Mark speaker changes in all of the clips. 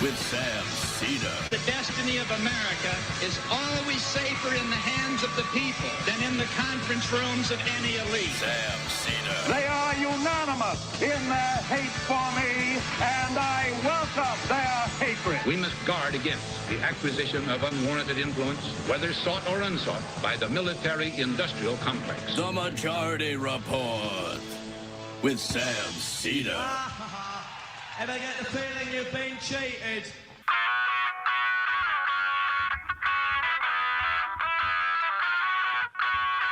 Speaker 1: with Sam Seder.
Speaker 2: The destiny of America is always safer in the hands of the people than in the conference rooms of any elite.
Speaker 1: Sam Seder.
Speaker 3: They are unanimous in their hate for me, and I welcome their hatred.
Speaker 4: We must guard against the acquisition of unwarranted influence, whether sought or unsought, by the military-industrial complex.
Speaker 1: The Majority Report with Sam Seder.
Speaker 5: Ever get the feeling you've been cheated?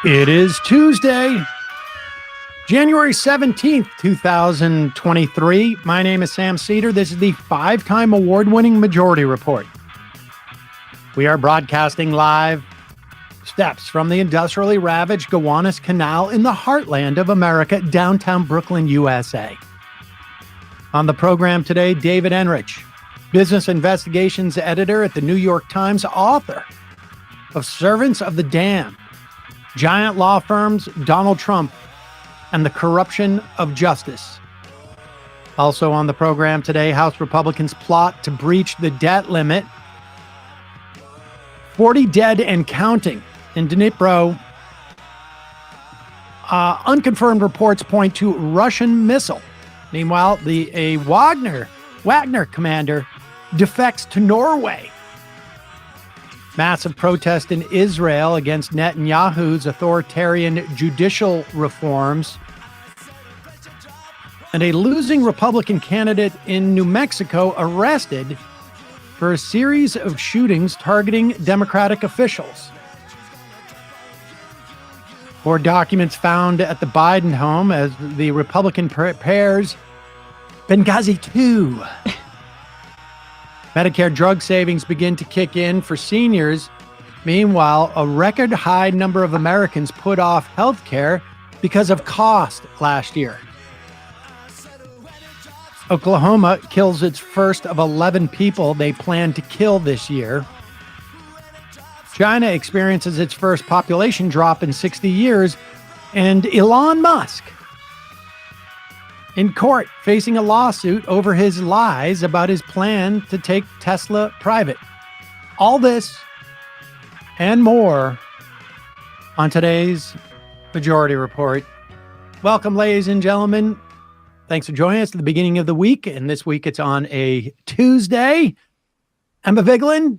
Speaker 6: It is Tuesday, January 17th, 2023. My name is Sam Seder. This is the five-time award-winning Majority Report. We are broadcasting live steps from the industrially ravaged Gowanus Canal in the heartland of America, downtown Brooklyn, USA. On the program today, David Enrich, business investigations editor at the New York Times, author of Servants of the Damned, Giant Law Firms, Donald Trump, and the Corruption of Justice. Also on the program today, House Republicans plot to breach the debt limit. 40 dead and counting in Dnipro. Unconfirmed reports point to Russian missile. Meanwhile, a Wagner commander defects to Norway. Massive protest in Israel against Netanyahu's authoritarian judicial reforms. And a losing Republican candidate in New Mexico arrested for a series of shootings targeting Democratic officials. More documents found at the Biden home as the Republican prepares Benghazi 2. Medicare drug savings begin to kick in for seniors. Meanwhile, a record high number of Americans put off health care because of cost last year. Oklahoma kills its first of 11 people they plan to kill this year. China experiences its first population drop in 60 years. And Elon Musk in court facing a lawsuit over his lies about his plan to take Tesla private. All this and more on today's Majority Report. Welcome, ladies and gentlemen. Thanks for joining us at the beginning of the week. And this week it's on a Tuesday. Emma Vigeland,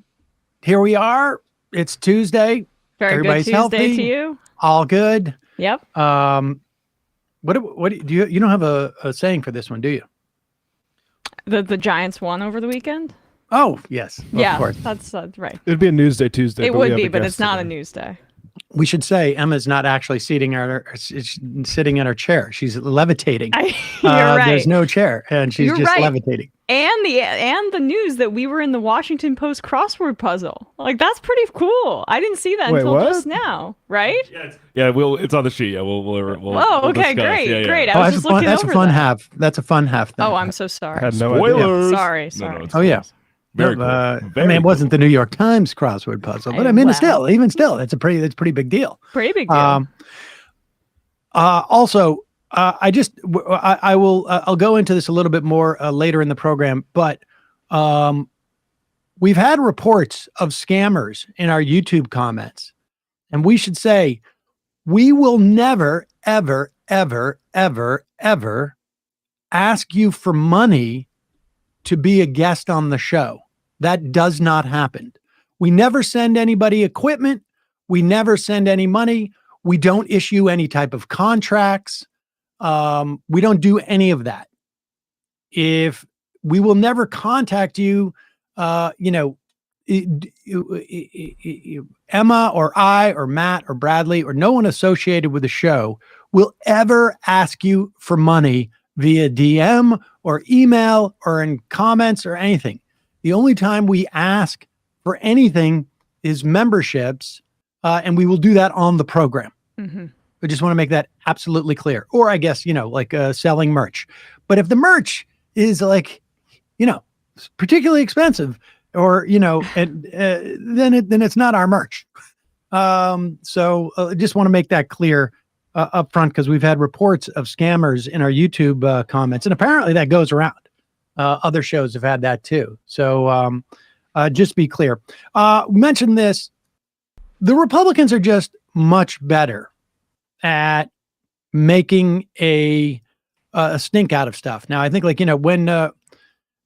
Speaker 6: here we are. It's Tuesday.
Speaker 7: Very
Speaker 6: Everybody's
Speaker 7: good Tuesday
Speaker 6: healthy.
Speaker 7: To you.
Speaker 6: All good.
Speaker 7: Yep.
Speaker 6: What do you don't have a saying for this one, do you?
Speaker 7: The Giants won over the weekend?
Speaker 6: Oh, yes.
Speaker 7: Yeah,
Speaker 6: of course.
Speaker 7: that's right.
Speaker 8: It'd be a Newsday Tuesday.
Speaker 7: It would be, but it's not a Newsday.
Speaker 6: We should say Emma's not actually sitting in her chair. She's levitating.
Speaker 7: You're right.
Speaker 6: There's no chair, and she's just levitating.
Speaker 7: And the news that we were in the Washington Post crossword puzzle. Like, that's pretty cool. I didn't see that until just now, right?
Speaker 8: Yeah, it's on the sheet. Yeah, we'll
Speaker 7: okay,
Speaker 8: discuss.
Speaker 7: great,
Speaker 8: Yeah.
Speaker 7: great. I was just looking over
Speaker 6: That's a fun half. That's a fun half thing.
Speaker 7: Oh, I'm so sorry.
Speaker 8: I had no
Speaker 7: Spoilers.
Speaker 8: idea.
Speaker 7: Sorry.
Speaker 8: No,
Speaker 6: Oh yeah.
Speaker 8: Very cool.
Speaker 6: I mean, it wasn't the New York Times crossword puzzle, but I mean, even still, it's a pretty big deal.
Speaker 7: Pretty big deal.
Speaker 6: Also, I'll go into this a little bit more later in the program, but we've had reports of scammers in our YouTube comments, and we should say we will never, ever, ever, ever, ever ask you for money to be a guest on the show. That does not happen. We never send anybody equipment. We never send any money. We don't issue any type of contracts. We don't do any of that. If we will never contact you, Emma or I or Matt or Bradley or no one associated with the show will ever ask you for money via DM or email or in comments or anything. The only time we ask for anything is memberships, and we will do that on the program.
Speaker 7: Mm-hmm.
Speaker 6: I just want to make that absolutely clear. Or I guess, selling merch. But if the merch is particularly expensive or, then it's not our merch. So I just want to make that clear up front, because we've had reports of scammers in our YouTube comments, and apparently that goes around. Other shows have had that too. So just be clear. Mention this. The Republicans are just much better at making a stink out of stuff. Now, I think when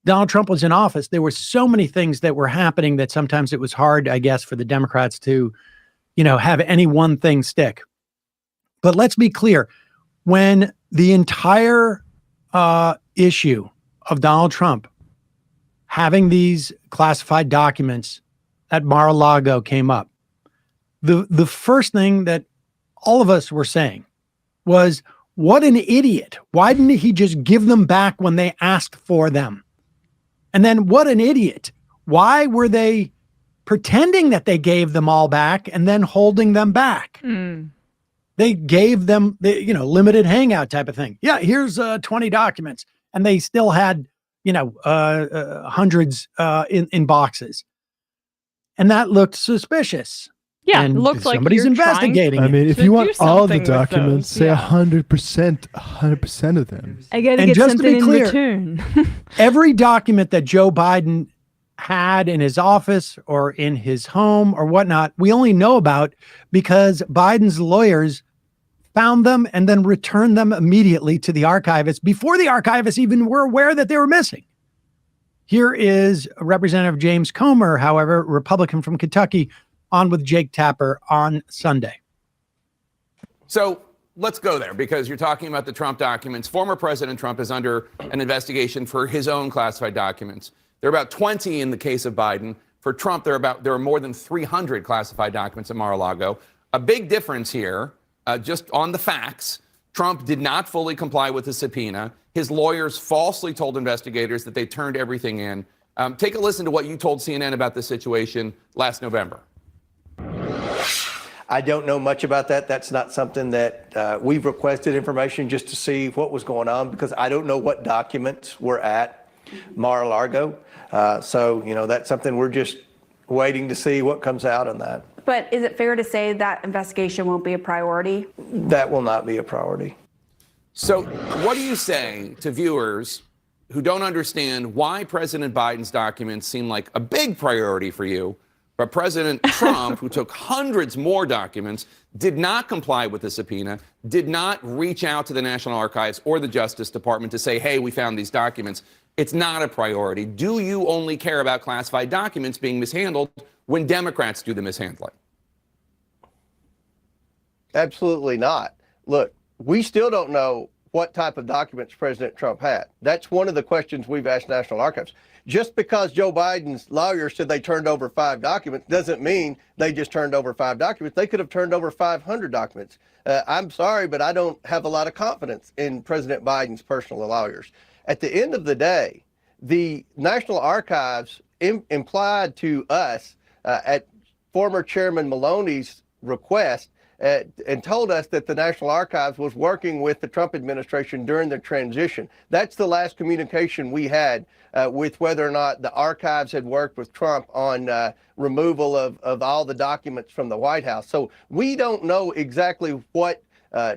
Speaker 6: Donald Trump was in office, there were so many things that were happening that sometimes it was hard, I guess, for the Democrats to, have any one thing stick. But let's be clear. When the entire issue of Donald Trump having these classified documents at Mar-a-Lago came up, the first thing that all of us were saying was, what an idiot. Why didn't he just give them back when they asked for them? And then what an idiot. Why were they pretending that they gave them all back and then holding them back? They gave them the, limited hangout type of thing. Yeah, here's 20 documents. And they still had, hundreds in boxes. And that looked suspicious.
Speaker 7: Yeah,
Speaker 6: and
Speaker 7: it looks like
Speaker 6: somebody's investigating.
Speaker 8: I mean, if you want all the documents, say 100%, 100% of them.
Speaker 7: I gotta get something in return.
Speaker 6: Every document that Joe Biden had in his office or in his home or whatnot, we only know about because Biden's lawyers found them and then returned them immediately to the archivists before the archivists even were aware that they were missing. Here is Representative James Comer, however, Republican from Kentucky, on with Jake Tapper on Sunday.
Speaker 9: So let's go there because you're talking about the Trump documents. Former President Trump is under an investigation for his own classified documents. There are about 20 in the case of Biden. For Trump, there are more than 300 classified documents at Mar-a-Lago. A big difference here, just on the facts, Trump did not fully comply with the subpoena. His lawyers falsely told investigators that they turned everything in. Take a listen to what you told CNN about this situation last November.
Speaker 10: I don't know much about that. That's not something that we've requested information just to see what was going on because I don't know what documents were at Mar-a-Lago. So, that's something we're just waiting to see what comes out on that.
Speaker 11: But is it fair to say that investigation won't be a priority?
Speaker 10: That will not be a priority.
Speaker 9: So what do you say to viewers who don't understand why President Biden's documents seem like a big priority for you, but President Trump, who took hundreds more documents, did not comply with the subpoena, did not reach out to the National Archives or the Justice Department to say, hey, we found these documents. It's not a priority. Do you only care about classified documents being mishandled when Democrats do the mishandling?
Speaker 10: Absolutely not. Look, we still don't know what type of documents President Trump had. That's one of the questions we've asked National Archives. Just because Joe Biden's lawyers said they turned over 5 documents doesn't mean they just turned over 5 documents. They could have turned over 500 documents. I'm sorry, but I don't have a lot of confidence in President Biden's personal lawyers. At the end of the day, the National Archives implied to us at former Chairman Maloney's request and told us that the National Archives was working with the Trump administration during the transition. That's the last communication we had with whether or not the archives had worked with Trump on removal of all the documents from the White House. So we don't know exactly what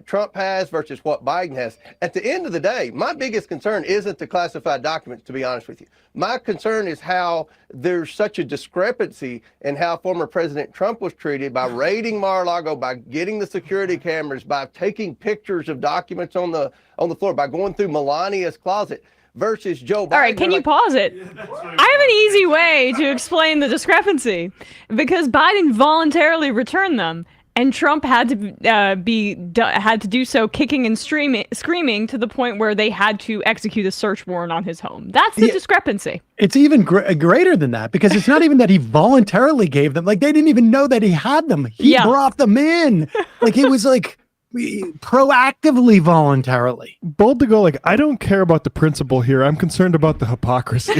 Speaker 10: Trump has versus what Biden has. At the end of the day, my biggest concern isn't the classified documents, to be honest with you. My concern is how there's such a discrepancy in how former President Trump was treated by raiding Mar-a-Lago, by getting the security cameras, by taking pictures of documents on the floor, by going through Melania's closet versus Joe Biden.
Speaker 7: All right, can you pause it? I have an easy way to explain the discrepancy because Biden voluntarily returned them. And Trump had to do so kicking and screaming to the point where they had to execute a search warrant on his home. That's the discrepancy.
Speaker 6: It's even greater than that because it's not even that he voluntarily gave them. Like they didn't even know that he had them. He brought them in. Like he was like proactively, voluntarily.
Speaker 8: Bold to go like, I don't care about the principle here. I'm concerned about the hypocrisy.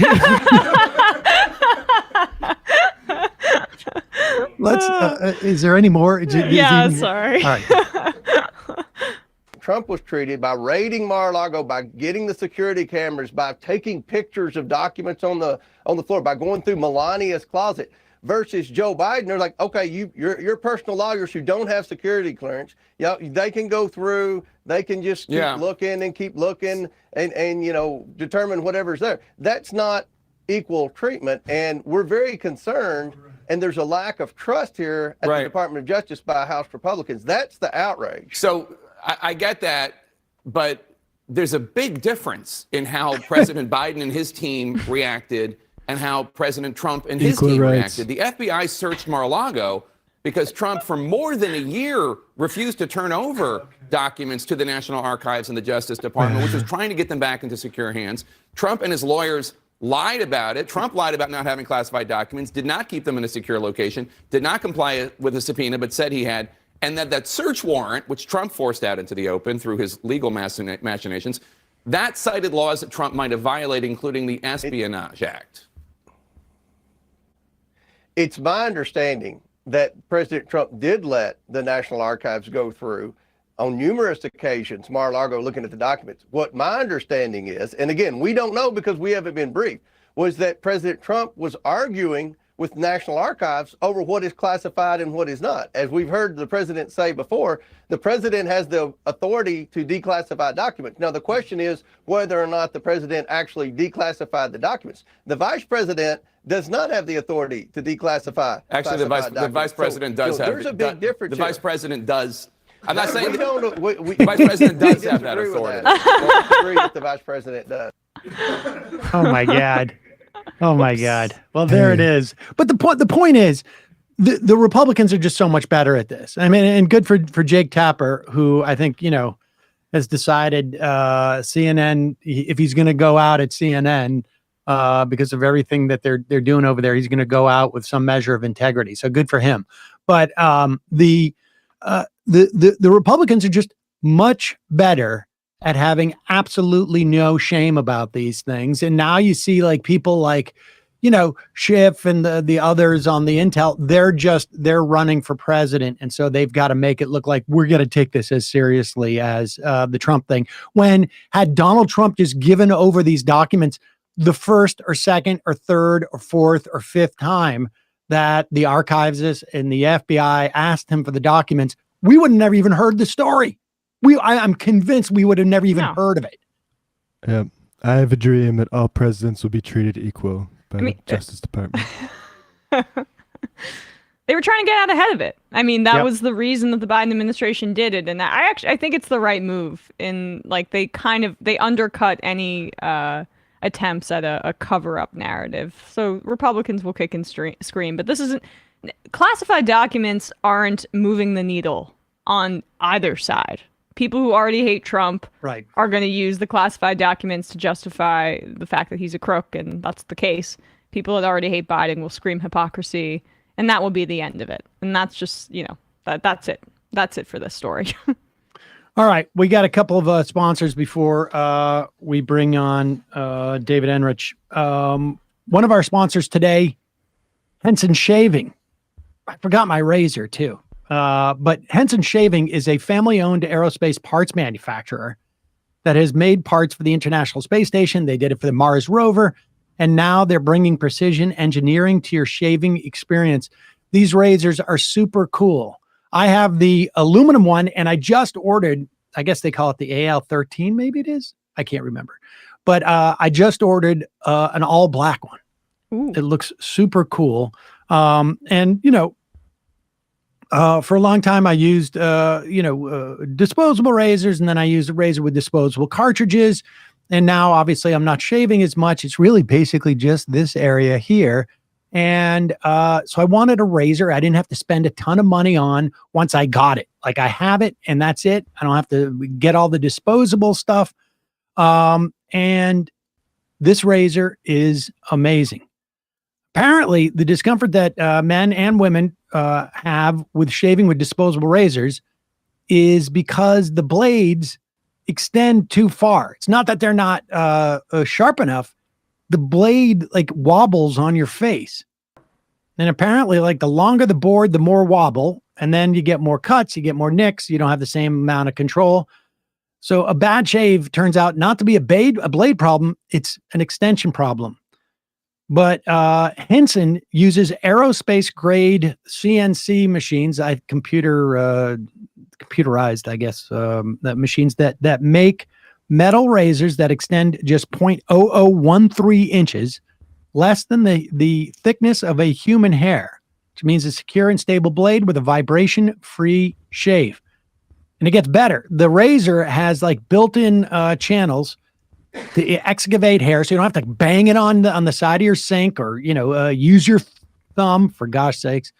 Speaker 6: Let's. Is there any more?
Speaker 7: Sorry.
Speaker 6: All right.
Speaker 10: Trump was treated by raiding Mar-a-Lago, by getting the security cameras, by taking pictures of documents on the floor, by going through Melania's closet versus Joe Biden. They're like, okay, your personal lawyers who don't have security clearance, they can go through, they can just keep looking and keep looking and determine whatever's there. That's not equal treatment, and we're very concerned. And there's a lack of trust here at the Department of Justice by House Republicans. That's the outrage.
Speaker 9: So I get that, but there's a big difference in how President Biden and his team reacted and how President Trump and his team reacted. The FBI searched Mar-a-Lago because Trump, for more than a year, refused to turn over documents to the National Archives and the Justice Department, which was trying to get them back into secure hands. Trump and his lawyers lied about it. Trump lied about not having classified documents, did not keep them in a secure location, did not comply with a subpoena, but said he had. And that search warrant, which Trump forced out into the open through his legal machinations, that cited laws that Trump might have violated, including the Espionage Act.
Speaker 10: It's my understanding that President Trump did let the National Archives go through on numerous occasions, Mar-a-Lago, looking at the documents. What my understanding is, and again, we don't know because we haven't been briefed, was that President Trump was arguing with National Archives over what is classified and what is not. As we've heard the president say before, the president has the authority to declassify documents. Now, the question is whether or not the president actually declassified the documents. The vice president does not have the authority to declassify.
Speaker 9: Actually, the vice president does have.
Speaker 10: There's a big difference.
Speaker 9: The vice president does. I'm not saying
Speaker 10: the
Speaker 9: vice president does have that authority.
Speaker 10: I agree that the vice president does.
Speaker 6: Oh my God. Oh my God. Well, there it is. But the point is, the Republicans are just so much better at this. I mean, and good for Jake Tapper, who I think, has decided CNN, if he's going to go out at CNN because of everything that they're doing over there, he's going to go out with some measure of integrity. So good for him. But the Republicans are just much better at having absolutely no shame about these things. And now you see like people like, Schiff and the others on the intel, they're running for president. And so they've got to make it look like we're going to take this as seriously as the Trump thing. When had Donald Trump just given over these documents the first or second or third or fourth or fifth time that the archivists and the FBI asked him for the documents, we would have never even heard the story. I'm convinced we would have never even heard of it.
Speaker 8: Yeah, I have a dream that all presidents will be treated equal by the Justice Department.
Speaker 7: They were trying to get out ahead of it. I mean, that was the reason that the Biden administration did it, and I think it's the right move. In like they undercut any attempts at a cover-up narrative. So Republicans will kick and scream, but this isn't. Classified documents aren't moving the needle on either side. People who already hate Trump are going to use the classified documents to justify the fact that he's a crook, and that's the case. People that already hate Biden will scream hypocrisy, and that will be the end of it. And that's just, that's it. That's it for this story.
Speaker 6: All right. We got a couple of sponsors before we bring on David Enrich. One of our sponsors today, Henson Shaving. I forgot my razor, too. But Henson Shaving is a family-owned aerospace parts manufacturer that has made parts for the International Space Station. They did it for the Mars rover, and now they're bringing precision engineering to your shaving experience. These razors are super cool. I have the aluminum one, and I just ordered, I guess they call it the AL13, maybe it is? I can't remember. But I just ordered an all-black one.
Speaker 7: Ooh.
Speaker 6: It looks super cool. And, for a long time, I used, disposable razors, and then I used a razor with disposable cartridges. And now, obviously, I'm not shaving as much. It's really basically just this area here. And so I wanted a razor I didn't have to spend a ton of money on once I got it. Like, I have it, and that's it. I don't have to get all the disposable stuff. And this razor is amazing. Apparently, the discomfort that men and women have with shaving with disposable razors is because the blades extend too far. It's not that they're not sharp enough. The blade like wobbles on your face. And apparently, like the longer the board, the more wobble. And then you get more cuts, you get more nicks. You don't have the same amount of control. So a bad shave turns out not to be a blade problem. It's an extension problem. But Henson uses aerospace grade CNC machines, computerized, I guess, the machines that make metal razors that extend just 0.0013 inches, less than the thickness of a human hair, which means a secure and stable blade with a vibration-free shave. And it gets better. The razor has like built-in channels to excavate hair, so you don't have to bang it on the side of your sink or use your thumb, for gosh sakes.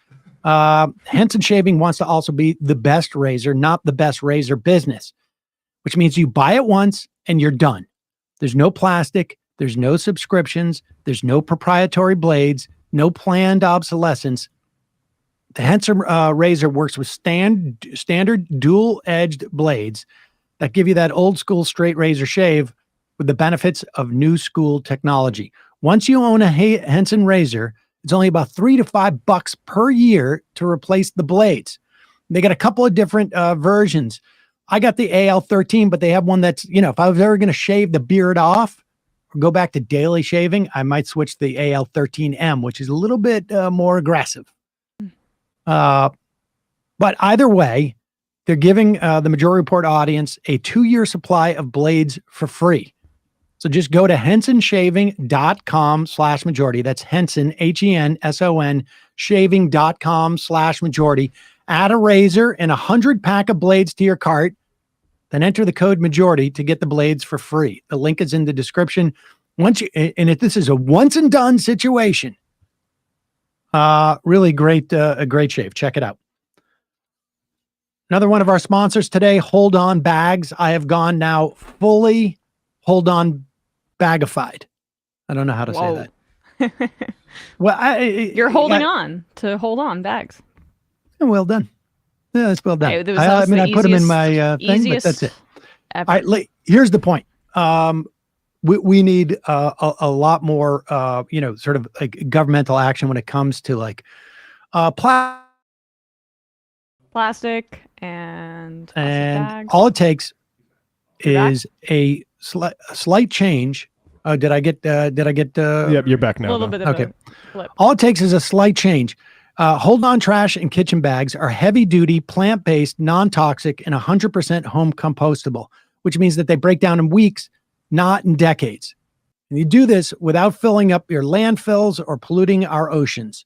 Speaker 6: Henson Shaving wants to also be the best razor, not the best razor business, which means you buy it once and you're done. There's no plastic, there's no subscriptions, there's no proprietary blades, no planned obsolescence. The Henson razor works with standard dual-edged blades that give you that old school straight razor shave with the benefits of new school technology. Once you own a Henson razor, it's only about $3 to $5 per year to replace the blades. They got a couple of different versions. I got the AL13, but they have one that's, if I was ever going to shave the beard off or go back to daily shaving, I might switch to the AL13M, which is a little bit more aggressive. But either way, they're giving the Majority Report audience a 2-year supply of blades for free. So just go to hensonshaving.com/majority. That's Henson, HENSON, shaving.com/majority. Add a razor and 100 pack of blades to your cart, then enter the code majority to get the blades for free. The link is in the description. If this is a once and done situation, really great, a great shave. Check it out. Another one of our sponsors today, Hold On Bags. I have gone now fully Hold On Bagified. I don't know how to say that. Well,
Speaker 7: you're holding on to Hold On Bags.
Speaker 6: Well done. Yeah, that's well done.
Speaker 7: Hey,
Speaker 6: I put them in my thing, but that's it. All right, here's the point. We need a lot more, sort of like governmental action when it comes to like
Speaker 7: plastic and bags.
Speaker 6: All it takes is a slight change. Oh, did I get?
Speaker 8: Yep, you're back now.
Speaker 7: A little bit of
Speaker 6: okay.
Speaker 7: a flip.
Speaker 6: All it takes is a slight change. Hold On trash and kitchen bags are heavy-duty, plant-based, non-toxic, and 100% home compostable, which means that they break down in weeks, not in decades. And you do this without filling up your landfills or polluting our oceans.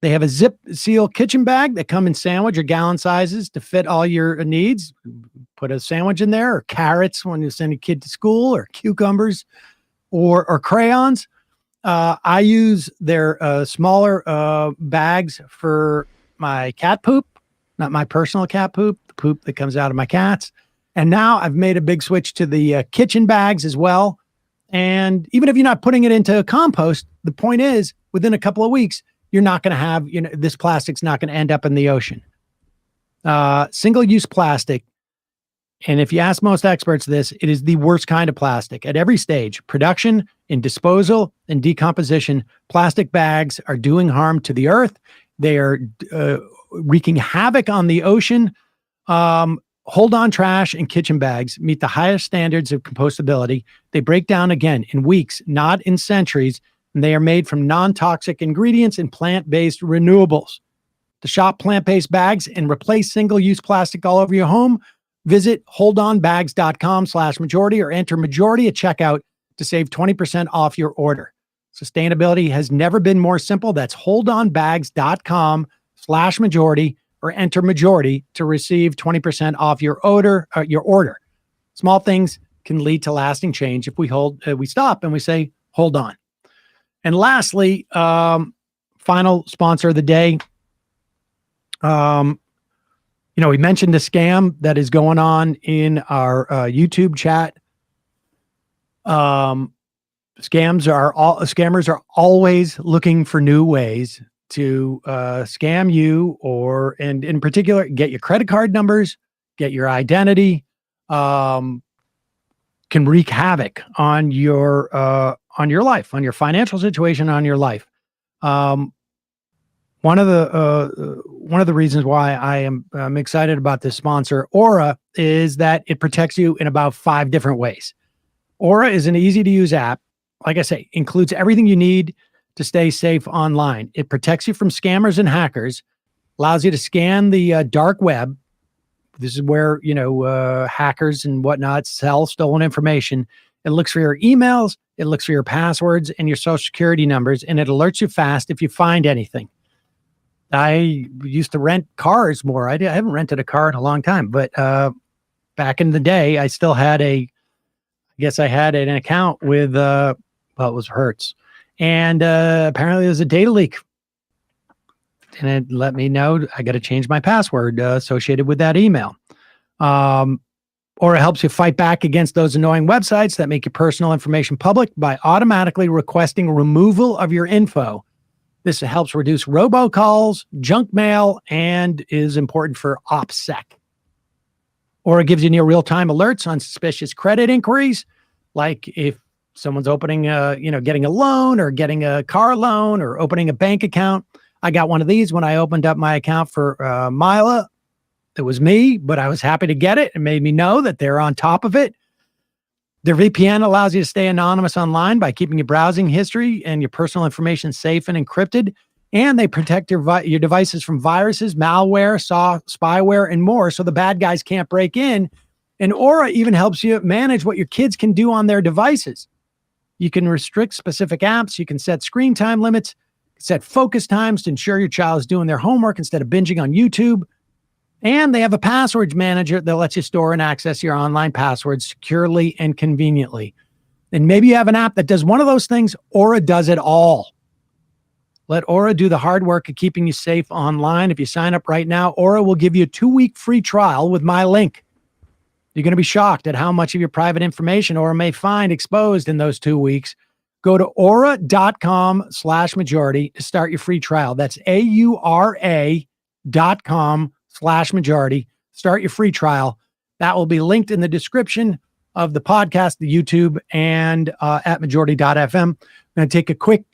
Speaker 6: They have a zip seal kitchen bag that come in sandwich or gallon sizes to fit all your needs. Put a sandwich in there, or carrots when you send a kid to school, or cucumbers, or crayons. I use their smaller bags for my cat poop, not my personal cat poop, the poop that comes out of my cats. And now I've made a big switch to the kitchen bags as well. And even if you're not putting it into compost, the point is within a couple of weeks, you're not going to have, this plastic's not going to end up in the ocean. Single-use plastic. And if you ask most experts this, it is the worst kind of plastic. At every stage, production, in disposal, and decomposition, plastic bags are doing harm to the earth. They are wreaking havoc on the ocean. Hold On trash and kitchen bags meet the highest standards of compostability. They break down again in weeks, not in centuries, and they are made from non-toxic ingredients and plant-based renewables. To shop plant-based bags and replace single-use plastic all over your home, visit holdonbags.com/majority or enter majority at checkout to save 20% off your order. Sustainability has never been more simple. That's holdonbags.com/majority or enter majority to receive 20% off your order. Small things can lead to lasting change if we stop and we say, hold on. And lastly, final sponsor of the day. We mentioned the scam that is going on in our YouTube chat. Scammers are always looking for new ways to scam you, and in particular, get your credit card numbers, get your identity, can wreak havoc on your life, on your financial situation, on your life. One of the reasons why I'm excited about this sponsor, Aura, is that it protects you in about 5 different ways. Aura is an easy to use app. Like I say, includes everything you need to stay safe online. It protects you from scammers and hackers, allows you to scan the dark web. This is where, hackers and whatnot sell stolen information. It looks for your emails, it looks for your passwords and your social security numbers, and it alerts you fast if you find anything. I used to rent cars more. I haven't rented a car in a long time, but back in the day, I still had an account with, it was Hertz. And apparently there's a data leak. And it let me know I got to change my password associated with that email. Or it helps you fight back against those annoying websites that make your personal information public by automatically requesting removal of your info. This helps reduce robocalls, junk mail, and is important for OPSEC. Or it gives you near real-time alerts on suspicious credit inquiries, like if someone's opening, getting a loan or getting a car loan or opening a bank account. I got one of these when I opened up my account for Mila. It was me, but I was happy to get it. It made me know that they're on top of it. Their VPN allows you to stay anonymous online by keeping your browsing history and your personal information safe and encrypted. And they protect your devices from viruses, malware, spyware, and more, so the bad guys can't break in. And Aura even helps you manage what your kids can do on their devices. You can restrict specific apps. You can set screen time limits, set focus times to ensure your child is doing their homework instead of binging on YouTube. And they have a passwords manager that lets you store and access your online passwords securely and conveniently. And maybe you have an app that does one of those things. Aura does it all. Let Aura do the hard work of keeping you safe online. If you sign up right now, Aura will give you a 2-week free trial with my link. You're going to be shocked at how much of your private information Aura may find exposed in those 2 weeks. Go to aura.com/majority to start your free trial. That's aura.com/majority. Start your free trial. That will be linked in the description of the podcast, the YouTube, and at majority.fm. I'm going to take a quick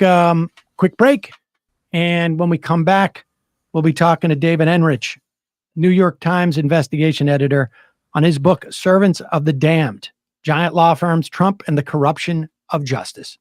Speaker 6: break. And when we come back, we'll be talking to David Enrich, New York Times investigation editor, on his book, Servants of the Damned, Giant Law Firms, Trump, and the Corruption of Justice.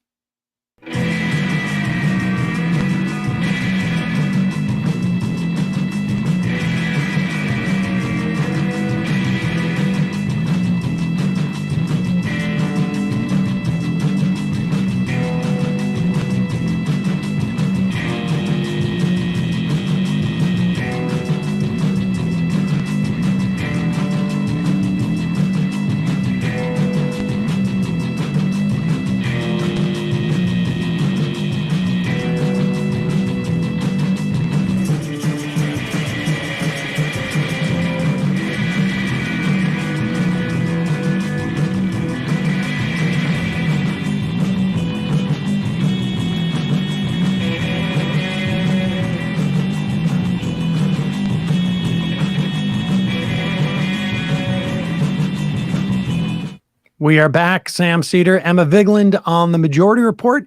Speaker 6: We are back. Sam Seder, Emma Vigeland on the Majority Report.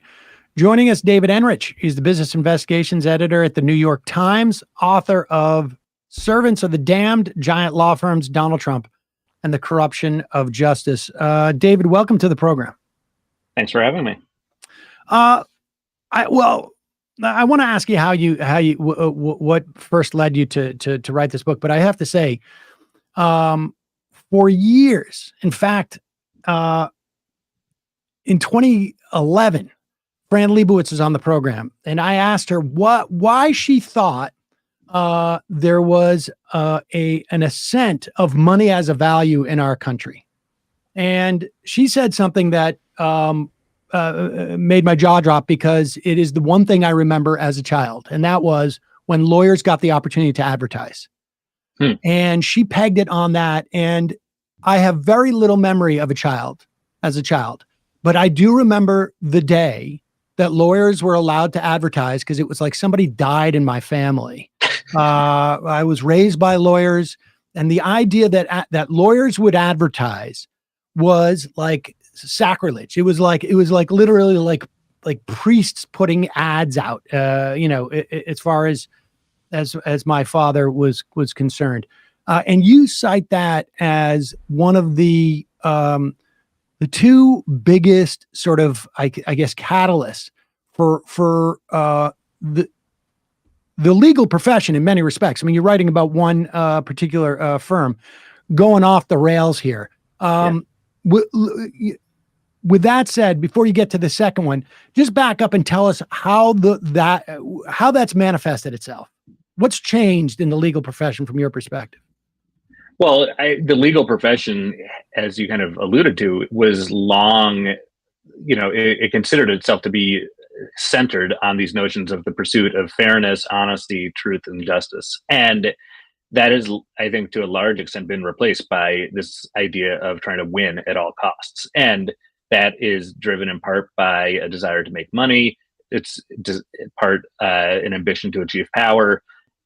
Speaker 6: Joining us, David Enrich. He's the business investigations editor at the New York Times, author of Servants of the Damned, Giant Law Firms, Donald Trump, and the Corruption of Justice. David, welcome to the program.
Speaker 12: Thanks for having me.
Speaker 6: I want to ask you what first led you to write this book, but I have to say, for years, in fact, in 2011, Fran Lebowitz is on the program, and I asked her why she thought there was an ascent of money as a value in our country, and she said something that made my jaw drop, because it is the one thing I remember as a child, and that was when lawyers got the opportunity to advertise. And she pegged it on that, and I have very little memory of as a child, but I do remember the day that lawyers were allowed to advertise, because it was like somebody died in my family. I was raised by lawyers, and the idea that lawyers would advertise was like sacrilege. It was like literally like priests putting ads out, as far as my father was concerned. And you cite that as one of the two biggest sort of, I guess, catalysts for the legal profession in many respects. I mean, you're writing about one particular firm going off the rails here. With that said, before you get to the second one, just back up and tell us how that's manifested itself. What's changed in the legal profession from your perspective?
Speaker 12: Well, the legal profession, as you kind of alluded to, was long, it considered itself to be centered on these notions of the pursuit of fairness, honesty, truth, and justice. And that is, I think, to a large extent been replaced by this idea of trying to win at all costs. And that is driven in part by a desire to make money. It's in part an ambition to achieve power.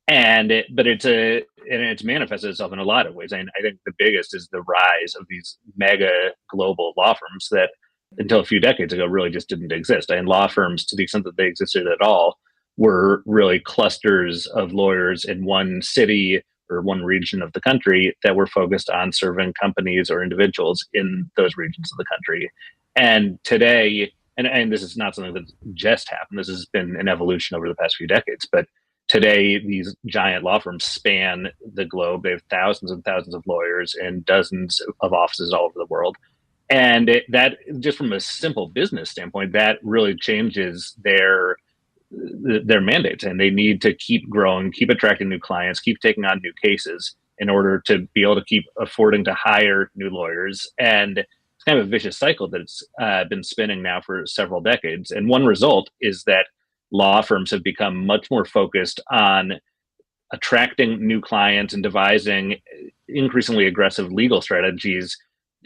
Speaker 12: But it's manifested itself in a lot of ways. And I think the biggest is the rise of these mega global law firms that until a few decades ago really just didn't exist. And law firms, to the extent that they existed at all, were really clusters of lawyers in one city or one region of the country that were focused on serving companies or individuals in those regions of the country. And today, and this is not something that just happened, this has been an evolution over the past few decades, but today, these giant law firms span the globe. They have thousands and thousands of lawyers and dozens of offices all over the world. And that, just from a simple business standpoint, that really changes their mandates. And they need to keep growing, keep attracting new clients, keep taking on new cases in order to be able to keep affording to hire new lawyers. And it's kind of a vicious cycle that's been spinning now for several decades. And one result is that law firms have become much more focused on attracting new clients and devising increasingly aggressive legal strategies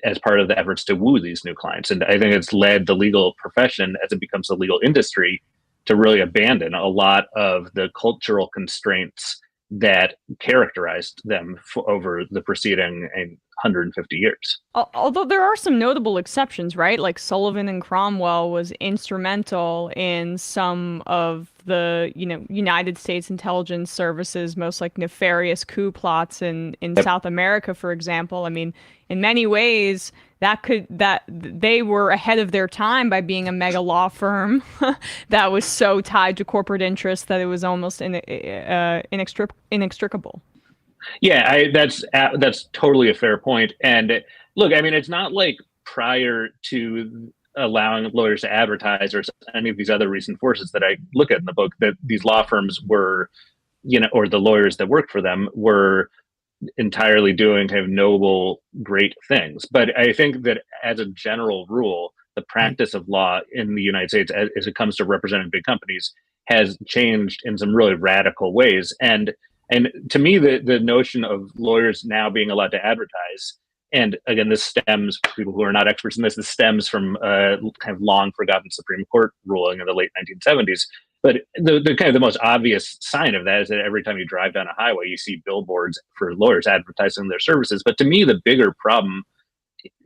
Speaker 12: as part of the efforts to woo these new clients. And I think it's led the legal profession, as it becomes a legal industry, to really abandon a lot of the cultural constraints that characterized them over the preceding 150 years.
Speaker 7: Although there are some notable exceptions, right? Like Sullivan and Cromwell was instrumental in some of the, United States intelligence services, most like nefarious coup plots in South America, for example. I mean, in many ways, that they were ahead of their time by being a mega law firm that was so tied to corporate interests that it was almost inextricable.
Speaker 12: Yeah, that's totally a fair point. And look, I mean, it's not like prior to allowing lawyers to advertise or any of these other recent forces that I look at in the book, that these law firms were, or the lawyers that worked for them were entirely doing kind of noble, great things. But I think that as a general rule, the practice of law in the United States, as it comes to representing big companies, has changed in some really radical ways. And to me, the notion of lawyers now being allowed to advertise, and again, this stems, for people who are not experts in this stems from a kind of long forgotten Supreme Court ruling in the late 1970s. But the kind of the most obvious sign of that is that every time you drive down a highway, you see billboards for lawyers advertising their services. But to me, the bigger problem,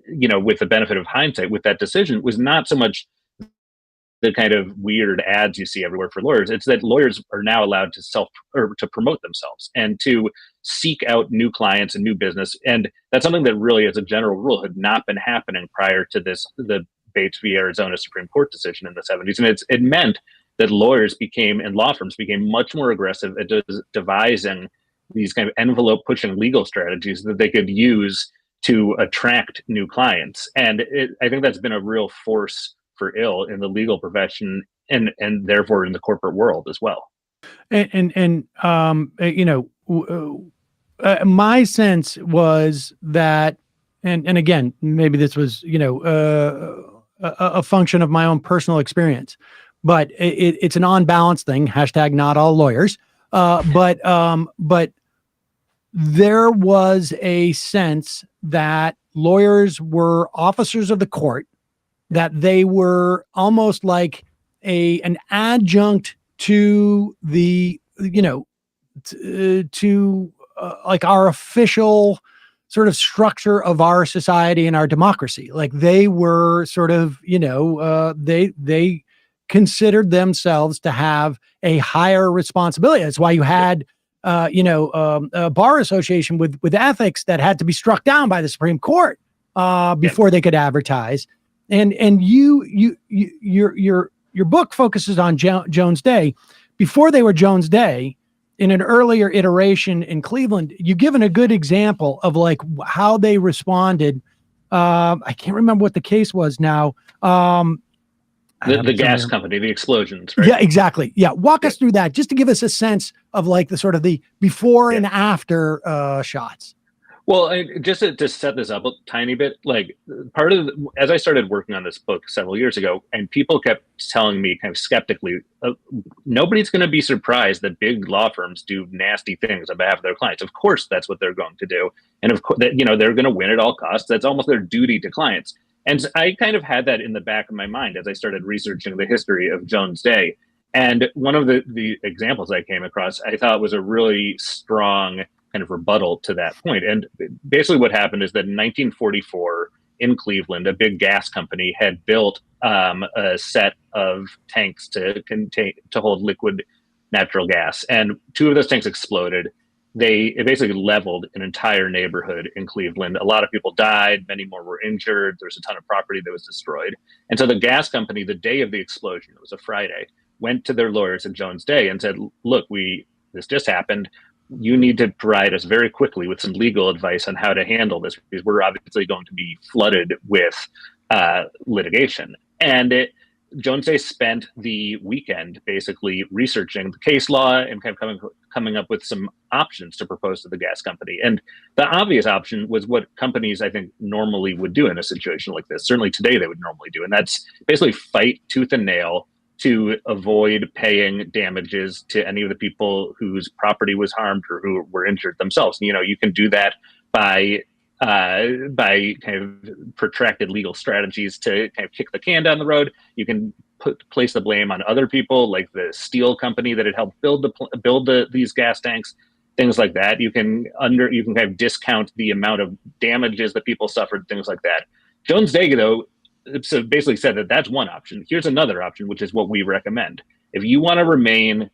Speaker 12: with the benefit of hindsight with that decision, was not so much the kind of weird ads you see everywhere for lawyers. It's that lawyers are now allowed to promote themselves and to seek out new clients and new business. And that's something that really, as a general rule, had not been happening prior to the Bates v. Arizona Supreme Court decision in the 70s. And it meant that lawyers and law firms became much more aggressive at devising these kind of envelope pushing legal strategies that they could use to attract new clients. And I think that's been a real force for ill in the legal profession and therefore in the corporate world as well.
Speaker 6: My sense was that, and again, maybe this was, a function of my own personal experience, but it's an on-balance thing, hashtag not all lawyers. But there was a sense that lawyers were officers of the court, that they were almost like an adjunct to the, like our official sort of structure of our society and our democracy. Like they were sort of, they considered themselves to have a higher responsibility. That's why you had, a bar association with ethics that had to be struck down by the Supreme Court before they could advertise. And your your book focuses on Jones Day. Before they were Jones Day, in an earlier iteration in Cleveland, you've given a good example of like how they responded. I can't remember what the case was now.
Speaker 12: The gas company, the explosions, right?
Speaker 6: Yeah, exactly. Yeah. Walk us through that just to give us a sense of like the sort of the before and after shots.
Speaker 12: Well, just to set this up a tiny bit, like as I started working on this book several years ago, and people kept telling me kind of skeptically, nobody's going to be surprised that big law firms do nasty things on behalf of their clients. Of course, that's what they're going to do. And of course, they're going to win at all costs. That's almost their duty to clients. And I kind of had that in the back of my mind as I started researching the history of Jones Day. And one of the examples I came across, I thought was a really strong kind of rebuttal to that point. And basically what happened is that in 1944 in Cleveland, a big gas company had built a set of tanks to hold liquid natural gas. And two of those tanks exploded. It basically leveled an entire neighborhood in Cleveland. A lot of people died. Many more were injured. There was a ton of property that was destroyed. And so the gas company, the day of the explosion, it was a Friday, went to their lawyers at Jones Day and said, look, this just happened. You need to provide us very quickly with some legal advice on how to handle this, because we're obviously going to be flooded with litigation. And Jones Day spent the weekend basically researching the case law and kind of coming up with some options to propose to the gas company. And the obvious option was what companies, I think, normally would do in a situation like this. Certainly today they would normally do. And that's basically fight tooth and nail to avoid paying damages to any of the people whose property was harmed or who were injured themselves. You can do that by kind of protracted legal strategies to kind of kick the can down the road. You can place the blame on other people, like the steel company that had helped build these gas tanks, things like that. You can kind of discount the amount of damages that people suffered, things like that. Jones Day, though, so basically said that that's one option. Here's another option, which is what we recommend. If you want to remain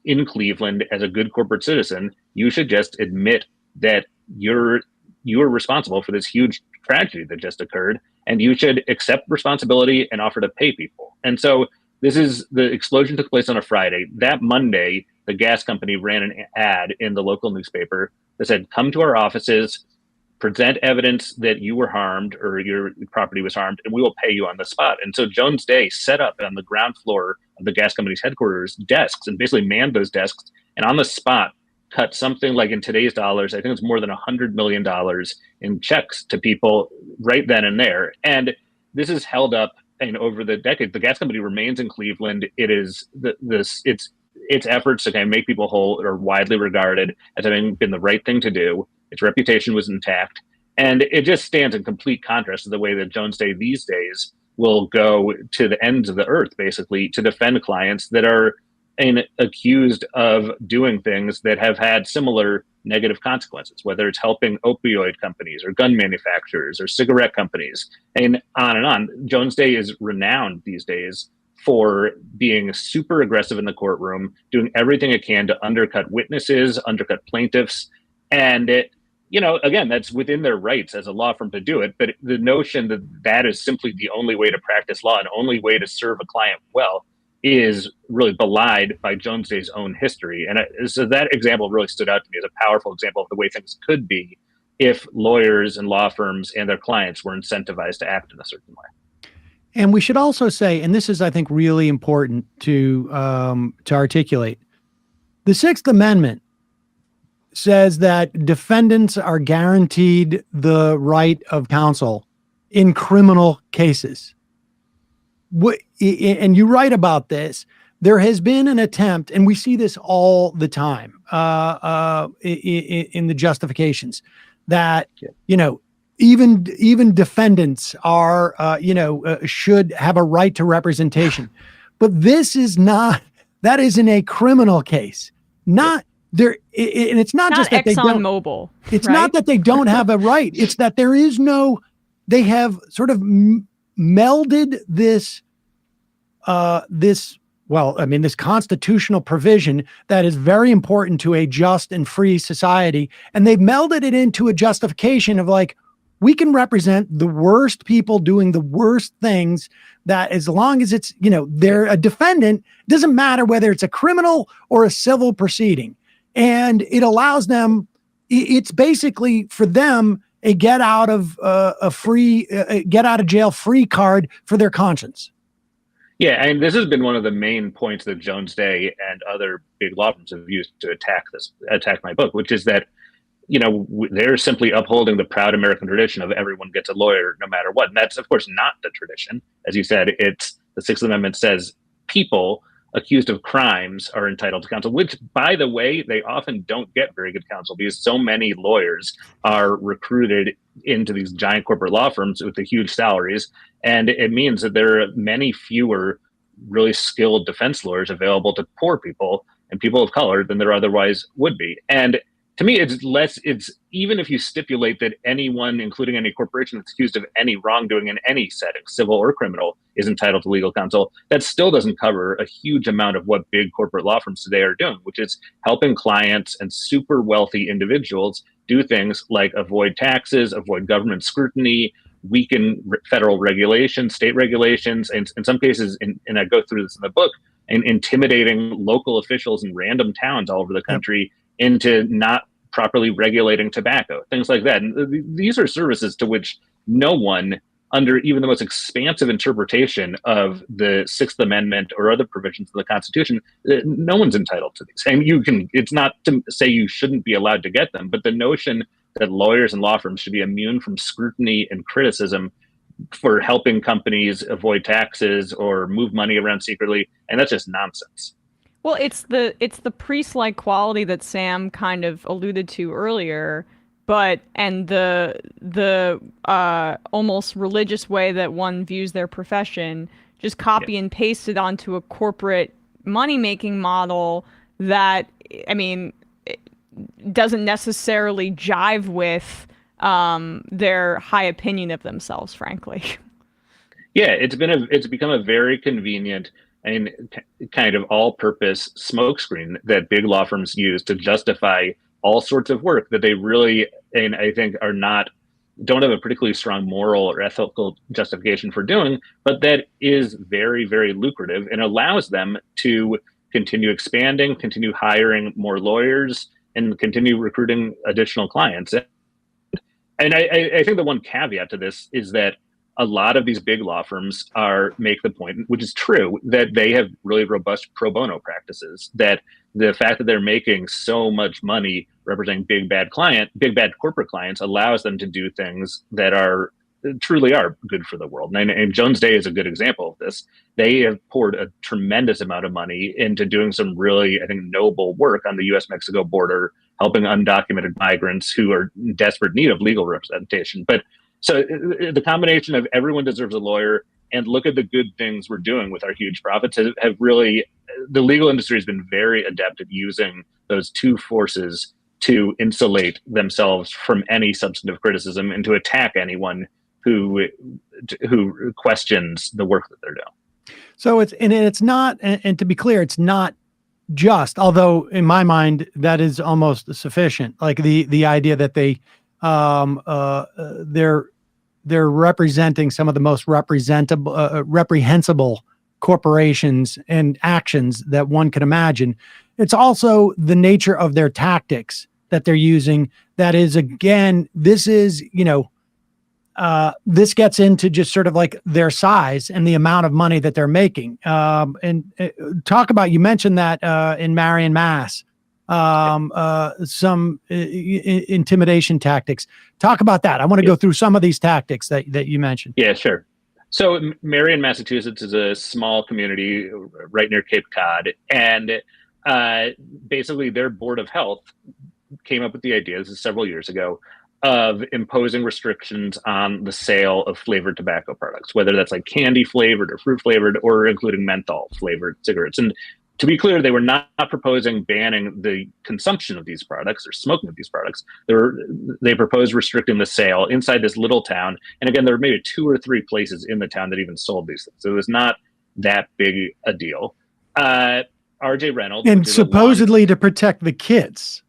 Speaker 12: in Cleveland as a good corporate citizen, you should just admit that you're responsible for this huge tragedy that just occurred, and you should accept responsibility and offer to pay people. And so the explosion took place on a Friday. That Monday, the gas company ran an ad in the local newspaper that said, come to our offices, present evidence that you were harmed or your property was harmed, and we will pay you on the spot. And so Jones Day set up on the ground floor of the gas company's headquarters desks and basically manned those desks, and on the spot cut something like, in today's dollars, I think it's more than $100 million in checks to people right then and there. And this is held up, and over the decade, the gas company remains in Cleveland. It is its efforts to kind of make people whole are widely regarded as having been the right thing to do. Its reputation was intact, and it just stands in complete contrast to the way that Jones Day these days will go to the ends of the earth, basically, to defend clients that are accused of doing things that have had similar negative consequences, whether it's helping opioid companies or gun manufacturers or cigarette companies, and on and on. Jones Day is renowned these days for being super aggressive in the courtroom, doing everything it can to undercut witnesses, undercut plaintiffs. And again, that's within their rights as a law firm to do it. But the notion that that is simply the only way to practice law and only way to serve a client well is really belied by Jones Day's own history. And so that example really stood out to me as a powerful example of the way things could be if lawyers and law firms and their clients were incentivized to act in a certain way.
Speaker 6: And we should also say, and this is, I think, really important to articulate, the Sixth Amendment says that defendants are guaranteed the right of counsel in criminal cases. And you write about this. There has been an attempt, and we see this all the time in the justifications, that even defendants are should have a right to representation. But this is not. That is in a criminal case, not there. And it's not just that
Speaker 7: ExxonMobil.
Speaker 6: It's not that they don't have a right. It's that there is no. They have sort of melded this constitutional provision that is very important to a just and free society, and they've melded it into a justification of like, we can represent the worst people doing the worst things, that as long as it's, they're a defendant, doesn't matter whether it's a criminal or a civil proceeding. And it allows them, it's basically for them a get out of jail free card for their conscience.
Speaker 12: Yeah, and this has been one of the main points that Jones Day and other big law firms have used to attack my book, which is that, they're simply upholding the proud American tradition of everyone gets a lawyer no matter what. And that's, of course, not the tradition. As you said, it's the Sixth Amendment says people accused of crimes are entitled to counsel, which, by the way, they often don't get very good counsel because so many lawyers are recruited into these giant corporate law firms with the huge salaries. And it means that there are many fewer really skilled defense lawyers available to poor people and people of color than there otherwise would be. And to me, it's even if you stipulate that anyone, including any corporation that's accused of any wrongdoing in any setting, civil or criminal, is entitled to legal counsel, that still doesn't cover a huge amount of what big corporate law firms today are doing, which is helping clients and super wealthy individuals do things like avoid taxes, avoid government scrutiny, weaken federal regulations, state regulations, and in some cases, and I go through this in the book, and intimidating local officials in random towns all over the country into not properly regulating tobacco, things like that. And these are services to which no one, under even the most expansive interpretation of the Sixth Amendment or other provisions of the Constitution, no one's entitled to these. And it's not to say you shouldn't be allowed to get them, but the notion that lawyers and law firms should be immune from scrutiny and criticism for helping companies avoid taxes or move money around secretly, and that's just nonsense.
Speaker 7: Well, it's the priest-like quality that Sam kind of alluded to earlier, and the almost religious way that one views their profession, just copy and paste it onto a corporate money-making model that, doesn't necessarily jive with their high opinion of themselves, frankly.
Speaker 12: Yeah, it's become a very convenient and kind of all-purpose smokescreen that big law firms use to justify all sorts of work that they really, and I think don't have a particularly strong moral or ethical justification for doing, but that is very, very lucrative and allows them to continue expanding, continue hiring more lawyers, and continue recruiting additional clients. And I think the one caveat to this is that a lot of these big law firms make the point, which is true, that they have really robust pro bono practices, that the fact that they're making so much money representing big bad corporate clients allows them to do things that truly are good for the world. And Jones Day is a good example of this. They have poured a tremendous amount of money into doing some really, I think, noble work on the US-Mexico border, helping undocumented migrants who are in desperate need of legal representation. But so the combination of everyone deserves a lawyer and look at the good things we're doing with our huge profits have really, the legal industry has been very adept at using those two forces to insulate themselves from any substantive criticism and to attack anyone who questions the work that they're doing.
Speaker 6: So it's not, and to be clear, it's not just, although in my mind that is almost sufficient. Like the idea that they're representing some of the most reprehensible corporations and actions that one could imagine. It's also the nature of their tactics that they're using. That is, again, this gets into just sort of like their size and the amount of money that they're making. You mentioned that in Marion, Mass, some intimidation tactics. Talk about that. I want to go through some of these tactics that you mentioned.
Speaker 12: Yeah, sure. So Marion, Massachusetts is a small community right near Cape Cod. And basically their Board of Health came up with the idea, this is several years ago, of imposing restrictions on the sale of flavored tobacco products, whether that's like candy flavored or fruit flavored or including menthol flavored cigarettes. And to be clear, they were not proposing banning the consumption of these products or smoking of these products. They proposed restricting the sale inside this little town. And again, there were maybe 2 or 3 places in the town that even sold these things. So it was not that big a deal. R.J. Reynolds.
Speaker 6: And supposedly to protect the kids.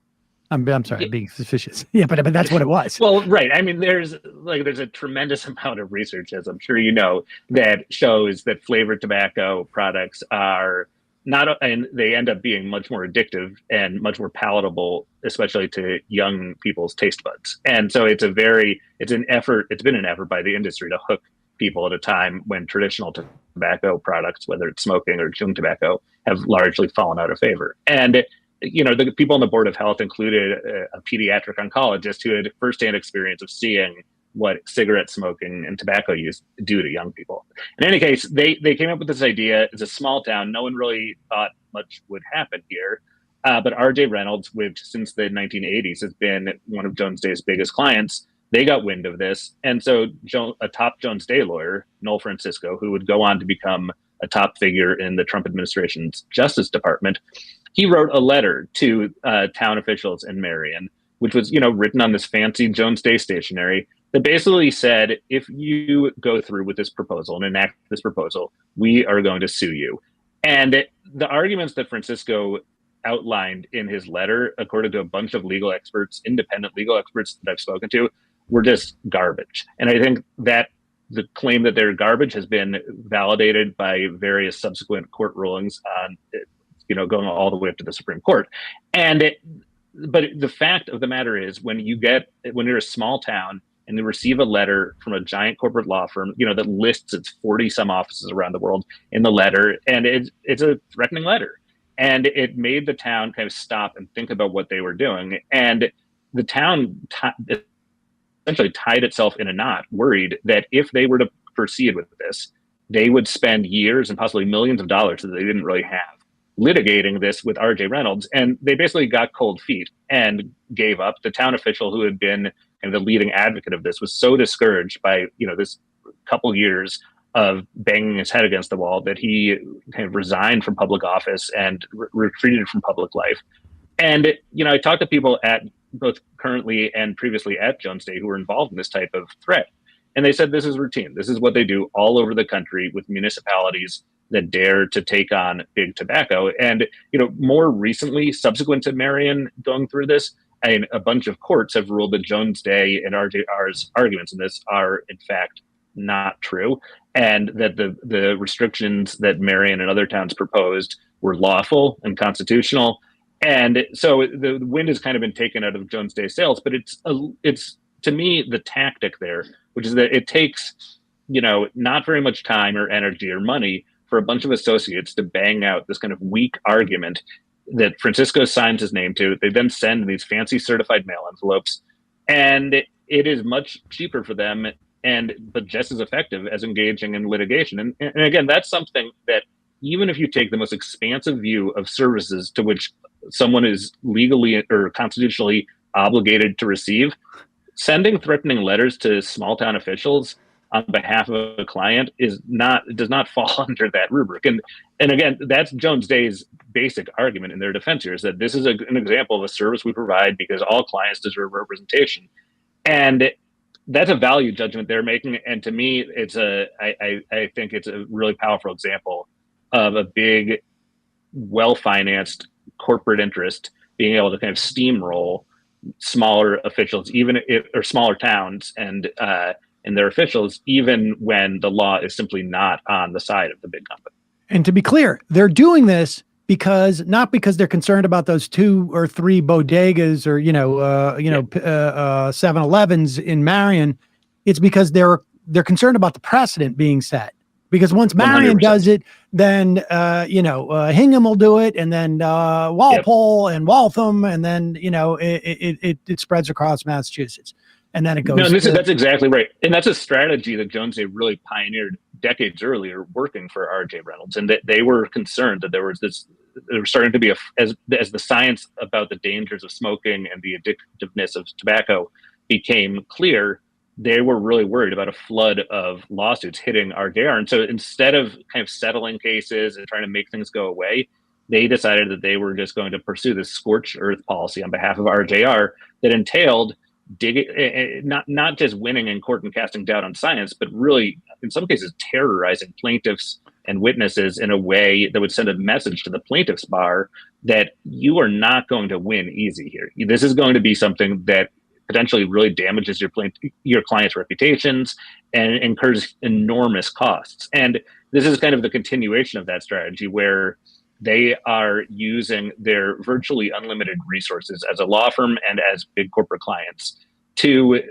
Speaker 6: I'm sorry, being suspicious. Yeah, but that's what it was.
Speaker 12: Well, right. I mean, there's a tremendous amount of research, as I'm sure you know, that shows that flavored tobacco products are not, and they end up being much more addictive and much more palatable, especially to young people's taste buds. And so it's been an effort by the industry to hook people at a time when traditional tobacco products, whether it's smoking or chewing tobacco, have largely fallen out of favor. And the people on the board of health included a pediatric oncologist who had firsthand experience of seeing what cigarette smoking and tobacco use do to young people. In any case, they came up with this idea. It's a small town. No one really thought much would happen here. But R.J. Reynolds, which since the 1980s has been one of Jones Day's biggest clients, they got wind of this. And so a top Jones Day lawyer, Noel Francisco, who would go on to become a top figure in the Trump administration's Justice Department, he wrote a letter to town officials in Marion, which was, written on this fancy Jones Day stationery that basically said, if you go through with this proposal and enact this proposal, we are going to sue you. And the arguments that Francisco outlined in his letter, according to a bunch of legal experts, independent legal experts that I've spoken to, were just garbage. And I think that the claim that they're garbage has been validated by various subsequent court rulings on, going all the way up to the Supreme Court. But the fact of the matter is, when you're a small town and you receive a letter from a giant corporate law firm, that lists its 40 some offices around the world in the letter, and it's a threatening letter. And it made the town kind of stop and think about what they were doing. And the town essentially tied itself in a knot, worried that if they were to proceed with this, they would spend years and possibly millions of dollars that they didn't really have litigating this with R.J. Reynolds. And they basically got cold feet and gave up. The town official who had been kind of the leading advocate of this was so discouraged by, this couple years of banging his head against the wall that he kind of resigned from public office and retreated from public life. And, I talked to people at both currently and previously at Jones Day who were involved in this type of threat. And they said this is routine. This is what they do all over the country with municipalities that dare to take on big tobacco. And, more recently, subsequent to Marion going through this, a bunch of courts have ruled that Jones Day and RJR's arguments in this are, in fact, not true, and that the restrictions that Marion and other towns proposed were lawful and constitutional. And so the wind has kind of been taken out of Jones Day sails, but it's to me the tactic there, which is that it takes, not very much time or energy or money for a bunch of associates to bang out this kind of weak argument that Francisco signs his name to. They then send these fancy certified mail envelopes, and it is much cheaper for them but just as effective as engaging in litigation. And again, that's something that even if you take the most expansive view of services to which someone is legally or constitutionally obligated to receive, sending threatening letters to small town officials on behalf of a client does not fall under that rubric. And again, that's Jones Day's basic argument in their defense here, is that this is an example of a service we provide because all clients deserve representation. And that's a value judgment they're making. And to me, I think it's a really powerful example of a big, well-financed corporate interest being able to kind of steamroll smaller officials, or smaller towns and their officials, even when the law is simply not on the side of the big company.
Speaker 6: And to be clear, they're doing this not because they're concerned about those 2 or 3 bodegas or 7-Elevens in Marion. It's because they're concerned about the precedent being set. Because once Marion 100%. Does it, then Hingham will do it, and then Walpole and Waltham, and then it spreads across Massachusetts, and then it goes.
Speaker 12: No, that's exactly right, and that's a strategy that Jones Day really pioneered decades earlier, working for R.J. Reynolds, and that they were concerned that there was starting to be as the science about the dangers of smoking and the addictiveness of tobacco became clear. They were really worried about a flood of lawsuits hitting RJR. And so instead of kind of settling cases and trying to make things go away, they decided that they were just going to pursue this scorched earth policy on behalf of RJR that entailed not just winning in court and casting doubt on science, but really, in some cases, terrorizing plaintiffs and witnesses in a way that would send a message to the plaintiff's bar that you are not going to win easy here. This is going to be something that potentially really damages your client's reputations and incurs enormous costs. And this is kind of the continuation of that strategy where they are using their virtually unlimited resources as a law firm and as big corporate clients to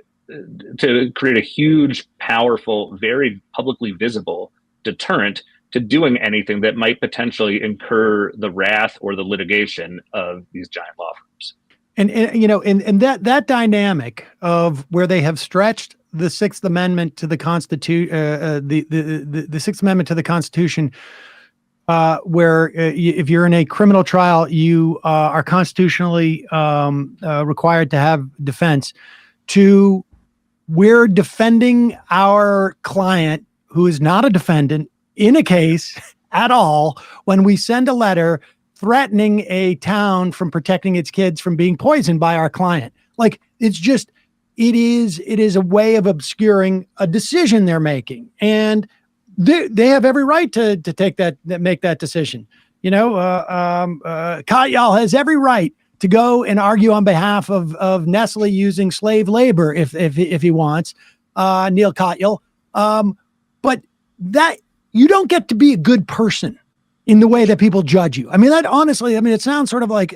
Speaker 12: create a huge, powerful, very publicly visible deterrent to doing anything that might potentially incur the wrath or the litigation of these giant law firms.
Speaker 6: And you know, and that dynamic of where they have stretched the Sixth Amendment to the Constitution, the Sixth Amendment to the Constitution, where if you're in a criminal trial, you are constitutionally required to have defense. To we're defending our client who is not a defendant in a case at all when we send a letter threatening a town from protecting its kids from being poisoned by our client. Like, it's just, it is a way of obscuring a decision they're making. And they have every right to make that decision. You know, Katyal has every right to go and argue on behalf of Nestle using slave labor if he wants, Neil Katyal. But that, you don't get to be a good person in the way that people judge you. I mean, that honestly, I mean, it sounds sort of like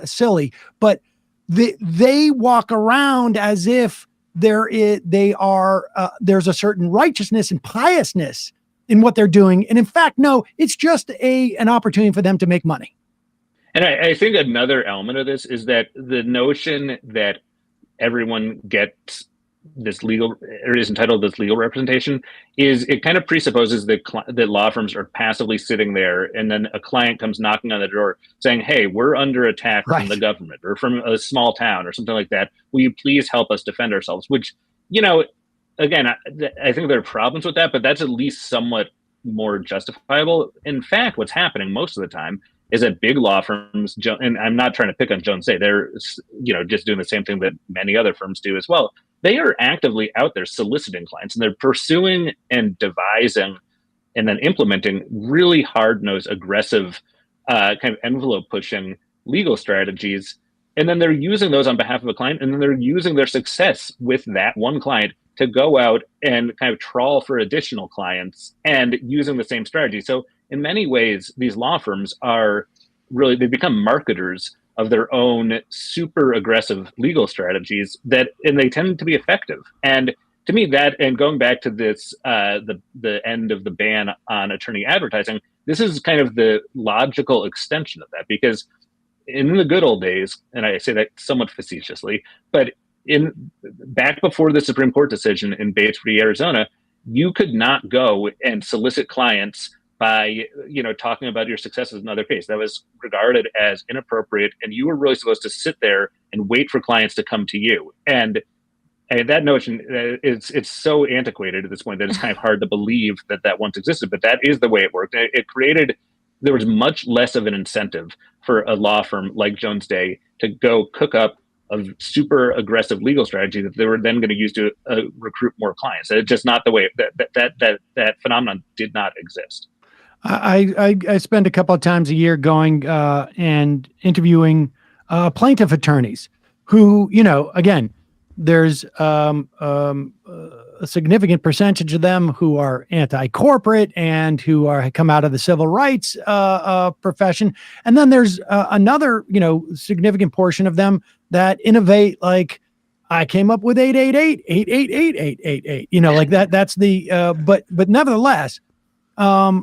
Speaker 6: silly, but they walk around as if there's a certain righteousness and piousness in what they're doing. And in fact, no, it's just an opportunity for them to make money.
Speaker 12: And I think another element of this is that the notion that everyone gets this legal or is entitled to this legal representation is, it kind of presupposes that law firms are passively sitting there and then a client comes knocking on the door saying, hey, we're under attack from the government or from a small town or something like that. Will you please help us defend ourselves? Which, you know, again, I think there are problems with that, but that's at least somewhat more justifiable. In fact, what's happening most of the time is that big law firms, and I'm not trying to pick on Jones Day, they're, you know, just doing the same thing that many other firms do as well. They are actively out there soliciting clients, and they're pursuing and devising and then implementing really hard-nosed, aggressive, kind of envelope-pushing legal strategies. And then they're using those on behalf of a client, and then they're using their success with that one client to go out and kind of trawl for additional clients and using the same strategy. So in many ways, these law firms are really, they become marketers of their own super aggressive legal strategies and they tend to be effective. And to me, that, and going back to this, the end of the ban on attorney advertising, this is kind of the logical extension of that, because in the good old days, and I say that somewhat facetiously, but back before the Supreme Court decision in Bates v. Arizona, you could not go and solicit clients by, you know, talking about your successes in another case. That was regarded as inappropriate, and you were really supposed to sit there and wait for clients to come to you. And that notion, it's so antiquated at this point that it's kind of hard to believe that once existed, but that is the way it worked. There was much less of an incentive for a law firm like Jones Day to go cook up a super aggressive legal strategy that they were then going to use to recruit more clients. It's just not the way that phenomenon did not exist.
Speaker 6: I spend a couple of times a year going and interviewing plaintiff attorneys who, you know, again, there's a significant percentage of them who are anti-corporate and who come out of the civil rights profession. And then there's another, you know, significant portion of them that innovate, like, I came up with 888, you know, like that's the, but nevertheless, I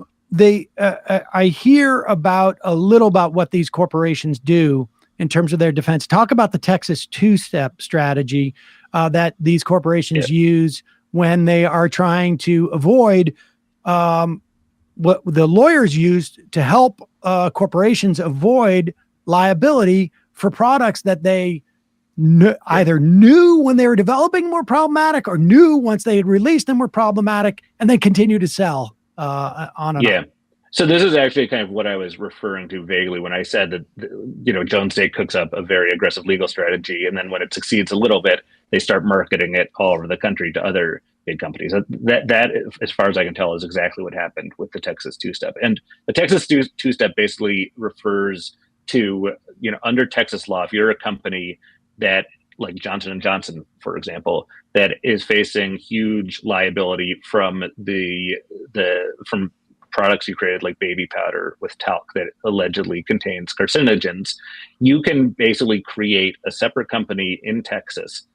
Speaker 6: hear a little about what these corporations do in terms of their defense. Talk about the Texas two-step strategy that these corporations use when they are trying to avoid what the lawyers used to help corporations avoid liability for products that they either knew when they were developing were problematic or knew once they had released them were problematic, and they continue to sell on and on.
Speaker 12: So this is actually kind of what I was referring to vaguely when I said that, you know, Jones Day cooks up a very aggressive legal strategy, and then when it succeeds a little bit, they start marketing it all over the country to other big companies. That, as far as I can tell, is exactly what happened with the Texas two-step. And the Texas two-step basically refers to, under Texas law, if you're a company that, like Johnson & Johnson, for example, that is facing huge liability from from products you created, like baby powder with talc that allegedly contains carcinogens, you can basically create a separate company in Texas,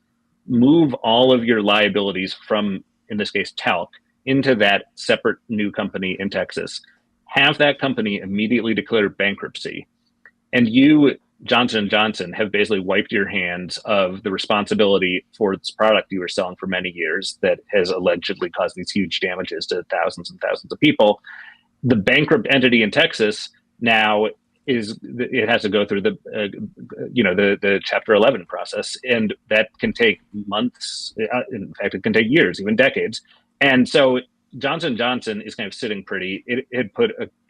Speaker 12: move all of your liabilities from, in this case, talc, into that separate new company in Texas, have that company immediately declare bankruptcy, and you, Johnson & Johnson, have basically wiped your hands of the responsibility for this product you were selling for many years that has allegedly caused these huge damages to thousands and thousands of people. The bankrupt entity in Texas now it has to go through the Chapter 11 process, and that can take months. In fact, it can take years, even decades. And so Johnson & Johnson is kind of sitting pretty.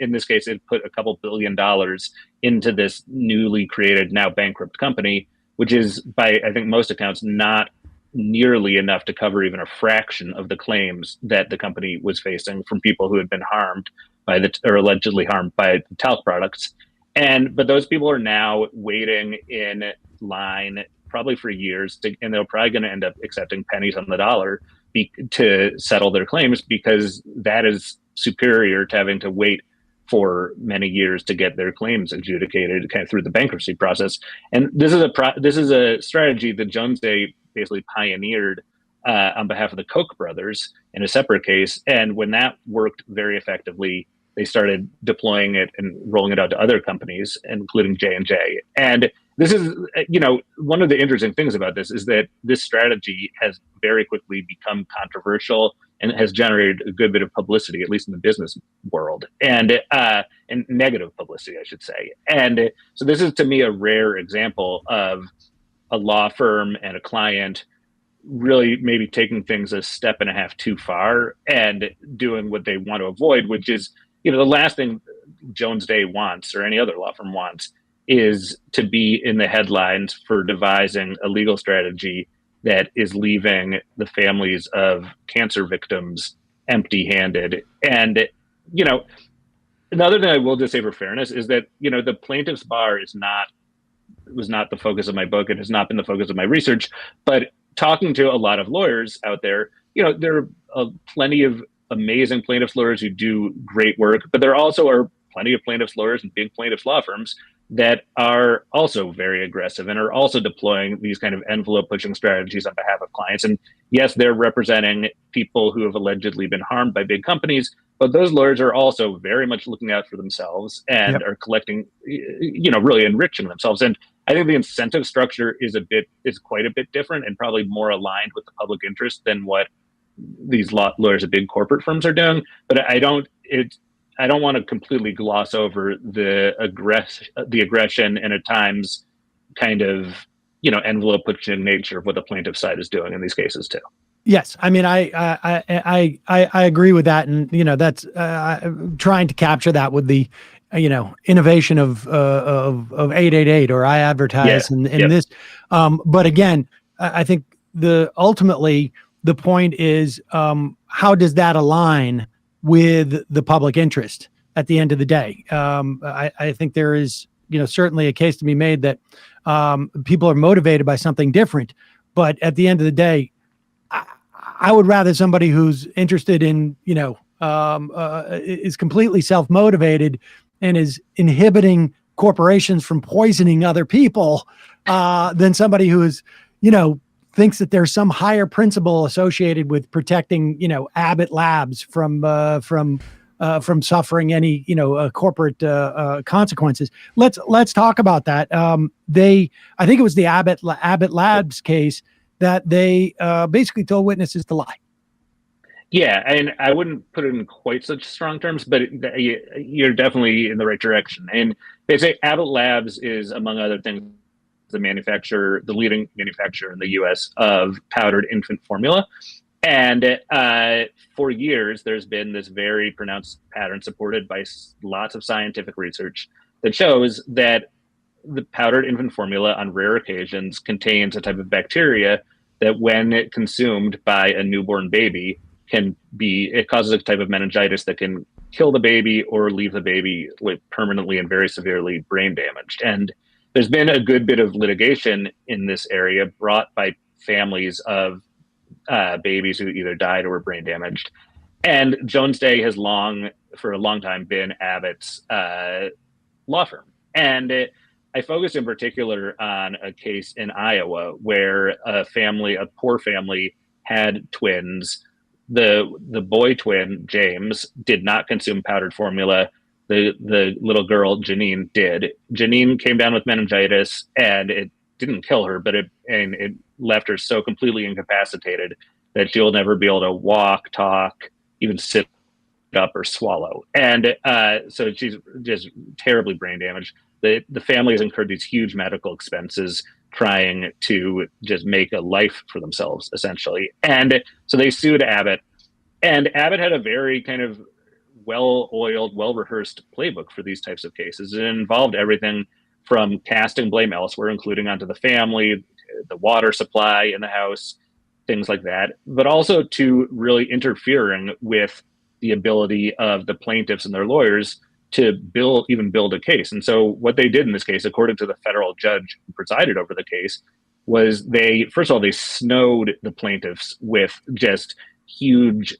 Speaker 12: In this case, it put a couple $2 billion into this newly created, now bankrupt company, which is, by I think most accounts, not nearly enough to cover even a fraction of the claims that the company was facing from people who had been harmed or allegedly harmed by the talc products. But those people are now waiting in line probably for years, and they're probably going to end up accepting pennies on the dollar to settle their claims, because that is superior to having to wait for many years to get their claims adjudicated kind of through the bankruptcy process. And this is a strategy that Jones Day basically pioneered on behalf of the Koch brothers in a separate case. And when that worked very effectively, they started deploying it and rolling it out to other companies, including J&J. And this is, one of the interesting things about this is that this strategy has very quickly become controversial and has generated a good bit of publicity, at least in the business world, and negative publicity, I should say. And so this is, to me, a rare example of a law firm and a client really maybe taking things a step and a half too far and doing what they want to avoid, which is, the last thing Jones Day wants, or any other law firm wants, is to be in the headlines for devising a legal strategy that is leaving the families of cancer victims empty-handed. And, another thing I will just say for fairness is that, the plaintiff's bar was not the focus of my book. It has not been the focus of my research, but talking to a lot of lawyers out there, there are plenty of amazing plaintiffs lawyers who do great work, but there also are plenty of plaintiffs lawyers and big plaintiffs law firms that are also very aggressive and are also deploying these kind of envelope pushing strategies on behalf of clients. And yes, they're representing people who have allegedly been harmed by big companies, but those lawyers are also very much looking out for themselves and are collecting, really enriching themselves. And I think the incentive structure is quite a bit different and probably more aligned with the public interest than what these lawyers at big corporate firms are doing. But I don't want to completely gloss over the aggression and at times kind of, envelope pushing nature of what the plaintiff side is doing in these cases too.
Speaker 6: Yes, I mean, I agree with that, and that's trying to capture that with the innovation of 888 or I advertise in this. But again, I think ultimately the point is, how does that align with the public interest at the end of the day? I think there is, certainly a case to be made that people are motivated by something different. But at the end of the day, I would rather somebody who's interested in, is completely self-motivated and is inhibiting corporations from poisoning other people than somebody who is, thinks that there's some higher principle associated with protecting, Abbott Labs from suffering any, corporate consequences. Let's talk about that. I think it was the Abbott Labs case that they basically told witnesses to lie.
Speaker 12: Yeah, and I wouldn't put it in quite such strong terms, but you're definitely in the right direction. And they say Abbott Labs is, among other things, the leading manufacturer in the U.S. of powdered infant formula. And for years, there's been this very pronounced pattern supported by lots of scientific research that shows that the powdered infant formula on rare occasions contains a type of bacteria that when consumed by a newborn baby it causes a type of meningitis that can kill the baby or leave the baby permanently and very severely brain damaged. And there's been a good bit of litigation in this area brought by families of babies who either died or were brain damaged. And Jones Day has for a long time been Abbott's law firm. And I focused in particular on a case in Iowa where a poor family, had twins. The boy twin, James, did not consume powdered formula. The little girl, Janine, did. Janine came down with meningitis, and it didn't kill her, but it left her so completely incapacitated that she'll never be able to walk, talk, even sit up or swallow. And so she's just terribly brain damaged. The family has incurred these huge medical expenses trying to just make a life for themselves, essentially. And so they sued Abbott. And Abbott had a very kind of well-oiled, well-rehearsed playbook for these types of cases. It involved everything from casting blame elsewhere, including onto the family, the water supply in the house, things like that, but also to really interfering with the ability of the plaintiffs and their lawyers to build a case. And so what they did in this case, according to the federal judge who presided over the case, was they snowed the plaintiffs with just huge,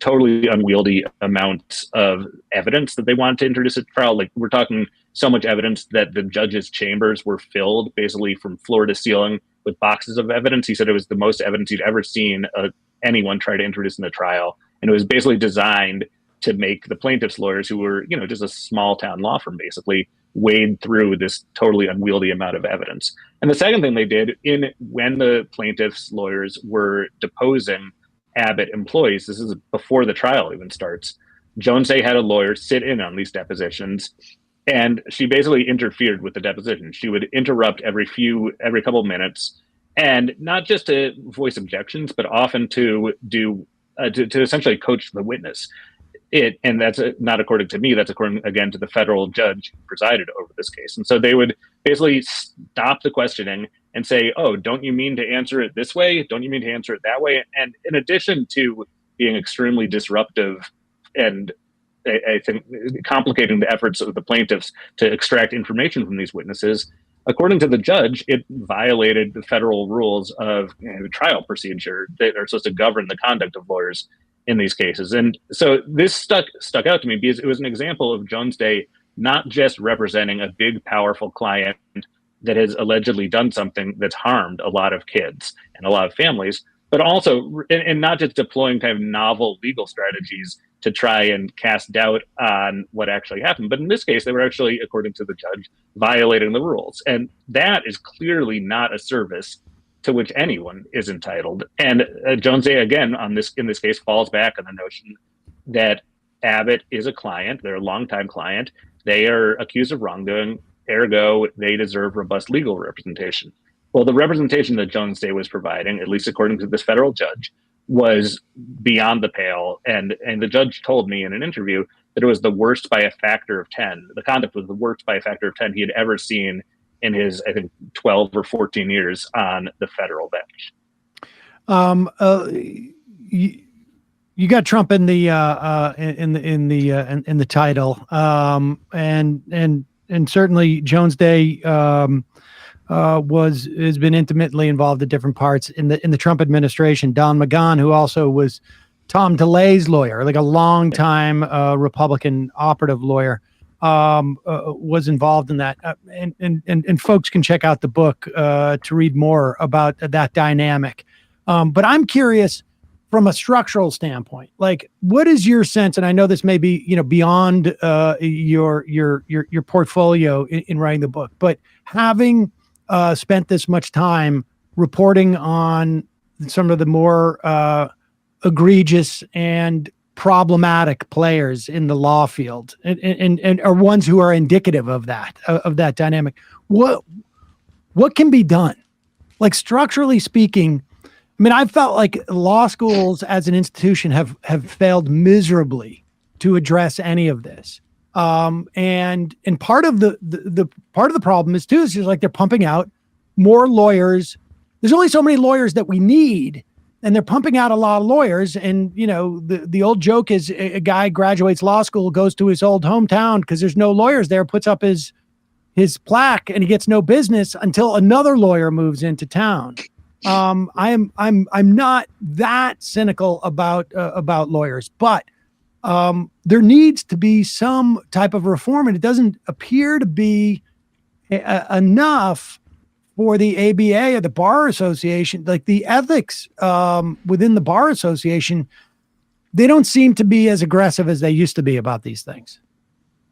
Speaker 12: totally unwieldy amounts of evidence that they wanted to introduce at trial. Like, we're talking so much evidence that the judge's chambers were filled basically from floor to ceiling with boxes of evidence. He said it was the most evidence he'd ever seen anyone try to introduce in the trial. And it was basically designed to make the plaintiffs' lawyers, who were, just a small town law firm, basically wade through this totally unwieldy amount of evidence. And the second thing they did, when the plaintiffs' lawyers were deposing Abbott employees, this is before the trial even starts, Jones Day had a lawyer sit in on these depositions, and she basically interfered with the deposition. She would interrupt every couple of minutes, and not just to voice objections, but often to essentially coach the witness. And that's not according to me, that's according, again, to the federal judge who presided over this case. And so they would basically stop the questioning and say, oh, don't you mean to answer it this way? Don't you mean to answer it that way? And in addition to being extremely disruptive and I think complicating the efforts of the plaintiffs to extract information from these witnesses, according to the judge, it violated the federal rules of trial procedure that are supposed to govern the conduct of lawyers in these cases. And so this stuck out to me because it was an example of Jones Day not just representing a big, powerful client that has allegedly done something that's harmed a lot of kids and a lot of families, but also, and not just deploying kind of novel legal strategies to try and cast doubt on what actually happened. But in this case, they were actually, according to the judge, violating the rules. And that is clearly not a service to which anyone is entitled. And Jones Day, again, in this case, falls back on the notion that Abbott is a client. They're a longtime client. They are accused of wrongdoing. Ergo, they deserve robust legal representation. Well, the representation that Jones Day was providing, at least according to this federal judge, was beyond the pale. And the judge told me in an interview that it was the worst by a factor of 10. The conduct was the worst by a factor of 10 he had ever seen in his, I think, 12 or 14 years on the federal bench.
Speaker 6: You got Trump in the title, and certainly Jones Day has been intimately involved in different parts in the Trump administration. Don McGahn, who also was Tom DeLay's lawyer, like a longtime Republican operative lawyer, was involved in that. And folks can check out the book to read more about that dynamic. But I'm curious from a structural standpoint, like, what is your sense? And I know this may be, beyond your portfolio in writing the book, but having spent this much time reporting on some of the more egregious and problematic players in the law field, and are ones who are indicative of that dynamic, what can be done? Like, structurally speaking, I mean, I felt like law schools as an institution have failed miserably to address any of this. And part of the problem is just like they're pumping out more lawyers there's only so many lawyers that we need, and they're pumping out a lot of lawyers. And, you know, the old joke is a guy graduates law school, goes to his old hometown because there's no lawyers there, puts up his plaque, and he gets no business until another lawyer moves into town. I'm not that cynical about lawyers, but there needs to be some type of reform, and it doesn't appear to be enough for the ABA or the Bar Association. Like the ethics within the Bar Association, they don't seem to be as aggressive as they used to be about these things.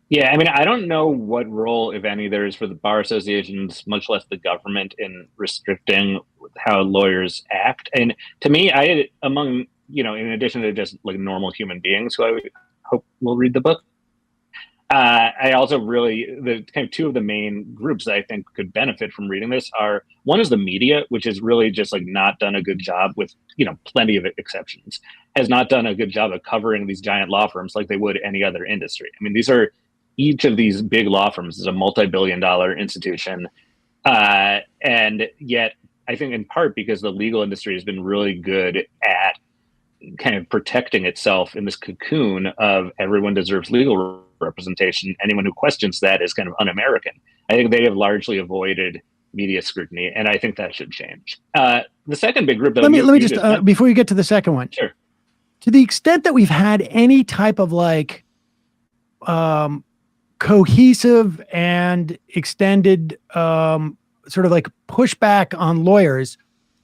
Speaker 12: Yeah, I mean, I don't know what role, if any, there is for the bar associations, much less the government, in restricting how lawyers act. And to me, among, you know, in addition to just like normal human beings who I hope will read the book, I also the kind of two of the main groups that I think could benefit from reading this are, one is the media, which has really just like not done a good job, with, you know, plenty of exceptions, has not done a good job of covering these giant law firms like they would any other industry. I mean, each of these big law firms is a multi-billion-dollar institution. And yet, I think in part because the legal industry has been really good at kind of protecting itself in this cocoon of everyone deserves legal representation. Anyone who questions that is kind of un-American. I think they have largely avoided media scrutiny, and I think that should change. The second big group, though,
Speaker 6: let me just before you get to the second one,
Speaker 12: sure.
Speaker 6: To the extent that we've had any type of like cohesive and extended sort of like pushback on lawyers,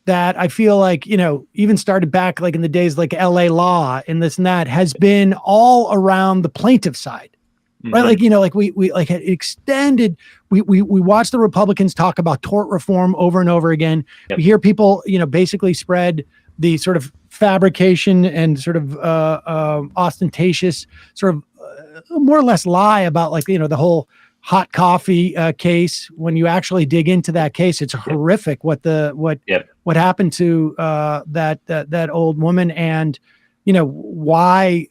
Speaker 6: that I feel like, you know, even started back like in the days like LA Law and this and that, has been all around the plaintiff side. Right.
Speaker 12: Mm-hmm.
Speaker 6: Like, you know, like we like had extended, we watched the Republicans talk about tort reform over and over again. Yep. We hear people, you know, basically spread the sort of fabrication and sort of ostentatious sort of more or less lie about, like, you know, the whole hot coffee case. When you actually dig into that case, it's horrific what happened to that old woman, and, you know, why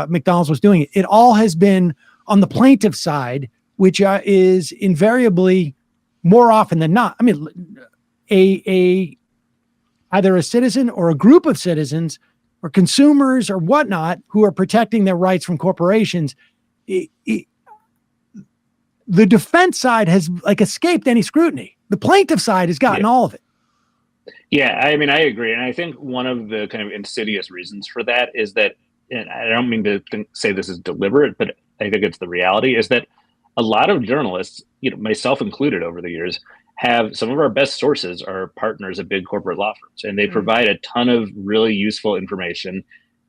Speaker 6: McDonald's was doing it. It all has been on the plaintiff side, which is invariably, more often than not, I mean, either a citizen or a group of citizens or consumers or whatnot who are protecting their rights from corporations. The defense side has like escaped any scrutiny. The plaintiff side has gotten all of it.
Speaker 12: Yeah, I mean, I agree. And I think one of the kind of insidious reasons for that is that, and I don't mean to say this is deliberate, but I think it's the reality, is that a lot of journalists, you know, myself included over the years, have some of our best sources are partners at big corporate law firms, and they provide a ton of really useful information.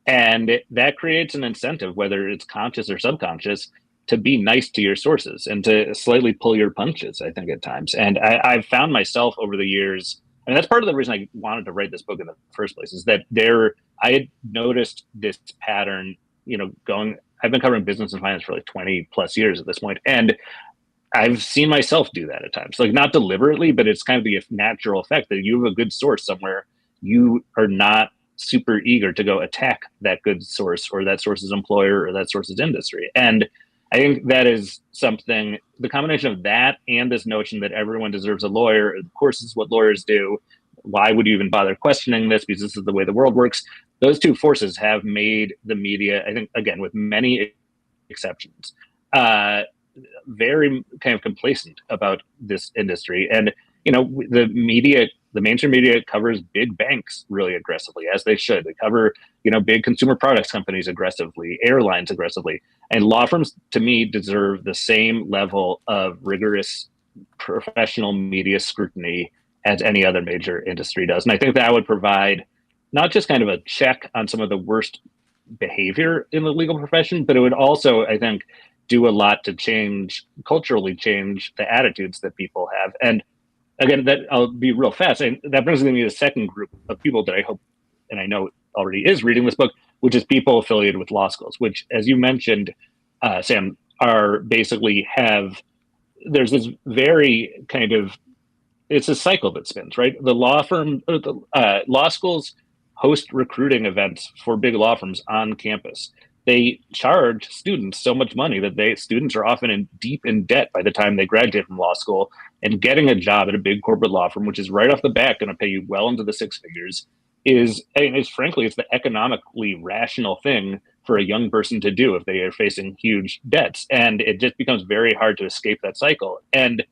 Speaker 12: And that creates an incentive, whether it's conscious or subconscious, to be nice to your sources and to slightly pull your punches, I think, at times. And I've found myself over the years, and that's part of the reason I wanted to write this book in the first place, is that I had noticed this pattern, you know, I've been covering business and finance for like 20 plus years at this point. And I've seen myself do that at times, like not deliberately, but it's kind of the natural effect that you have a good source somewhere. You are not super eager to go attack that good source or that source's employer or that source's industry. And I think that is something, the combination of that and this notion that everyone deserves a lawyer, of course, this is what lawyers do. Why would you even bother questioning this? Because this is the way the world works. Those two forces have made the media, I think, again, with many exceptions, very kind of complacent about this industry. And, you know, the mainstream media covers big banks really aggressively, as they should. They cover, you know, big consumer products companies aggressively, airlines aggressively. And law firms, to me, deserve the same level of rigorous professional media scrutiny as any other major industry does. And I think that would provide not just kind of a check on some of the worst behavior in the legal profession, but it would also, I think, do a lot to culturally change the attitudes that people have. And again, that I'll be real fast. And that brings me to the second group of people that I hope, and I know already is reading this book, which is people affiliated with law schools, which, as you mentioned, Sam, there's this very kind of, it's a cycle that spins, right? The law schools host recruiting events for big law firms on campus. they charge students so much money that students are often deep in debt by the time they graduate from law school. And getting a job at a big corporate law firm, which is right off the bat going to pay you well into the six figures, is frankly, it's the economically rational thing for a young person to do if they are facing huge debts. And it just becomes very hard to escape that cycle. And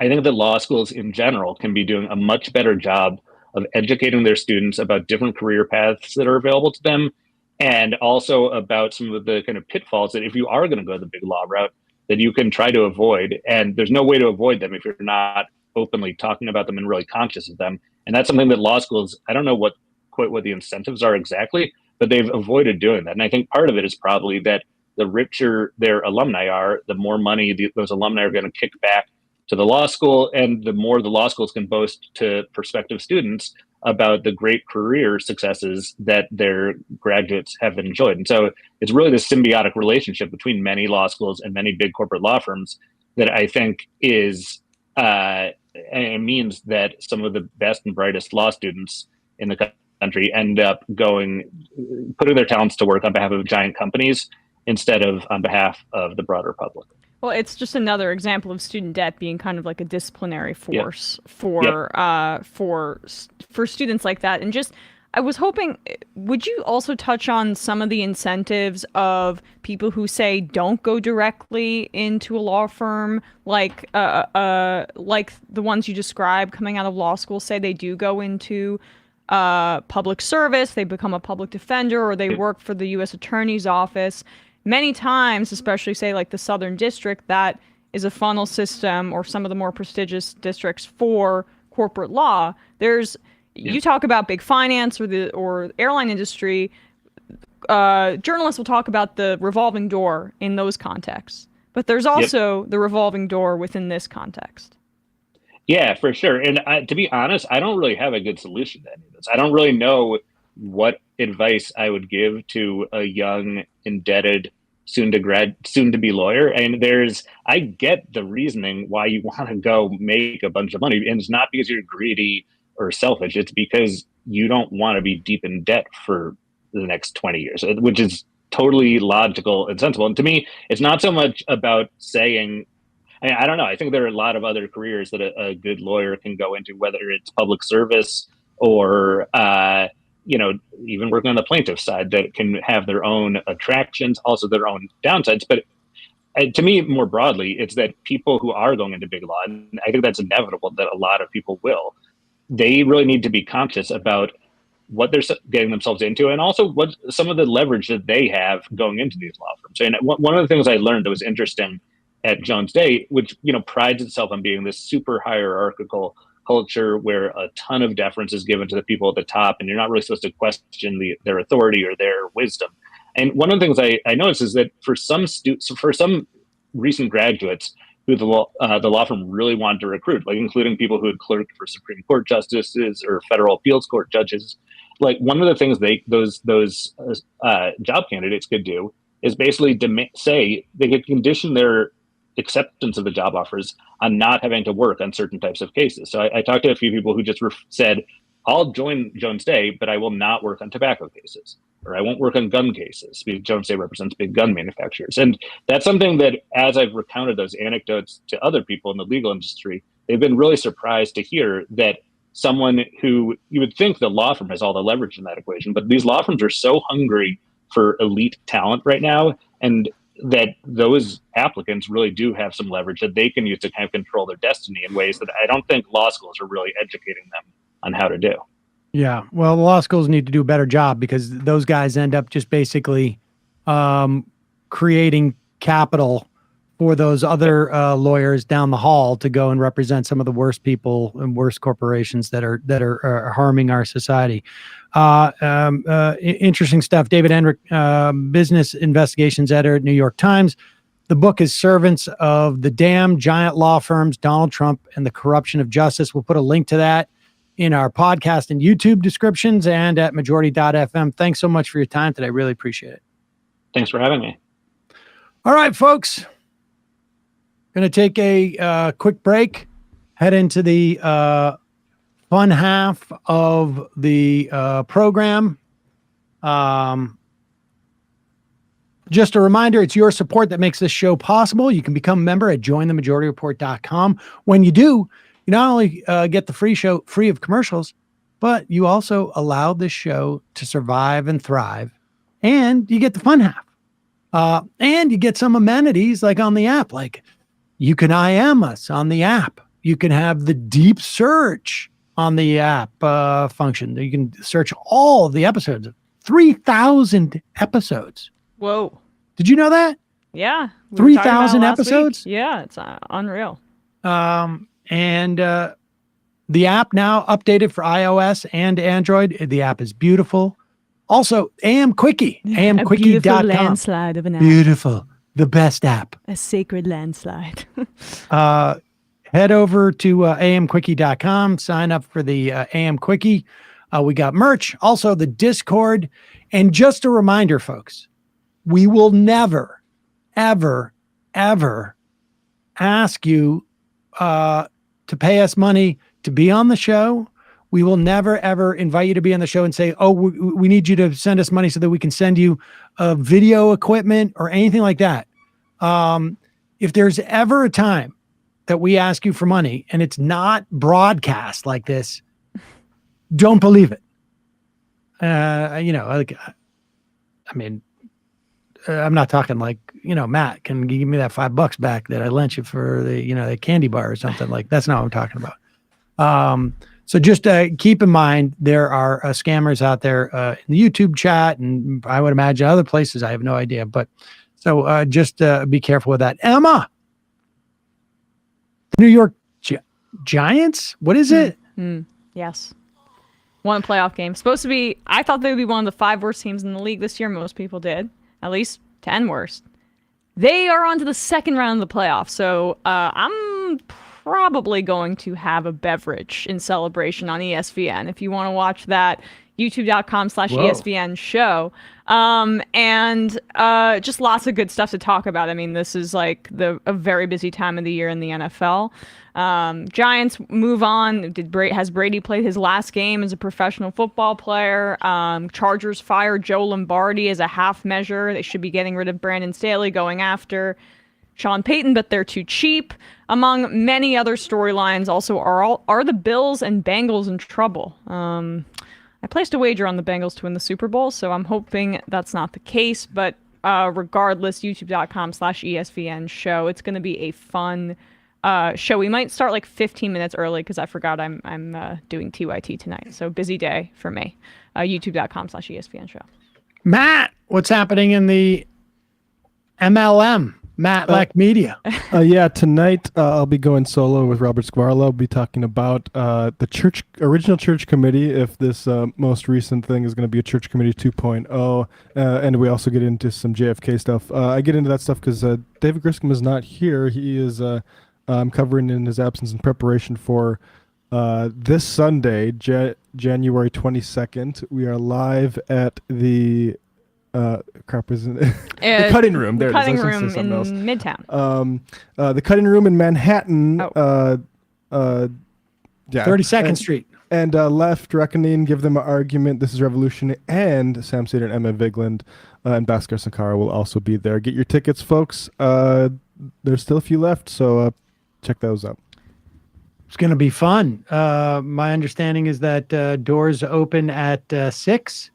Speaker 12: I think that law schools in general can be doing a much better job of educating their students about different career paths that are available to them, and also about some of the kind of pitfalls that if you are going to go the big law route, that you can try to avoid. And there's no way to avoid them if you're not openly talking about them and really conscious of them. And that's something that law schools, I don't know quite what the incentives are exactly, but they've avoided doing that. And I think part of it is probably that the richer their alumni are, the more money those alumni are going to kick back to the law school, and the more the law schools can boast to prospective students about the great career successes that their graduates have enjoyed. And so it's really this symbiotic relationship between many law schools and many big corporate law firms that I think is it means that some of the best and brightest law students in the country end up putting their talents to work on behalf of giant companies instead of on behalf of the broader public.
Speaker 7: Well, it's just another example of student debt being kind of like a disciplinary force for students like that. And just, I was hoping, would you also touch on some of the incentives of people who say don't go directly into a law firm, like the ones you described coming out of law school, say they do go into public service, they become a public defender, or they work for the U.S. Attorney's Office. Many times, especially say like the Southern District, that is a funnel system, or some of the more prestigious districts for corporate law. You talk about big finance or airline industry. Journalists will talk about the revolving door in those contexts, but there's also the revolving door within this context.
Speaker 12: Yeah, for sure. And to be honest, I don't really have a good solution to any of this. I don't really know what advice I would give to a young, indebted, soon to be lawyer. And I get the reasoning why you want to go make a bunch of money. And it's not because you're greedy or selfish. It's because you don't want to be deep in debt for the next 20 years, which is totally logical and sensible. And to me, it's not so much about saying, I don't know. I think there are a lot of other careers that a good lawyer can go into, whether it's public service or, even working on the plaintiff side, that can have their own attractions, also their own downsides. But to me, more broadly, it's that people who are going into big law, and I think that's inevitable that a lot of people will, they really need to be conscious about what they're getting themselves into, and also what some of the leverage that they have going into these law firms. And one of the things I learned that was interesting at Jones Day, which prides itself on being this super hierarchical culture where a ton of deference is given to the people at the top, and you're not really supposed to question their authority or their wisdom. And one of the things I noticed is that for some recent graduates who the law firm really wanted to recruit, like including people who had clerked for Supreme Court justices or federal appeals court judges, like one of the things those job candidates could do is basically say they could condition their acceptance of the job offers on not having to work on certain types of cases. So I talked to a few people who just said, I'll join Jones Day, but I will not work on tobacco cases, or I won't work on gun cases, because Jones Day represents big gun manufacturers. And that's something that, as I've recounted those anecdotes to other people in the legal industry, they've been really surprised to hear that someone who you would think the law firm has all the leverage in that equation, but these law firms are so hungry for elite talent right now, and that those applicants really do have some leverage that they can use to kind of control their destiny in ways that I don't think law schools are really educating them on how to do.
Speaker 6: Yeah, well, the law schools need to do a better job, because those guys end up just basically creating capital for those other lawyers down the hall to go and represent some of the worst people and worst corporations that are harming our society. Interesting stuff. David Enrich, business investigations editor at New York Times. The book is Servants of the Damn Giant Law Firms, Donald Trump and the Corruption of Justice. We'll put a link to that in our podcast and YouTube descriptions and at majority.fm. Thanks so much for your time today. Really appreciate it.
Speaker 12: Thanks for having me.
Speaker 6: All right, folks. Going to take a quick break, head into the fun half of the program. Just a reminder, it's your support that makes this show possible. You can become a member at jointhemajorityreport.com. When you do, you not only get the free show free of commercials, but you also allow this show to survive and thrive, and you get the fun half. And you get some amenities like on the app, like you can IM us on the app. You can have the deep search on the app function. You can search all of the episodes, 3,000 episodes.
Speaker 7: Whoa.
Speaker 6: Did you know that?
Speaker 7: Yeah.
Speaker 6: 3,000 episodes?
Speaker 7: Yeah, it's unreal.
Speaker 6: And the app now updated for iOS and Android. The app is beautiful. Also, AM Quickie, amquickie.com.
Speaker 7: A beautiful landslide of an app.
Speaker 6: Beautiful. The best app.
Speaker 7: A sacred landslide.
Speaker 6: Head over to amquickie.com. Sign up for the AM Quickie. We got merch. Also, the Discord. And just a reminder, folks, we will never, ever, ever ask you to pay us money to be on the show. We will never, ever invite you to be on the show and say, oh, we need you to send us money so that we can send you video equipment or anything like that. If there's ever a time that we ask you for money and it's not broadcast like this, don't believe it. I'm not talking like, Matt, can you give me that $5 back that I lent you for the candy bar or something? Like, that's not what I'm talking about. So just keep in mind, there are scammers out there in the YouTube chat, and I would imagine other places. I have no idea. But so just be careful with that. Emma, New York Giants? What is it?
Speaker 7: Yes. Won a playoff game. Supposed to be, I thought they would be one of the 5 worst teams in the league this year. Most people did. At least 10 worst. They are on to the second round of the playoffs. So I'm probably going to have a beverage in celebration on ESPN. If you want to watch that, youtube.com/ESPN show. And just lots of good stuff to talk about. I mean, this is like a very busy time of the year in the NFL. Giants move on. Has Brady played his last game as a professional football player? Chargers fire Joe Lombardi as a half measure. They should be getting rid of Brandon Staley, going after Sean Payton, but they're too cheap. Among many other storylines, also are the Bills and Bengals in trouble? I placed a wager on the Bengals to win the Super Bowl, so I'm hoping that's not the case. But regardless, youtube.com/ESPN show. It's going to be a fun show. We might start like 15 minutes early because I forgot I'm doing TYT tonight. So busy day for me. youtube.com/ESPN show.
Speaker 6: Matt, what's happening in the MLM? Matlack Media.
Speaker 8: Yeah, tonight I'll be going solo with Robert Skvarla. We'll be talking about the original church committee, if this most recent thing is going to be a church committee 2.0. And we also get into some JFK stuff. I get into that stuff because David Griscom is not here. He is covering in his absence in preparation for this Sunday, January 22nd. We are live at the the cutting room. There
Speaker 7: cutting
Speaker 8: it is.
Speaker 7: room in Midtown.
Speaker 8: The cutting room in Manhattan. Yeah,
Speaker 6: 32nd Street.
Speaker 8: And Left Reckoning, Give Them an Argument, This is Revolution, and Sam Seder and Emma Vigland and Bhaskar Sankara will also be there. Get your tickets, folks. There's still a few left, so check those out.
Speaker 6: It's going to be fun. My understanding is that doors open at 6.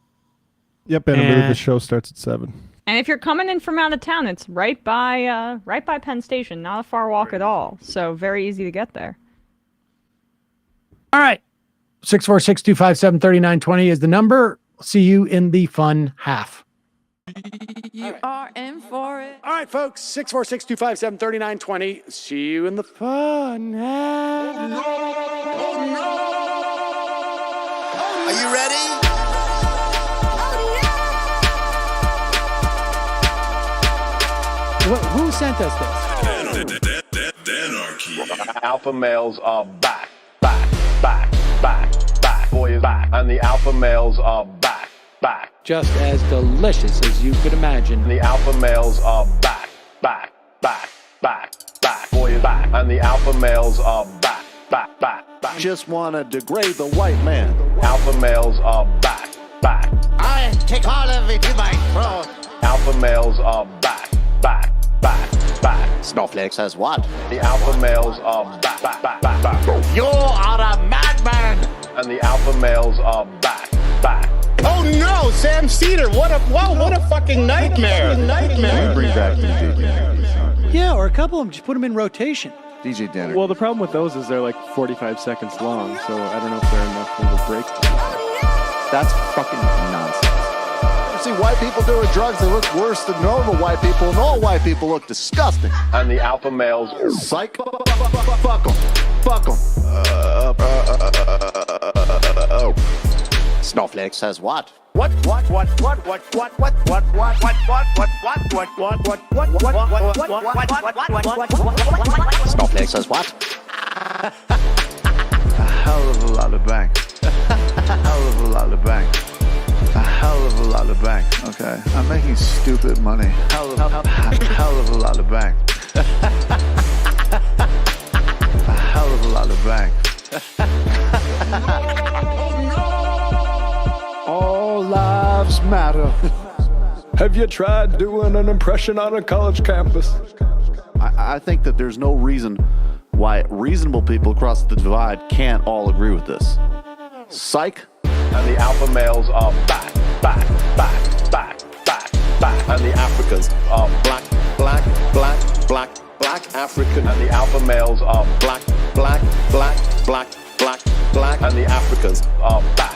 Speaker 8: Yep, and I believe the show starts at 7.
Speaker 7: And if you're coming in from out of town, it's right by Penn Station. Not a far walk at all. So very easy to get there.
Speaker 6: All right. 646-257-3920 is the number. See you in the fun half.
Speaker 13: You are in for it.
Speaker 6: All right, folks. 646-257-3920. See you in the fun half.
Speaker 14: Are you ready?
Speaker 6: Who sent us this?
Speaker 15: Alpha males are back. Boy is back. And the alpha males are back.
Speaker 6: Just as delicious as you could imagine.
Speaker 15: And the alpha males are back. Boy is back. And the alpha males are back.
Speaker 14: Just wanna degrade the white man.
Speaker 15: Alpha males are back.
Speaker 14: I take all of it in my throat.
Speaker 15: alpha males are back.
Speaker 14: Snowflakes has what?
Speaker 15: The alpha males are back.
Speaker 14: You are a madman!
Speaker 15: And the alpha males are back.
Speaker 14: Oh no, Sam Cedar, what a fucking nightmare.
Speaker 16: Bring back DJ.
Speaker 6: Yeah, or a couple of them, just put them in rotation.
Speaker 16: DJ Danner.
Speaker 8: Well, the problem with those is they're like 45 seconds long, so I don't know if they're enough of a break.
Speaker 16: That's fucking nonsense. You see white people doing drugs, they look worse than normal white people, and all white people look disgusting.
Speaker 15: And the alpha males
Speaker 16: psych. Fuck them. Snowflake says what?
Speaker 14: What?
Speaker 16: Snowflake says what?
Speaker 17: A hell of a lot of bank. A hell of a lot of bank. A hell of a lot of bank. Okay, I'm making stupid money. Hell of a lot of bank. A hell of a lot of bank.
Speaker 8: All lives matter. Have you tried doing an impression on a college campus?
Speaker 16: I think that there's no reason why reasonable people across the divide can't all agree with this. Psych.
Speaker 15: And the alpha males are back. And the Africans are black African. And the alpha males are black. And the Africans are back.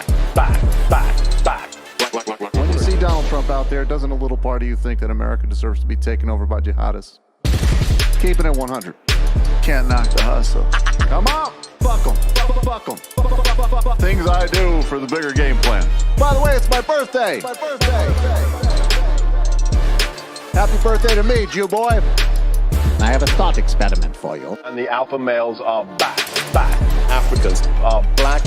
Speaker 16: When you see Donald Trump out there, doesn't a little part of you think that America deserves to be taken over by jihadists? Keep it at 100.
Speaker 17: Can't knock the hustle.
Speaker 16: Come on, fuck them. Things I do for the bigger game plan. By the way, it's my birthday. Happy birthday to me, Jew boy. I have a thought experiment for you.
Speaker 15: And the alpha males are back. Africans are black.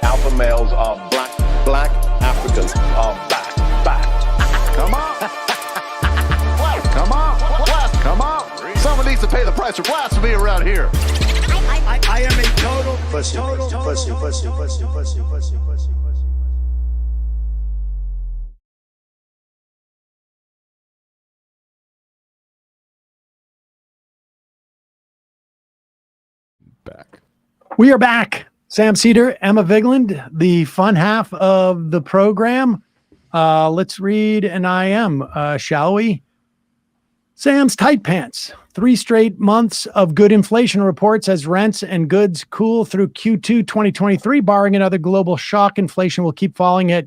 Speaker 15: Alpha males are black. Africans are back.
Speaker 16: Come on. Someone needs to pay the price for blasphemy around here.
Speaker 14: I am a total pussy.
Speaker 8: Back.
Speaker 6: We are back. Sam Cedar, Emma Vigland, the fun half of the program. Let's read an IM, shall we? Sam's tight pants. 3 straight months of good inflation reports as rents and goods cool through Q2 2023. Barring another global shock, inflation will keep falling at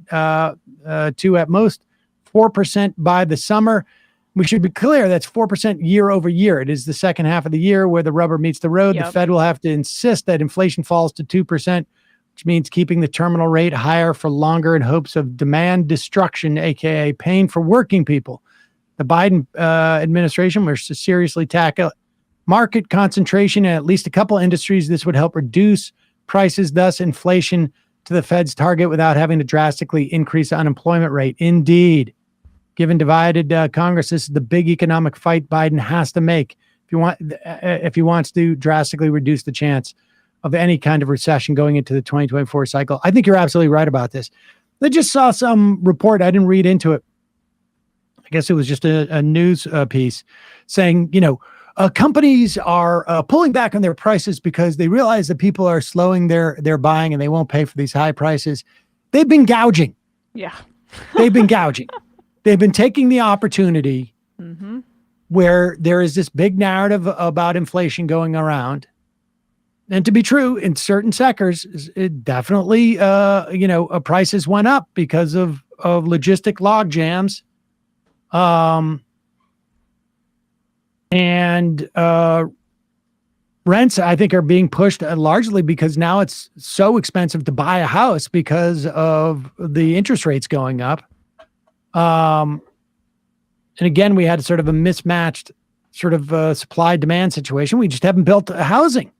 Speaker 6: 2 at most 4% by the summer. We should be clear, that's 4% year over year. It is the second half of the year where the rubber meets the road.
Speaker 7: Yep.
Speaker 6: The Fed will have to insist that inflation falls to 2%, which means keeping the terminal rate higher for longer in hopes of demand destruction, aka pain for working people. The Biden administration will seriously tackle market concentration in at least a couple industries. This would help reduce prices, thus inflation to the Fed's target without having to drastically increase the unemployment rate. Indeed. Given divided Congress, this is the big economic fight Biden has to make if he wants to drastically reduce the chance of any kind of recession going into the 2024 cycle. I think you're absolutely right about this. I just saw some report. I didn't read into it. I guess it was just a news piece saying, companies are pulling back on their prices because they realize that people are slowing their buying and they won't pay for these high prices. They've been gouging.
Speaker 7: Yeah.
Speaker 6: They've been gouging. They've been taking the opportunity where there is this big narrative about inflation going around. And to be true, in certain sectors, it definitely, prices went up because of logistic log jams. And rents, I think, are being pushed largely because now it's so expensive to buy a house because of the interest rates going up. And again, we had sort of a mismatched sort of supply demand situation. We just haven't built housing.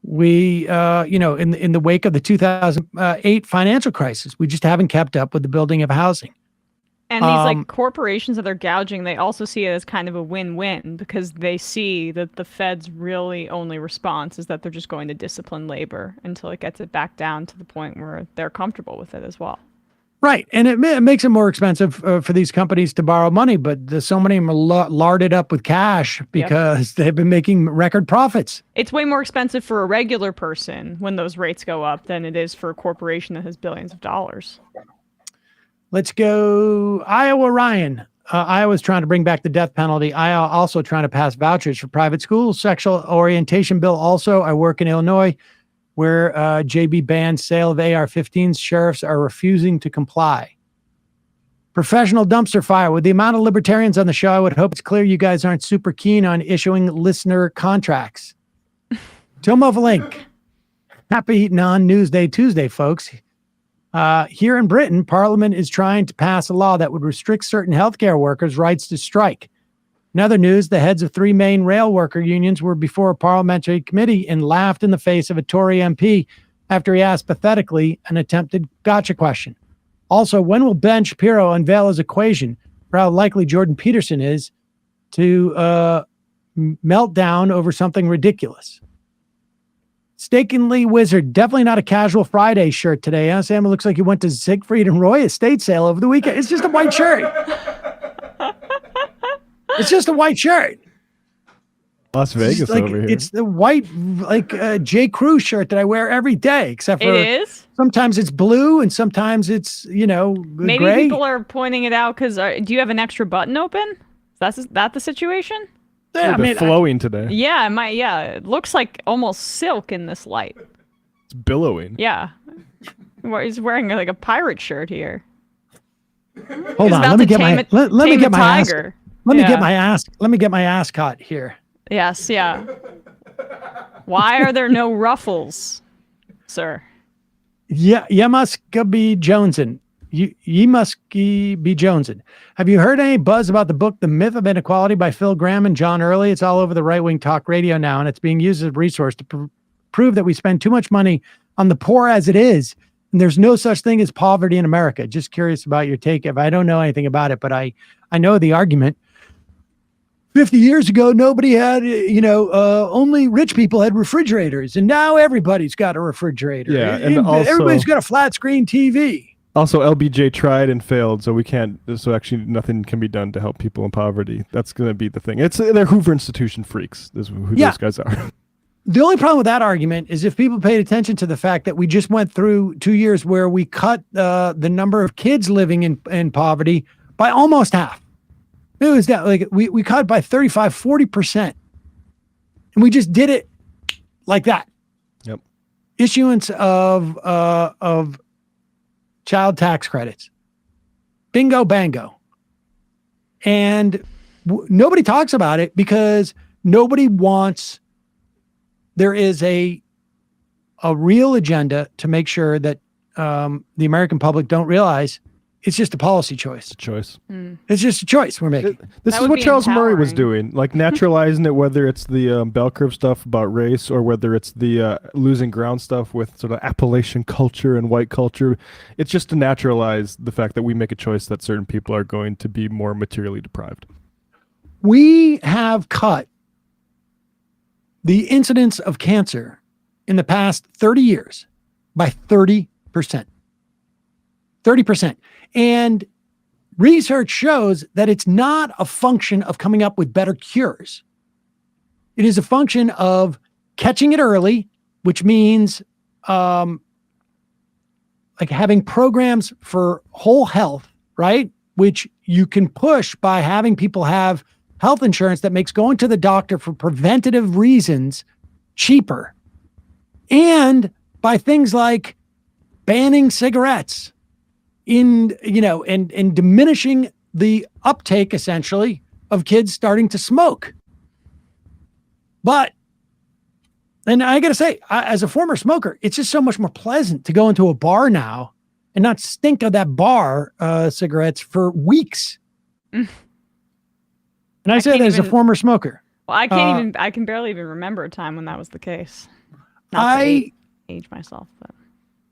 Speaker 6: We, in the wake of the 2008 financial crisis, we just haven't kept up with the building of housing.
Speaker 7: And these corporations that they're gouging, they also see it as kind of a win-win because they see that the Fed's really only response is that they're just going to discipline labor until it gets it back down to the point where they're comfortable with it as well.
Speaker 6: Right. And it makes it more expensive for these companies to borrow money, but so many of them are larded up with cash because they've been making record profits.
Speaker 7: It's way more expensive for a regular person when those rates go up than it is for a corporation that has billions of dollars.
Speaker 6: Let's go Iowa. Ryan. Iowa's trying to bring back the death penalty. Iowa also trying to pass vouchers for private schools. Sexual orientation bill also. I work in Illinois, where JB banned sale of AR-15s. Sheriffs are refusing to comply. Professional dumpster fire. With the amount of libertarians on the show, I would hope it's clear you guys aren't super keen on issuing listener contracts. Tilmo Link. Happy non-Newsday Tuesday, folks. Here in Britain, Parliament is trying to pass a law that would restrict certain healthcare workers' rights to strike. In other news, the heads of 3 main rail worker unions were before a parliamentary committee and laughed in the face of a Tory MP after he asked pathetically an attempted gotcha question. Also, when will Ben Shapiro unveil his equation for how likely Jordan Peterson is to melt down over something ridiculous? Stakenly Wizard, definitely not a casual Friday shirt today. Huh, Sam? It looks like you went to Siegfried and Roy estate sale over the weekend. It's just a white shirt. It's just a white shirt.
Speaker 8: Las Vegas
Speaker 6: like,
Speaker 8: over here.
Speaker 6: It's the white, J. Crew shirt that I wear every day, except for
Speaker 7: it is.
Speaker 6: Sometimes it's blue and sometimes it's,
Speaker 7: maybe
Speaker 6: gray.
Speaker 7: People are pointing it out because do you have an extra button open? Is that the situation?
Speaker 6: Yeah,
Speaker 8: it's flowing today.
Speaker 7: Yeah, it looks like almost silk in this light.
Speaker 8: It's billowing.
Speaker 7: Yeah. He's wearing like a pirate shirt here.
Speaker 6: Hold on, let me get my ass. Let me get my ascot here.
Speaker 7: Yes, yeah. Why are there no ruffles, sir?
Speaker 6: Yeah, you must be jonesing. You must be jonesing. Have you heard any buzz about the book, The Myth of Inequality by Phil Graham and John Early? It's all over the right-wing talk radio now, and it's being used as a resource to prove that we spend too much money on the poor as it is, and there's no such thing as poverty in America. Just curious about your take. If I don't know anything about it, but I know the argument. 50 years ago, nobody had, only rich people had refrigerators, and now everybody's got a refrigerator.
Speaker 8: Yeah, and also
Speaker 6: everybody's got a flat screen TV.
Speaker 8: Also, LBJ tried and failed, so we can't. So actually, nothing can be done to help people in poverty. That's going to be the thing. They're Hoover Institution freaks. This is who those guys are.
Speaker 6: The only problem with that argument is if people paid attention to the fact that we just went through 2 years where we cut the number of kids living in poverty by almost half. It was that we cut by 35, 40%. And we just did it like that.
Speaker 8: Yep.
Speaker 6: Issuance of child tax credits. Bingo, bango. And nobody talks about it because nobody wants, there is a real agenda to make sure that the American public don't realize it's just a policy choice. It's just a choice we're making.
Speaker 8: This is what Charles Murray was doing, like naturalizing it, whether it's the bell curve stuff about race or whether it's the losing ground stuff with sort of Appalachian culture and white culture. It's just to naturalize the fact that we make a choice that certain people are going to be more materially deprived.
Speaker 6: We have cut the incidence of cancer in the past 30 years by 30%. 30%. And research shows that it's not a function of coming up with better cures. It is a function of catching it early, which means like having programs for whole health, right? Which you can push by having people have health insurance that makes going to the doctor for preventative reasons cheaper. And by things like banning cigarettes and diminishing the uptake essentially of kids starting to smoke. And I got to say, as a former smoker, it's just so much more pleasant to go into a bar now and not stink of that bar cigarettes for weeks. And I say that as a former smoker.
Speaker 7: Well, I can barely even remember a time when that was the case. Not to age myself, but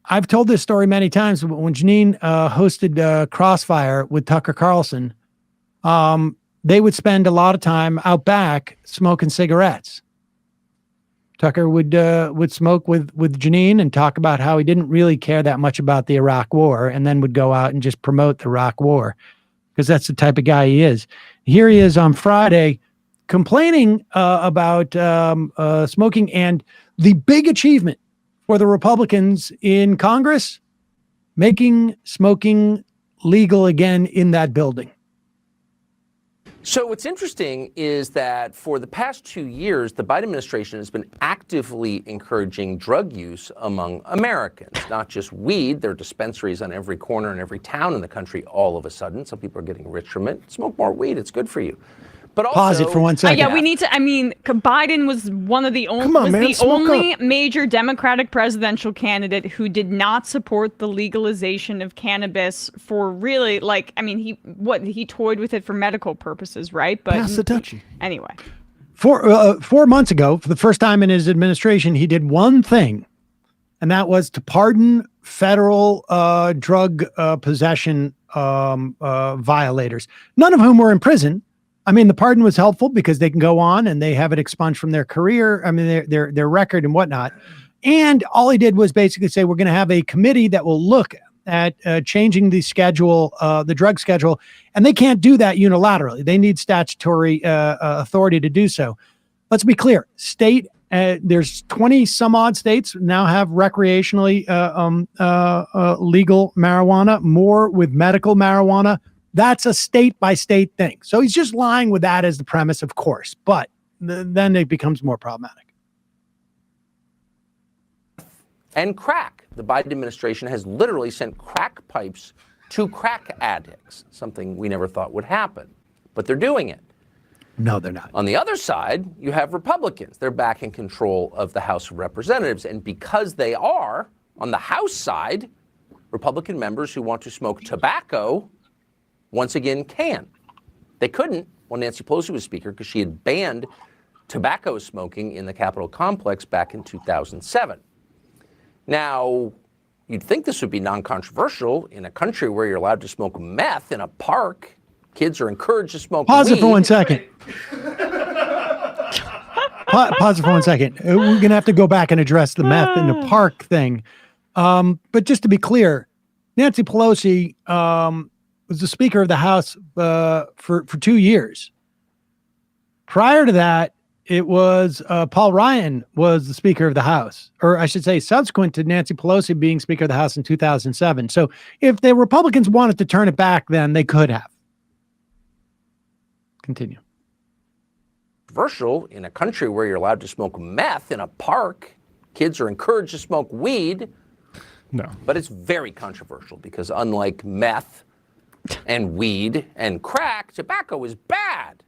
Speaker 6: I've told this story many times, but when Janine hosted Crossfire with Tucker Carlson, they would spend a lot of time out back smoking cigarettes. Tucker would smoke with Janine and talk about how he didn't really care that much about the Iraq War, and then would go out and just promote the Iraq War because that's the type of guy he is. Here he is on Friday complaining about smoking, and the big achievement for the Republicans in Congress, making smoking legal again in that building.
Speaker 18: So what's interesting is that for the past 2 years, the Biden administration has been actively encouraging drug use among Americans, not just weed. There are dispensaries on every corner in every town in the country all of a sudden. Some people are getting rich from it. Smoke more weed. It's good for you. But also,
Speaker 6: pause it for 1 second.
Speaker 7: Yeah, we need to. I mean, Biden was one of the only major Democratic presidential candidate who did not support the legalization of cannabis for really, like, I mean, he toyed with it for medical purposes, right? But
Speaker 8: pass the touchy.
Speaker 7: Anyway,
Speaker 6: 4 months ago, for the first time in his administration, he did one thing, and that was to pardon federal drug possession violators, none of whom were in prison. I mean, the pardon was helpful because they can go on and they have it expunged from their career. I mean, their record and whatnot. And all he did was basically say, we're going to have a committee that will look at changing the schedule, the drug schedule. And they can't do that unilaterally. They need statutory authority to do so. Let's be clear. There's 20 some odd states now have recreationally legal marijuana, more with medical marijuana. That's a state by state thing. So he's just lying with that as the premise, of course, but then it becomes more problematic.
Speaker 18: And crack. The Biden administration has literally sent crack pipes to crack addicts, something we never thought would happen, but they're doing it.
Speaker 6: No, they're not.
Speaker 18: On the other side, you have Republicans. They're back in control of the House of Representatives. And because they are, on the House side, Republican members who want to smoke tobacco once again can. They couldn't when Nancy Pelosi was Speaker because she had banned tobacco smoking in the Capitol complex back in 2007. Now, you'd think this would be non-controversial in a country where you're allowed to smoke meth in a park. Kids are encouraged to smoke weed.
Speaker 6: Pause it for 1 second. Pause it for 1 second. We're going to have to go back and address the meth in the park thing. But just to be clear, Nancy Pelosi was the Speaker of the House for 2 years. Prior to that, it was Paul Ryan was the Speaker of the House, or I should say subsequent to Nancy Pelosi being Speaker of the House in 2007. So if the Republicans wanted to turn it back, then they could have. Continue.
Speaker 18: Controversial in a country where you're allowed to smoke meth in a park. Kids are encouraged to smoke weed.
Speaker 8: No.
Speaker 18: But it's very controversial because unlike meth and weed and crack, tobacco is bad.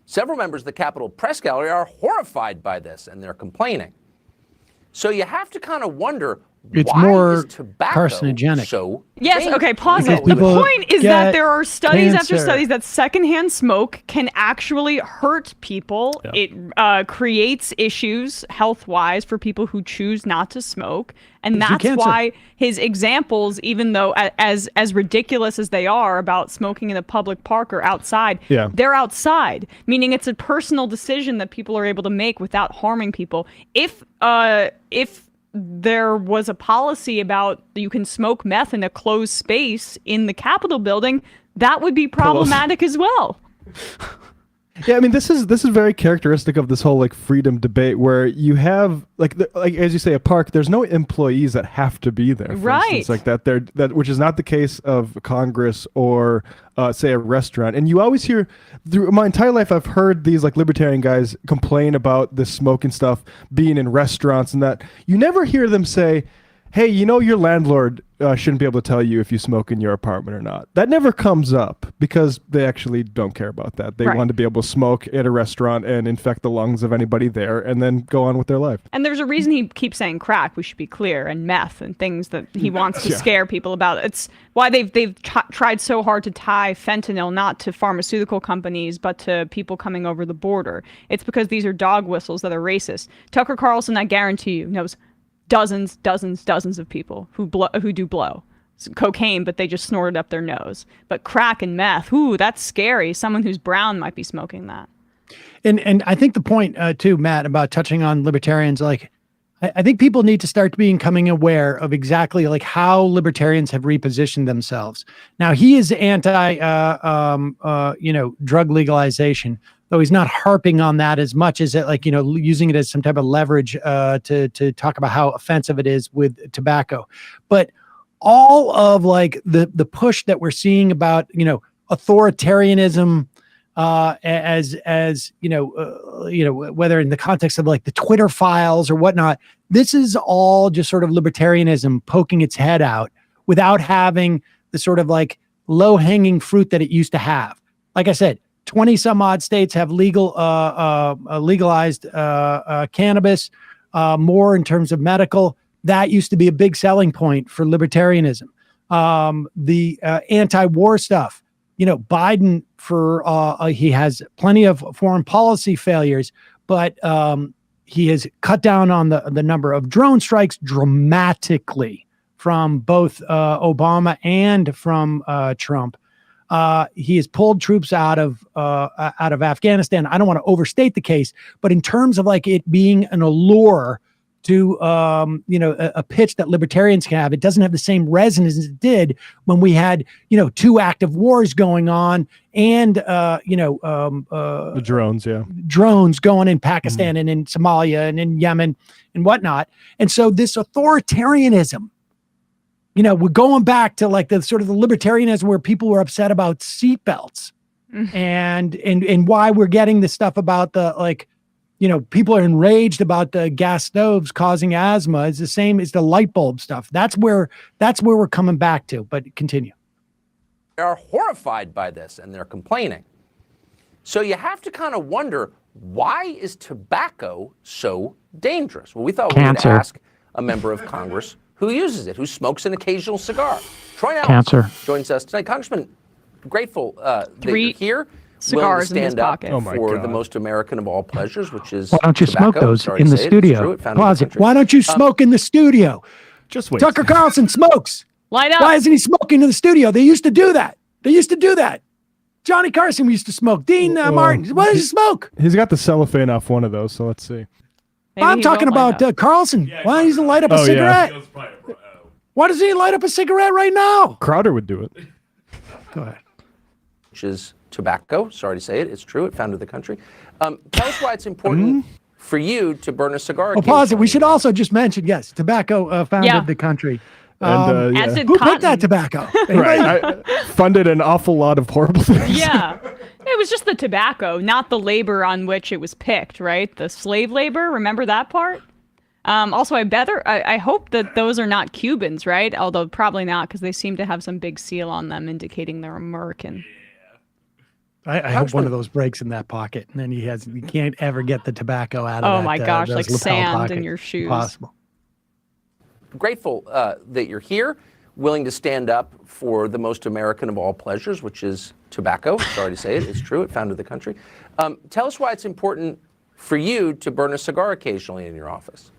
Speaker 18: Several members of the Capitol Press Gallery are horrified by this, and they're complaining. So you have to kind of wonder,
Speaker 6: it's
Speaker 18: why
Speaker 6: more
Speaker 18: is tobacco
Speaker 6: carcinogenic.
Speaker 18: so
Speaker 7: yes,
Speaker 18: dangerous?
Speaker 7: okay, pause it. The point is that there are studies after studies that secondhand smoke can actually hurt people.
Speaker 8: Yeah.
Speaker 7: It creates issues health-wise for people who choose not to smoke. And that's why his examples, even though as ridiculous as they are about smoking in a public park or outside, they're outside, meaning it's a personal decision that people are able to make without harming people. If there was a policy about you can smoke meth in a closed space in the Capitol building, that would be problematic as well.
Speaker 8: Yeah, I mean, this is very characteristic of this whole like freedom debate, where you have like as you say, a park. There's no employees that have to be there, for instance, like that, which is not the case of Congress or say a restaurant. And you always hear through my entire life, I've heard these like libertarian guys complain about this smoking stuff being in restaurants, and that you never hear them say, hey, you know, your landlord shouldn't be able to tell you if you smoke in your apartment or not. That never comes up because they actually don't care about that. They want to be able to smoke at a restaurant and infect the lungs of anybody there and then go on with their life.
Speaker 7: And there's a reason he keeps saying crack, we should be clear, and meth and things that he wants to scare people about. It's why they've tried so hard to tie fentanyl not to pharmaceutical companies but to people coming over the border. It's because these are dog whistles that are racist. Tucker Carlson, I guarantee you, knows dozens of people who do blow cocaine, but they just snort it up their nose. But crack and meth, ooh, that's scary. Someone who's brown might be smoking that.
Speaker 6: And I think the point too, Matt, about touching on libertarians, like I think people need to start becoming aware of exactly like how libertarians have repositioned themselves. Now he is anti, drug legalization, though he's not harping on that as much as it, like, using it as some type of leverage to talk about how offensive it is with tobacco. But all of like the push that we're seeing about, authoritarianism, whether in the context of like the Twitter files or whatnot, this is all just sort of libertarianism poking its head out without having the sort of like low hanging fruit that it used to have. Like I said, 20 some odd states have legalized cannabis, more in terms of medical. That used to be a big selling point for libertarianism. The anti-war stuff, Biden he has plenty of foreign policy failures, but he has cut down on the number of drone strikes dramatically from both Obama and from Trump. He has pulled troops out of Afghanistan. I don't want to overstate the case, but in terms of like it being an allure to a pitch that libertarians can have, it doesn't have the same resonance as it did when we had 2 active wars going on and
Speaker 8: the
Speaker 6: drones going in Pakistan and in Somalia and in Yemen and whatnot. And so this authoritarianism, we're going back to like the sort of the libertarianism where people were upset about seatbelts and why we're getting this stuff about the like, people are enraged about the gas stoves causing asthma. It's the same as the light bulb stuff. That's where we're coming back to, but continue.
Speaker 18: They are horrified by this and they're complaining. So you have to kind of wonder, why is tobacco so dangerous? Well, we thought we would ask a member of Congress who uses it, who smokes an occasional cigar. Troy Allen joins us tonight. Congressman, grateful that you're here.
Speaker 7: Cigars in his pocket.
Speaker 18: For the most American of all pleasures, which is
Speaker 6: why don't you
Speaker 18: tobacco.
Speaker 6: smoke those
Speaker 18: Sorry
Speaker 6: in
Speaker 18: to
Speaker 6: the
Speaker 18: say it,
Speaker 6: studio?
Speaker 18: it's true.
Speaker 6: Pause it. Why don't you smoke in the studio?
Speaker 8: Just wait.
Speaker 6: Tucker Carlson smokes.
Speaker 7: Light up.
Speaker 6: Why isn't he smoking in the studio? They used to do that. Johnny Carson used to smoke. Dean Martin. Why does he smoke?
Speaker 8: He's got the cellophane off one of those, so let's see.
Speaker 6: I'm talking about Carlson. Why doesn't he light up a cigarette? Why doesn't he light up a cigarette right now?
Speaker 8: Crowder would do it.
Speaker 6: Go ahead.
Speaker 18: Which is tobacco. Sorry to say it. It's true. It founded the country. Tell us why it's important for you to burn a cigar.
Speaker 6: Oh, pause it. We should also just mention, yes, tobacco founded the country.
Speaker 8: And,
Speaker 6: who picked that tobacco?
Speaker 8: Right. I funded an awful lot of horrible things.
Speaker 7: Yeah. It was just the tobacco, not the labor on which it was picked, right? The slave labor. Remember that part? Also, I hope that those are not Cubans, right? Although probably not, because they seem to have some big seal on them indicating they're American.
Speaker 6: I hope one of those breaks in that pocket, and then you can't ever get the tobacco out of that.
Speaker 7: Oh my gosh, like sand
Speaker 6: pocket.
Speaker 7: in your shoes.
Speaker 6: Impossible.
Speaker 18: Grateful that you're here, willing to stand up for the most American of all pleasures, which is tobacco. Sorry to say it. It's true. It founded the country. Tell us why it's important for you to burn a cigar occasionally in your office.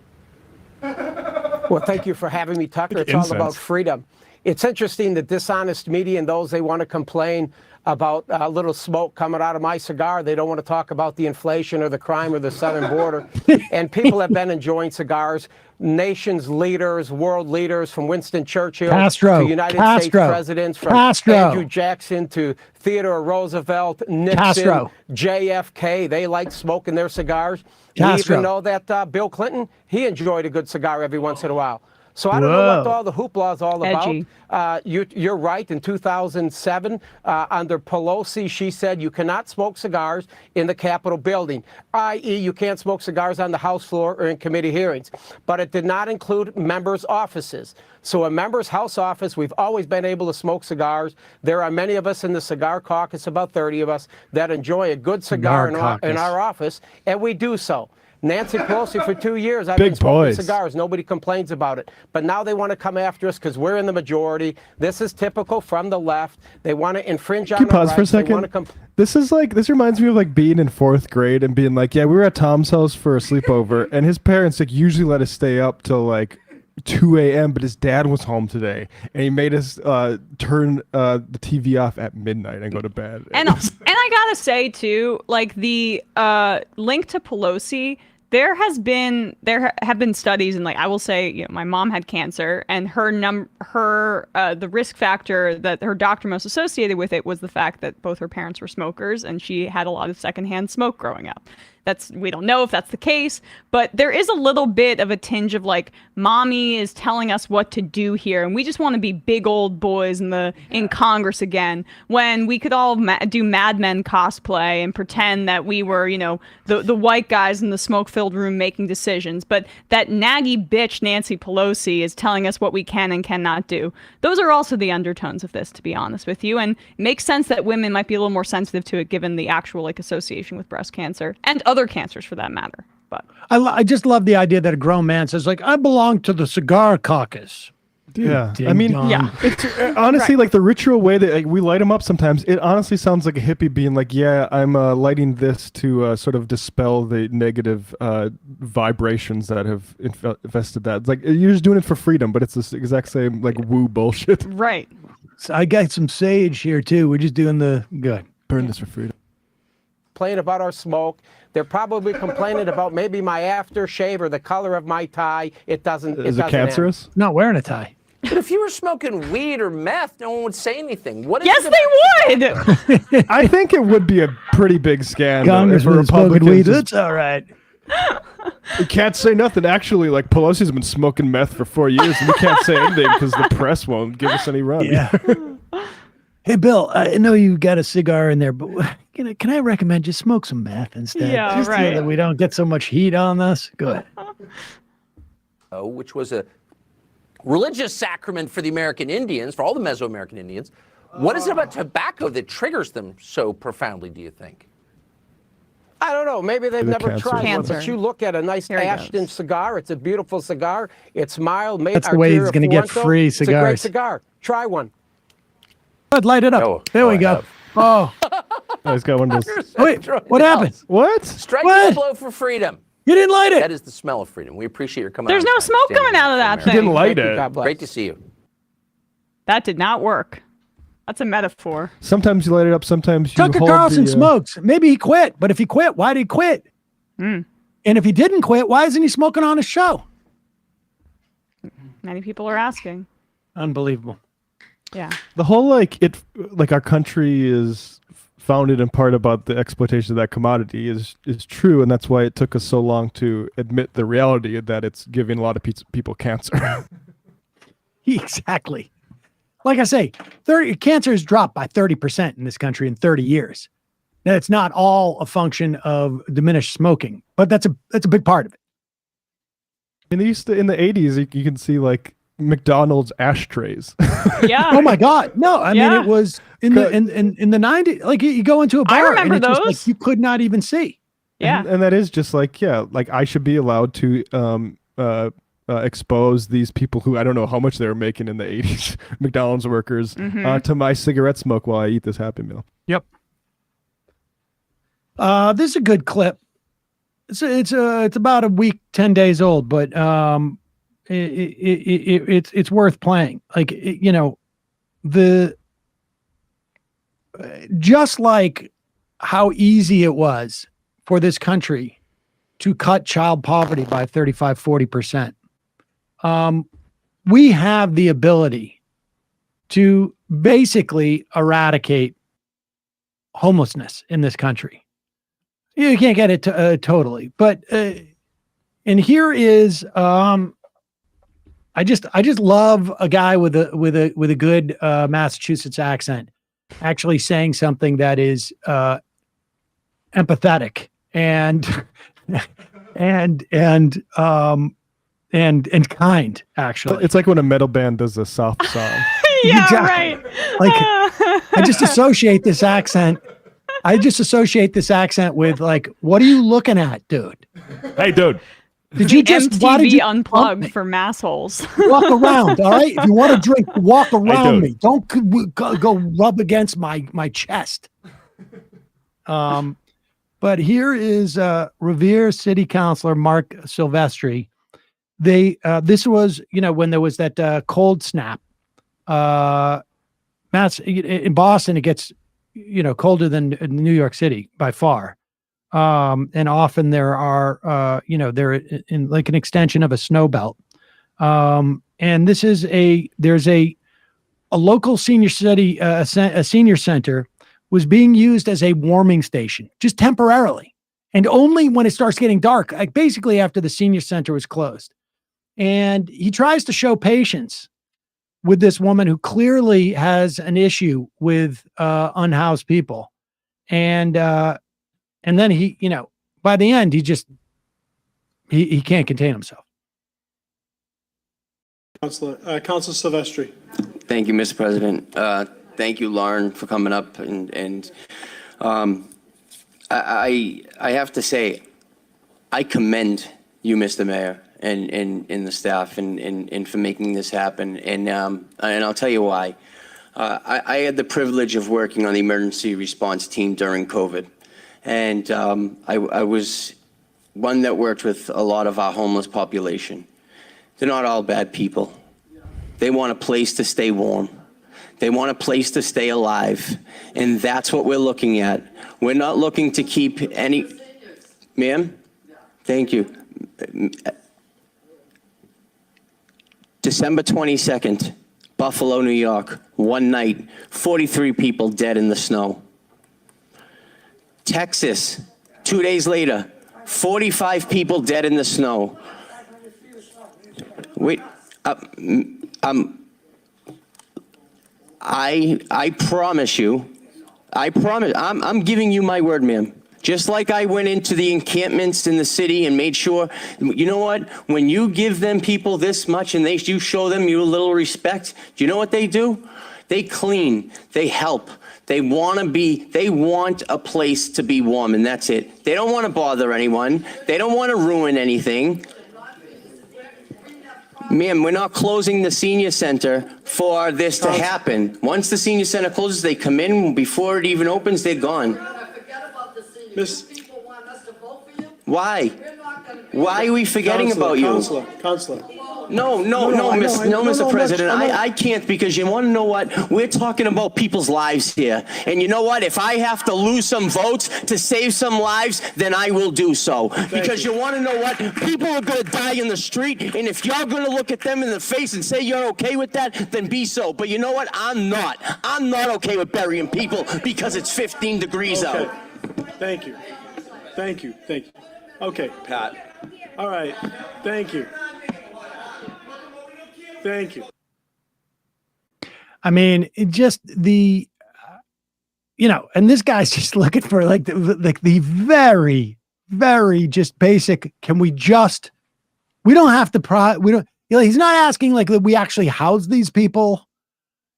Speaker 19: Well, thank you for having me, Tucker. It's all about freedom. It's interesting that dishonest media and those they want to complain about a little smoke coming out of my cigar. They don't want to talk about the inflation or the crime or the southern border. And people have been enjoying cigars. Nations leaders, world leaders, from Winston Churchill to United States presidents, from Andrew Jackson to Theodore Roosevelt, Nixon, JFK. They like smoking their cigars. We even know that Bill Clinton, he enjoyed a good cigar every once in a while. So I don't know what all the hoopla is all about. You're right. In 2007, under Pelosi, she said you cannot smoke cigars in the Capitol building, i.e. you can't smoke cigars on the House floor or in committee hearings. But it did not include members' offices. So a member's house office, we've always been able to smoke cigars. There are many of us in the cigar caucus, about 30 of us, that enjoy a good cigar in our office, and we do so. Nancy Pelosi, for 2 years, I've been smoking cigars. Nobody complains about it. But now they want to come after us because we're in the majority. This is typical from the left. They want to infringe on our rights.
Speaker 8: Can you pause for a second? This reminds me of like being in 4th grade and being like, yeah, we were at Tom's house for a sleepover, and his parents like usually let us stay up till like 2 a.m., but his dad was home today, and he made us turn the TV off at midnight and go to bed.
Speaker 7: And I gotta say too, like the link to Pelosi, there have been studies, and like I will say, my mom had cancer, and the risk factor that her doctor most associated with it was the fact that both her parents were smokers, and she had a lot of secondhand smoke growing up. We don't know if that's the case, but there is a little bit of a tinge of like, mommy is telling us what to do here, and we just want to be big old boys in Congress again, when we could all do Mad Men cosplay and pretend that we were, the white guys in the smoke-filled room making decisions. But that naggy bitch Nancy Pelosi is telling us what we can and cannot do. Those are also the undertones of this, to be honest with you, and it makes sense that women might be a little more sensitive to it given the actual association with breast cancer and other cancers for that matter. But
Speaker 6: I just love the idea that a grown man says, like, I belong to the cigar caucus.
Speaker 8: Yeah, I mean, it's honestly like the ritual way that we light them up sometimes. It honestly sounds like a hippie being like, "Yeah, I'm lighting this to sort of dispel the negative vibrations that have infested that." It's like you're just doing it for freedom, but it's the exact same like woo bullshit.
Speaker 7: Right.
Speaker 6: So I got some sage here too. We're just doing the good.
Speaker 8: Burn this for freedom.
Speaker 19: Complaining about our smoke. They're probably complaining about maybe my aftershave or the color of my tie. It doesn't.
Speaker 8: Is it cancerous?
Speaker 6: Not wearing a tie.
Speaker 18: But if you were smoking weed or meth, no one would say anything. What is
Speaker 7: yes, they would.
Speaker 8: I think it would be a pretty big scandal if a
Speaker 6: Congressman smoking
Speaker 8: Republican.
Speaker 6: weed. It's all right.
Speaker 8: We can't say nothing. Actually, like Pelosi's been smoking meth for 4 years, and we can't say anything because the press won't give us any run.
Speaker 6: Yeah. Hey, Bill, I know you got a cigar in there, but can I recommend just smoke some meth instead?
Speaker 7: Yeah,
Speaker 6: just
Speaker 7: right.
Speaker 6: so that we don't get so much heat on this. Go ahead.
Speaker 18: Which was a religious sacrament for the American Indians, for all the Mesoamerican Indians. What is it about tobacco that triggers them so profoundly, do you think?
Speaker 19: I don't know. Maybe they've never tried one,
Speaker 7: Cancer.
Speaker 19: but you look at a nice
Speaker 7: Here he
Speaker 19: Ashton
Speaker 7: goes.
Speaker 19: cigar. It's a beautiful cigar. It's mild. Made
Speaker 6: That's the way he's
Speaker 19: Arturo
Speaker 6: gonna get
Speaker 19: Fuento.
Speaker 6: free
Speaker 19: It's a great
Speaker 6: cigars.
Speaker 19: cigar. Try one.
Speaker 6: Good, light it up. There we go. Oh,
Speaker 8: Oh, he's got one of those.
Speaker 6: wait, what happened?
Speaker 8: What?
Speaker 18: Strike
Speaker 6: What?
Speaker 18: the blow for freedom.
Speaker 6: You didn't light it.
Speaker 18: That is the smell of freedom. We appreciate your coming
Speaker 7: There's
Speaker 18: on.
Speaker 7: no smoke coming out of that
Speaker 8: He
Speaker 7: thing.
Speaker 8: didn't light
Speaker 19: Thank you.
Speaker 8: it.
Speaker 19: God bless.
Speaker 18: Great to see you.
Speaker 7: That did not work. That's a metaphor.
Speaker 8: Sometimes you light it up. Sometimes you
Speaker 6: Tucker
Speaker 8: hold
Speaker 6: Carlson
Speaker 8: the,
Speaker 6: smokes. Maybe he quit, but if he quit, why did he quit?
Speaker 7: Mm.
Speaker 6: And if he didn't quit, why isn't he smoking on his show?
Speaker 7: Many people are asking.
Speaker 6: Unbelievable.
Speaker 7: Yeah.
Speaker 8: The whole like our country is founded in part about the exploitation of that commodity is true, and that's why it took us so long to admit the reality that it's giving a lot of people cancer.
Speaker 6: Exactly. Like I say, cancer has dropped by 30% in this country in 30 years. Now, it's not all a function of diminished smoking, but that's a big part of it.
Speaker 8: And they used to, in the 80s, you can see like McDonald's ashtrays.
Speaker 7: Yeah.
Speaker 6: Oh my God. No, I mean, it was in the 90s. Like you go into a bar
Speaker 7: remember
Speaker 6: and it's just
Speaker 7: those.
Speaker 6: like you could not even see.
Speaker 7: Yeah.
Speaker 8: And that is just like, like I should be allowed to expose these people who I don't know how much they were making in the 80s, McDonald's workers, to my cigarette smoke while I eat this Happy Meal.
Speaker 6: Yep. This is a good clip. It's about a week, 10 days old, but it's worth playing. Like just like how easy it was for this country to cut child poverty by 35-40%. We have the ability to basically eradicate homelessness in this country. You can't get it totally, but and here is I just love a guy with a good Massachusetts accent actually saying something that is empathetic and kind. Actually,
Speaker 8: it's like when a metal band does a soft song.
Speaker 7: Yeah,
Speaker 6: Exactly.
Speaker 7: right.
Speaker 6: Like I just associate this accent. With like, what are you looking at, dude?
Speaker 8: Hey, dude.
Speaker 6: Did you just why did
Speaker 7: MTV
Speaker 6: you
Speaker 7: unplugged for massholes?
Speaker 6: walk around? All right. If you want to drink, walk around
Speaker 8: dude.
Speaker 6: me. Don't go rub against my chest. But here is Revere City Councilor Mark Silvestri this was, when there was that cold snap, in Boston, it gets, colder than in New York City by far. And often there are, they're in like an extension of a snow belt. And there's a local senior city, a senior center was being used as a warming station, just temporarily. And only when it starts getting dark, like basically after the senior center was closed. And he tries to show patience with this woman who clearly has an issue with unhoused people. And then he, by the end, he can't contain himself.
Speaker 20: Councilor Silvestri.
Speaker 21: Thank you, Mr. President. Thank you, Lauren, for coming up. And I have to say, I commend you, Mr. Mayor, and the staff, and for making this happen. And I'll tell you why. I had the privilege of working on the emergency response team during COVID. And I was one that worked with a lot of our homeless population. They're not all bad people. They want a place to stay warm. They want a place to stay alive. And that's what we're looking at. We're not looking to keep any... Ma'am? Thank you. December 22nd, Buffalo, New York. One night, 43 people dead in the snow. Texas, 2 days later, 45 people dead in the snow. Wait, I promise you, I'm giving you my word, ma'am. Just like I went into the encampments in the city and made sure, you know what? When you give them people this much and you show them you a little respect, do you know what they do? They clean, they help. They want a place to be warm, and that's it. They don't want to bother anyone. They don't want to ruin anything. Ma'am, we're not closing the senior center for this to happen. Once the senior center closes, they come in. Before it even opens, they're gone. Why? Why are we forgetting about you?
Speaker 20: Counselor.
Speaker 21: No, Mr. President. I can't, because you want to know what? We're talking about people's lives here. And you know what? If I have to lose some votes to save some lives, then I will do so. Because you want to know what? People are going to die in the street. And if you're going to look at them in the face and say you're okay with that, then be so. But you know what? I'm not. I'm not okay with burying people because it's 15 degrees out.
Speaker 20: Thank you. Okay.
Speaker 21: Pat.
Speaker 20: All right. Thank you.
Speaker 6: I mean, it just and this guy's just looking for like the very, very just basic. We don't have to he's not asking like that we actually house these people.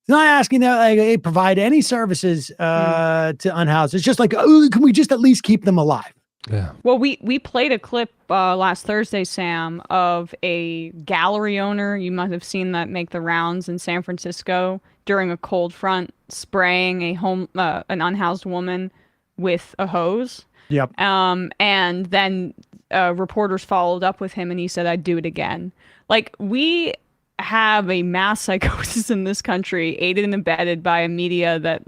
Speaker 6: He's not asking that they provide any services to unhoused. It's just like, can we just at least keep them alive?
Speaker 8: Yeah.
Speaker 7: Well, we played a clip last Thursday, Sam, of a gallery owner. You might have seen that make the rounds in San Francisco during a cold front, spraying an unhoused woman with a hose.
Speaker 6: Yep.
Speaker 7: And then reporters followed up with him, and he said, "I'd do it again." Like, we have a mass psychosis in this country, aided and abetted by a media that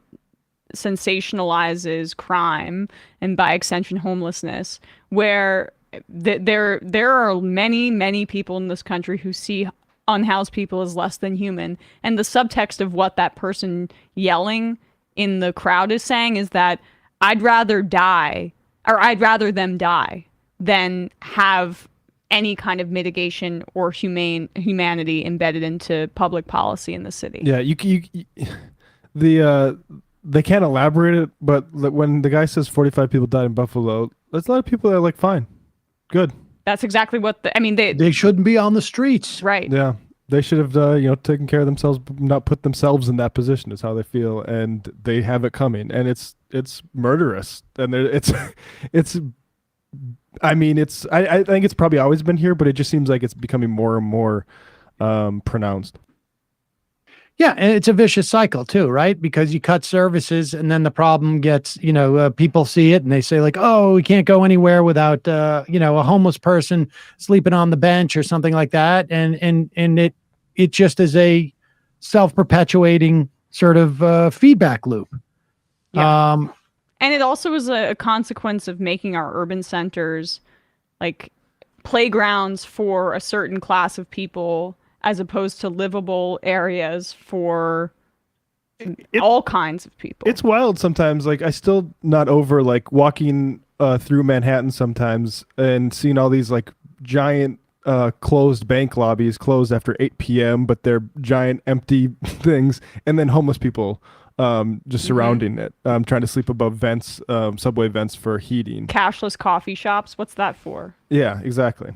Speaker 7: sensationalizes crime and by extension homelessness, where there are many people in this country who see unhoused people as less than human, and the subtext of what that person yelling in the crowd is saying is that I'd rather them die than have any kind of mitigation or humanity embedded into public policy in the city.
Speaker 8: Yeah, they can't elaborate it, but when the guy says 45 people died in Buffalo, there's a lot of people that are like, fine, good.
Speaker 7: That's exactly what
Speaker 6: they shouldn't be on the streets.
Speaker 7: Right.
Speaker 8: Yeah. They should have, taken care of themselves, not put themselves in that position is how they feel. And they have it coming, and it's murderous. And I think it's probably always been here, but it just seems like it's becoming more and more pronounced.
Speaker 6: Yeah, and it's a vicious cycle too, right? Because you cut services, and then the problem gets, people see it and they say like, "Oh, we can't go anywhere without, a homeless person sleeping on the bench or something like that," and it just is a self-perpetuating sort of feedback loop.
Speaker 7: Yeah. And it also is a consequence of making our urban centers like playgrounds for a certain class of people, as opposed to livable areas for all kinds of people.
Speaker 8: It's wild sometimes. Like I still not over like walking through Manhattan sometimes and seeing all these like giant closed bank lobbies closed after 8 p.m. but they're giant empty things, and then homeless people just surrounding it, trying to sleep above vents, subway vents for heating.
Speaker 7: Cashless coffee shops. What's that for?
Speaker 8: Yeah, exactly.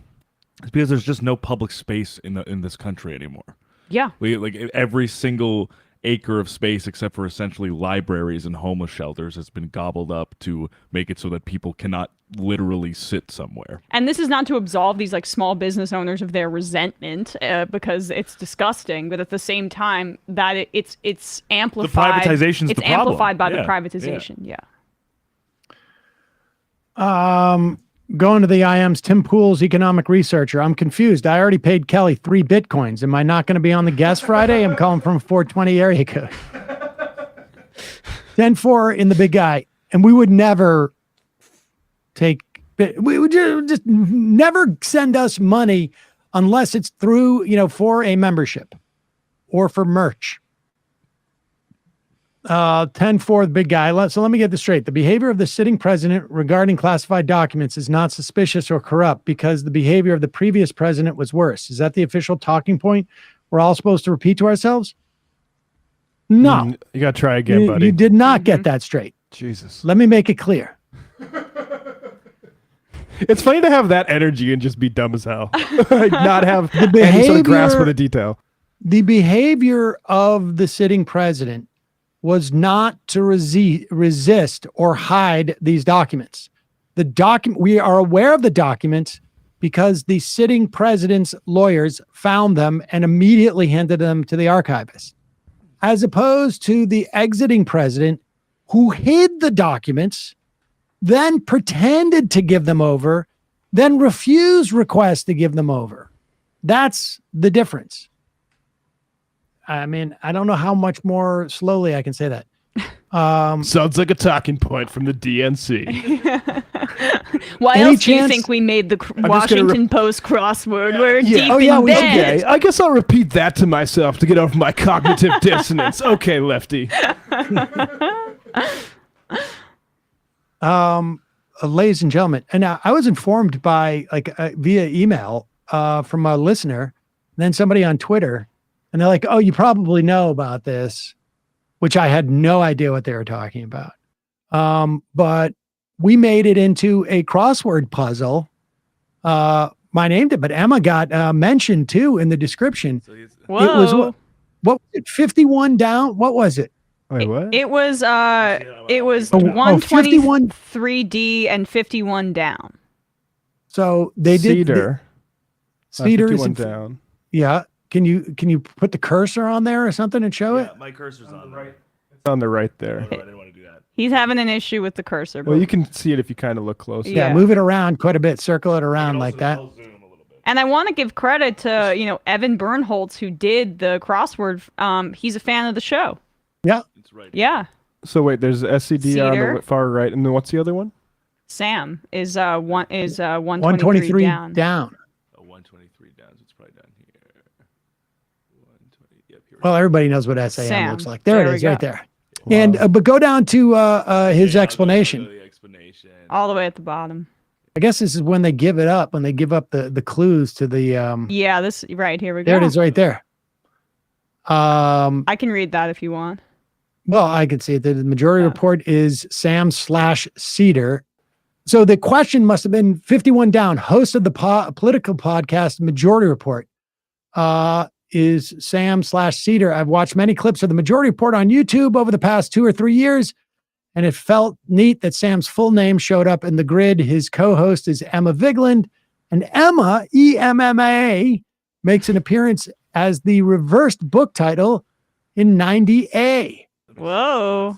Speaker 2: It's because there's just no public space in this country anymore.
Speaker 7: Yeah.
Speaker 2: We like every single acre of space except for essentially libraries and homeless shelters has been gobbled up to make it so that people cannot literally sit somewhere.
Speaker 7: And this is not to absolve these like small business owners of their resentment, because it's disgusting, but at the same time that it's amplified.
Speaker 2: The privatization's
Speaker 7: it's
Speaker 2: the problem.
Speaker 7: amplified by the
Speaker 2: Yeah,
Speaker 7: privatization. Yeah.
Speaker 6: Going to the IM's Tim Pool's economic researcher. I'm confused. I already paid Kelly 3 Bitcoins. Am I not going to be on the guest Friday? I'm calling from 420 area code. 10-4 in the big guy. And we would never we would just never send us money unless it's through, for a membership or for merch. 10-4, the big guy. So let me get this straight. The behavior of the sitting president regarding classified documents is not suspicious or corrupt because the behavior of the previous president was worse. Is that the official talking point we're all supposed to repeat to ourselves? No.
Speaker 8: You got to try again, buddy.
Speaker 6: You did not get that straight.
Speaker 8: Jesus.
Speaker 6: Let me make it clear.
Speaker 8: It's funny to have that energy and just be dumb as hell. Like, not have
Speaker 6: the behavior,
Speaker 8: any sort of grasp of the detail.
Speaker 6: The behavior of the sitting president was not to resist or hide these documents. We are aware of the documents because the sitting president's lawyers found them and immediately handed them to the archivist, as opposed to the exiting president who hid the documents, then pretended to give them over, then refused requests to give them over. That's the difference. I mean, I don't know how much more slowly I can say that.
Speaker 8: Sounds like a talking point from the DNC.
Speaker 7: Why else do you think we made the Washington Post crossword? We're deep in bed.
Speaker 8: Okay, I guess I'll repeat that to myself to get over my cognitive dissonance. Okay, Lefty.
Speaker 6: Ladies and gentlemen, and I was informed by via email from a listener, then somebody on Twitter. And they're like, "Oh, you probably know about this," which I had no idea what they were talking about. But we made it into a crossword puzzle. My name did, but Emma got mentioned too in the description.
Speaker 7: Whoa.
Speaker 6: It was what was it? 51 down. What was it?
Speaker 8: Wait, what?
Speaker 7: It was 123D and 51 down.
Speaker 6: So they did
Speaker 8: Seder.
Speaker 6: Cedar
Speaker 8: 51 down.
Speaker 6: Yeah. Can you put the cursor on there or something and show it?
Speaker 2: My cursor's on right.
Speaker 8: It's on the right there.
Speaker 2: I didn't want to do that.
Speaker 7: He's having an issue with the cursor.
Speaker 8: Well, you can see it if you kind of look closer.
Speaker 6: Yeah, move it around quite a bit. Circle it around like that.
Speaker 7: And I want to give credit to, Evan Bernholtz, who did the crossword. He's a fan of the show.
Speaker 6: Yeah.
Speaker 2: It's right.
Speaker 7: Yeah.
Speaker 8: So wait, there's SCD on the far right, and then what's the other one?
Speaker 7: Sam is 123 down.
Speaker 2: Oh, 123 down. So it's probably down here. 120. Yep.
Speaker 6: Well, everybody knows what SAM looks like. There it is, right there.
Speaker 8: Wow.
Speaker 6: And but go down to his explanation.
Speaker 7: All the way at the bottom.
Speaker 6: I guess this is when they give it up, when they give up the clues to the.
Speaker 7: Yeah, this right here we go.
Speaker 6: There it is, right there.
Speaker 7: I can read that if you want.
Speaker 6: Well, I can see it. The majority report is Sam/Cedar. So the question must have been 51 down. Host of the political podcast Majority Report is Sam/Cedar. I've watched many clips of the Majority Report on YouTube over the past 2 or 3 years, and it felt neat that Sam's full name showed up in the grid. His co-host is Emma Vigland, and Emma, EMMA, makes an appearance as the reversed book title, in 90A.
Speaker 7: Whoa.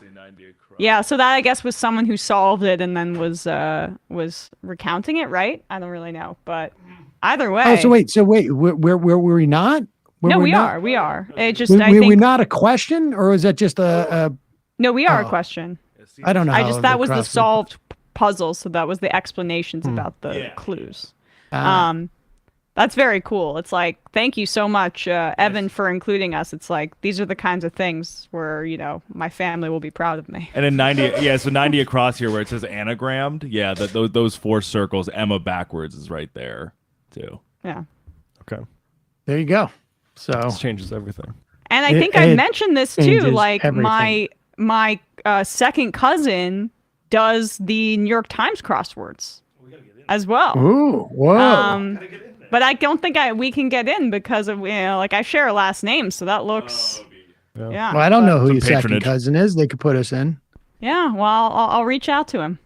Speaker 7: Yeah, so that I guess was someone who solved it and then was recounting it, right? I don't really know, but either way.
Speaker 6: Oh, so wait, where were we not?
Speaker 7: No, we
Speaker 6: not?
Speaker 7: are. We are. It just
Speaker 6: Were
Speaker 7: I think
Speaker 6: we not a question, or is that just a
Speaker 7: No, we are a question.
Speaker 6: I don't know.
Speaker 7: I
Speaker 6: how
Speaker 7: just that was the
Speaker 6: crossed it.
Speaker 7: solved puzzle, so that was the explanations about the clues. That's very cool. It's like, thank you so much, Evan, for including us. It's like, these are the kinds of things where, my family will be proud of me.
Speaker 2: And then 90, so 90 across here where it says anagrammed, those 4 circles, Emma backwards is right there, too.
Speaker 7: Yeah.
Speaker 8: Okay.
Speaker 6: There you go. So
Speaker 8: this changes everything.
Speaker 7: And I think I mentioned this too,
Speaker 6: changes
Speaker 7: like
Speaker 6: everything.
Speaker 7: my second cousin does the New York Times crosswords as well.
Speaker 6: Ooh, whoa.
Speaker 7: But I don't think we can get in because of I share a last name, so that looks yeah.
Speaker 6: Well, I don't know who
Speaker 2: Some
Speaker 6: your second
Speaker 2: patronage.
Speaker 6: cousin is. They could put us in.
Speaker 7: Yeah, well, I'll reach out to him.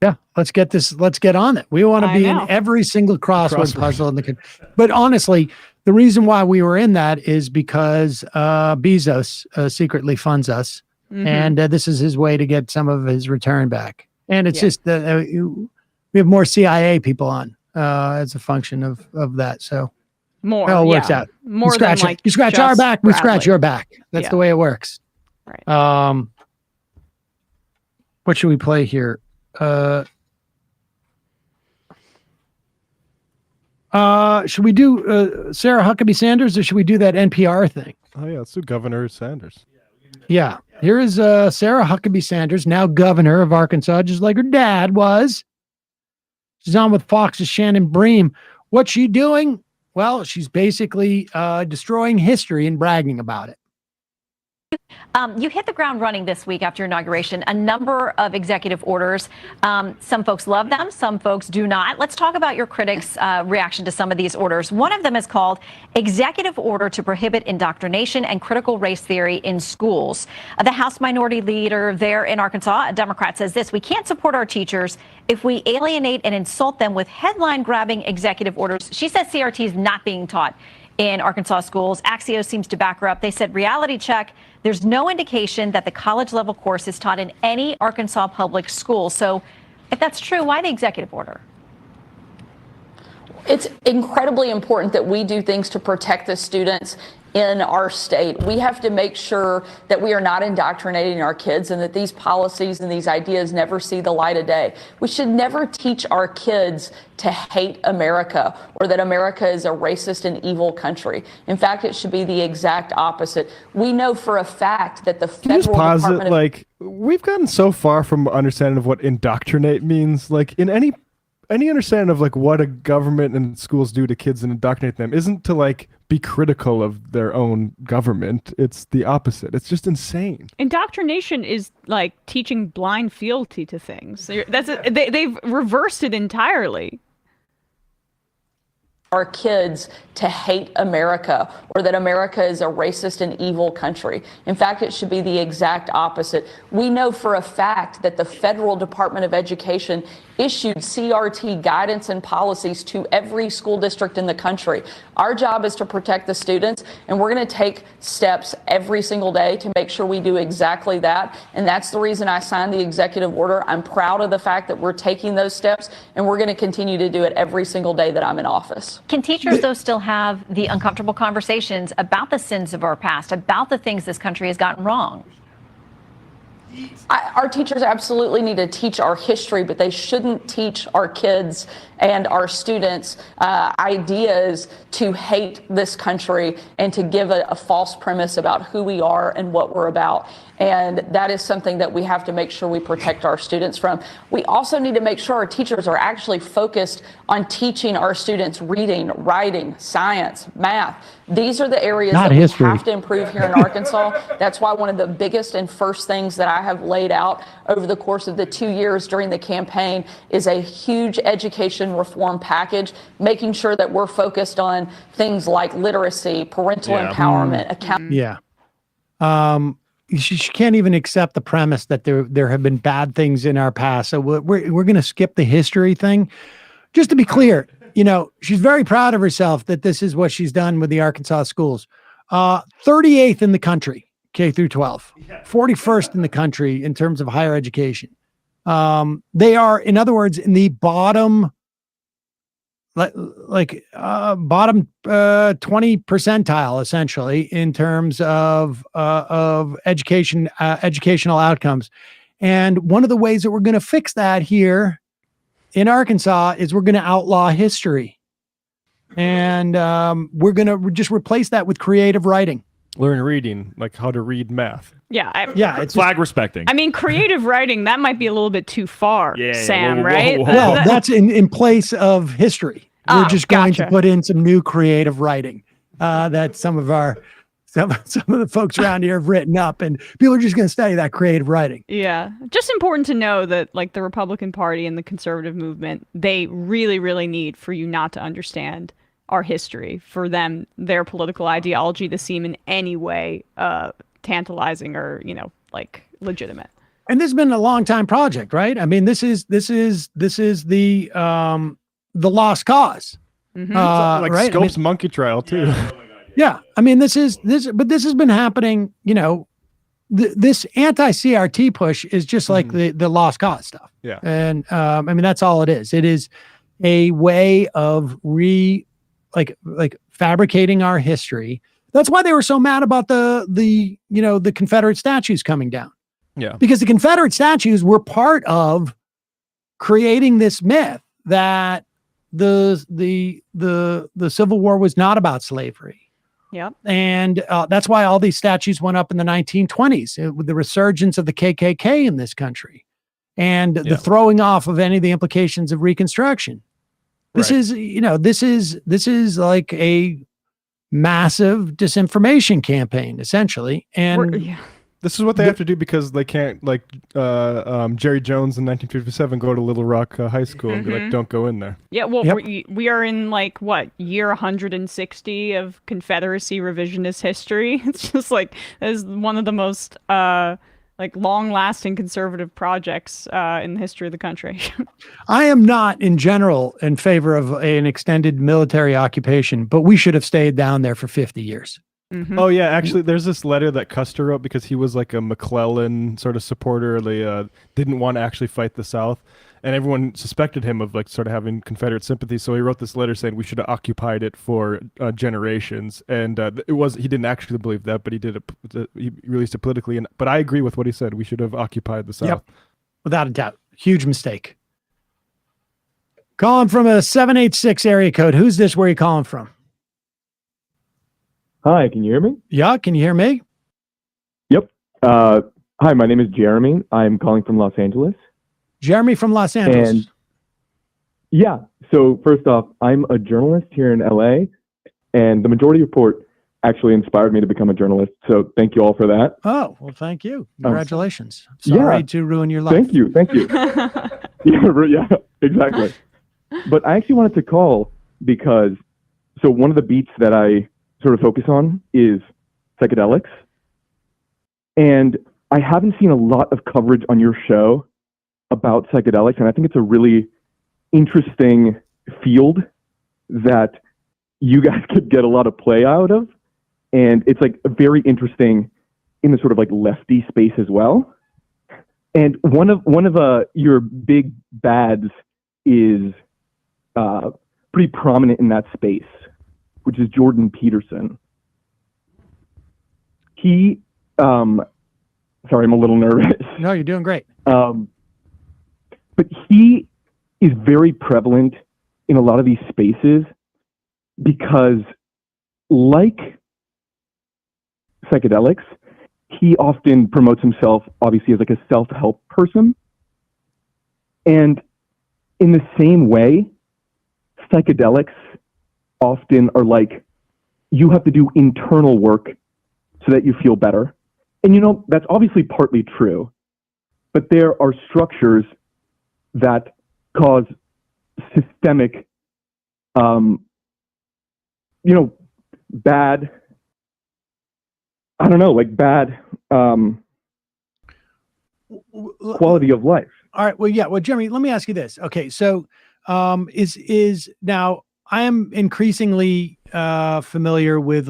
Speaker 6: Yeah, let's get this. Let's get on it. We want to
Speaker 7: I
Speaker 6: be
Speaker 7: know.
Speaker 6: in every single crossword puzzle in the. But honestly, the reason why we were in that is because Bezos secretly funds us, and this is his way to get some of his return back. And it's just that we have more CIA people on as a function of that. So
Speaker 7: More,
Speaker 6: it all works out.
Speaker 7: More
Speaker 6: you scratch
Speaker 7: than like
Speaker 6: you scratch our
Speaker 7: just
Speaker 6: back, we scratch
Speaker 7: Bradley.
Speaker 6: your back. That's
Speaker 7: Yeah.
Speaker 6: the way it works.
Speaker 7: Right.
Speaker 6: What should we play here? Should we do Sarah Huckabee Sanders, or should we do that NPR thing?
Speaker 8: Oh yeah, let's do Governor Sanders.
Speaker 6: Yeah. Here is Sarah Huckabee Sanders, now governor of Arkansas, just like her dad was. She's on with Fox's Shannon Bream. What's she doing? Well, she's basically destroying history and bragging about it.
Speaker 3: You hit the ground running this week after your inauguration. A number of executive orders. Some folks love them. Some folks do not. Let's talk about your critics' reaction to some of these orders. One of them is called Executive Order to Prohibit Indoctrination and Critical Race Theory in Schools. The House Minority Leader there in Arkansas, a Democrat, says this: we can't support our teachers if we alienate and insult them with headline-grabbing executive orders. She says CRT is not being taught in Arkansas schools. Axios seems to back her up. They said, reality check, there's no indication that the college-level course is taught in any Arkansas public school. So if that's true, why the executive order?
Speaker 22: It's incredibly important that we do things to protect the students in our state. We have to make sure that we are not indoctrinating our kids and that these policies and these ideas never see the light of day. We should never teach our kids to hate America or that America is a racist and evil country. In fact, it should be the exact opposite. We know for a fact that the
Speaker 8: Can you just
Speaker 22: federal
Speaker 8: pause
Speaker 22: Department
Speaker 8: it?
Speaker 22: of
Speaker 8: Like, we've gotten so far from understanding of what indoctrinate means. Like, in any understanding of like what a government and schools do to kids and indoctrinate them isn't to like be critical of their own government. It's the opposite. It's just insane.
Speaker 7: Indoctrination is like teaching blind fealty to things. They've reversed it entirely.
Speaker 22: Our kids to hate America or that America is a racist and evil country. In fact, it should be the exact opposite. We know for a fact that the federal Department of Education issued CRT guidance and policies to every school district in the country. Our job is to protect the students, and we're going to take steps every single day to make sure we do exactly that. And that's the reason I signed the executive order. I'm proud of the fact that we're taking those steps, and we're going to continue to do it every single day that I'm in office.
Speaker 3: Can teachers, though, still have the uncomfortable conversations about the sins of our past, about the things this country has gotten wrong?
Speaker 22: Our teachers absolutely need to teach our history, but they shouldn't teach our kids and our students ideas to hate this country and to give a false premise about who we are and what we're about. And that is something that we have to make sure we protect our students from. We also need to make sure our teachers are actually focused on teaching our students reading, writing, science, math. These are the areas
Speaker 6: Not
Speaker 22: that
Speaker 6: history.
Speaker 22: we have to improve here in Arkansas. That's why one of the biggest and first things that I have laid out over the course of the 2 years during the campaign is a huge education reform package, making sure that we're focused on things like literacy, parental empowerment,
Speaker 6: She can't even accept the premise that there have been bad things in our past. So we're going to skip the history thing. Just to be clear, she's very proud of herself that this is what she's done with the Arkansas schools. 38th in the country K through 12, 41st in the country in terms of higher education. They are, in other words, in the bottom, bottom 20 percentile, essentially, in terms of educational outcomes. And one of the ways that we're going to fix that here in Arkansas is we're going to outlaw history. And we're going to just replace that with creative writing.
Speaker 8: Learn reading, like how to read math.
Speaker 7: Yeah.
Speaker 6: It's
Speaker 2: flag respecting.
Speaker 7: I mean, creative writing, that might be a little bit too far, Sam, right?
Speaker 6: Well, that's in place of history. We're just going to
Speaker 7: gotcha.
Speaker 6: put in some new creative writing that some of the folks around here have written up, and people are just going to study that creative writing.
Speaker 7: Yeah. Just important to know that like the Republican Party and the conservative movement, they really, really need for you not to understand our history, for them, their political ideology to seem in any way tantalizing or, like legitimate.
Speaker 6: And this has been a long time project, right? I mean, this is the lost cause.
Speaker 7: Mm-hmm.
Speaker 8: Like
Speaker 6: right?
Speaker 8: Scope's monkey trial too.
Speaker 6: Yeah. I mean, this has been happening, this anti-CRT push is just like the lost cause stuff.
Speaker 8: Yeah.
Speaker 6: And I mean, that's all it is. It is a way of fabricating our history. That's why they were so mad about the Confederate statues coming down.
Speaker 8: Yeah.
Speaker 6: Because the Confederate statues were part of creating this myth that the Civil War was not about slavery.
Speaker 7: Yep.
Speaker 6: And that's why all these statues went up in the 1920s with the resurgence of the KKK in this country and the throwing off of any of the implications of Reconstruction. This is like a massive disinformation campaign, essentially. And
Speaker 8: this is what they have to do because they can't, like Jerry Jones in 1957, go to Little Rock High School and be like, don't go in there.
Speaker 7: Yeah, well, we are in like year 160 of Confederacy revisionist history. It's just like is one of the most long-lasting conservative projects in the history of the country.
Speaker 6: I am not, in general, in favor of an extended military occupation, but we should have stayed down there for 50 years.
Speaker 7: Mm-hmm.
Speaker 8: Oh yeah, actually, there's this letter that Custer wrote because he was like a McClellan sort of supporter. They didn't want to actually fight the South, and everyone suspected him of like sort of having Confederate sympathy. So he wrote this letter saying we should have occupied it for generations, and he didn't actually believe that, but he did it. He released it politically, but I agree with what he said. We should have occupied the South.
Speaker 6: Yep, without a doubt, huge mistake. Calling from a 786 area code. Who's this? Where are you calling from?
Speaker 1: Hi, can you hear me?
Speaker 6: Yeah, can you hear me?
Speaker 1: Yep. Hi, my name is Jeremy. I'm calling from Los Angeles.
Speaker 6: Jeremy from Los Angeles.
Speaker 1: And yeah, so first off, I'm a journalist here in LA, and the Majority Report actually inspired me to become a journalist. So thank you all for that.
Speaker 6: Oh, well, thank you. Congratulations. Sorry to ruin your life.
Speaker 1: Thank you. Yeah, exactly. But I actually wanted to call because, so one of the beats that I sort of focus on is psychedelics. And I haven't seen a lot of coverage on your show about psychedelics, and I think it's a really interesting field that you guys could get a lot of play out of. And it's like very interesting in the sort of like lefty space as well. And one of your big bads is pretty prominent in that space, which is Jordan Peterson. He, sorry, I'm a little nervous.
Speaker 6: No, you're doing great.
Speaker 1: But he is very prevalent in a lot of these spaces because, like psychedelics, he often promotes himself, obviously, as like a self-help person. And in the same way, psychedelics often are like, you have to do internal work so that you feel better. And that's obviously partly true, but there are structures that cause systemic, bad, bad quality of life.
Speaker 6: All right. Well, yeah. Well, Jeremy, let me ask you this. Okay. So, is now I am increasingly familiar with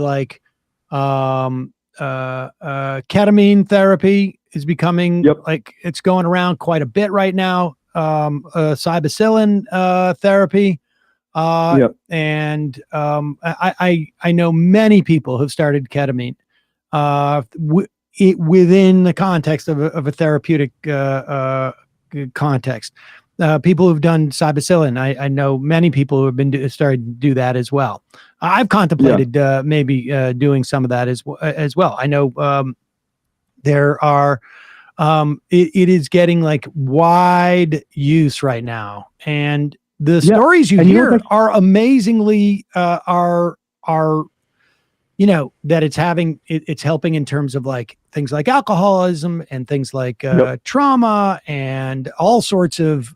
Speaker 6: ketamine therapy is becoming like it's going around quite a bit right now. Psilocybin therapy. And I know many people who've started ketamine within the context of a therapeutic context. People who've done psilocybin, I know many people who have been started to do that as well. I've contemplated maybe doing some of that as well. I know there are. It is getting like wide use right now, and the stories you hear are amazingly are that it's helping in terms of like things like alcoholism and things like trauma and all sorts of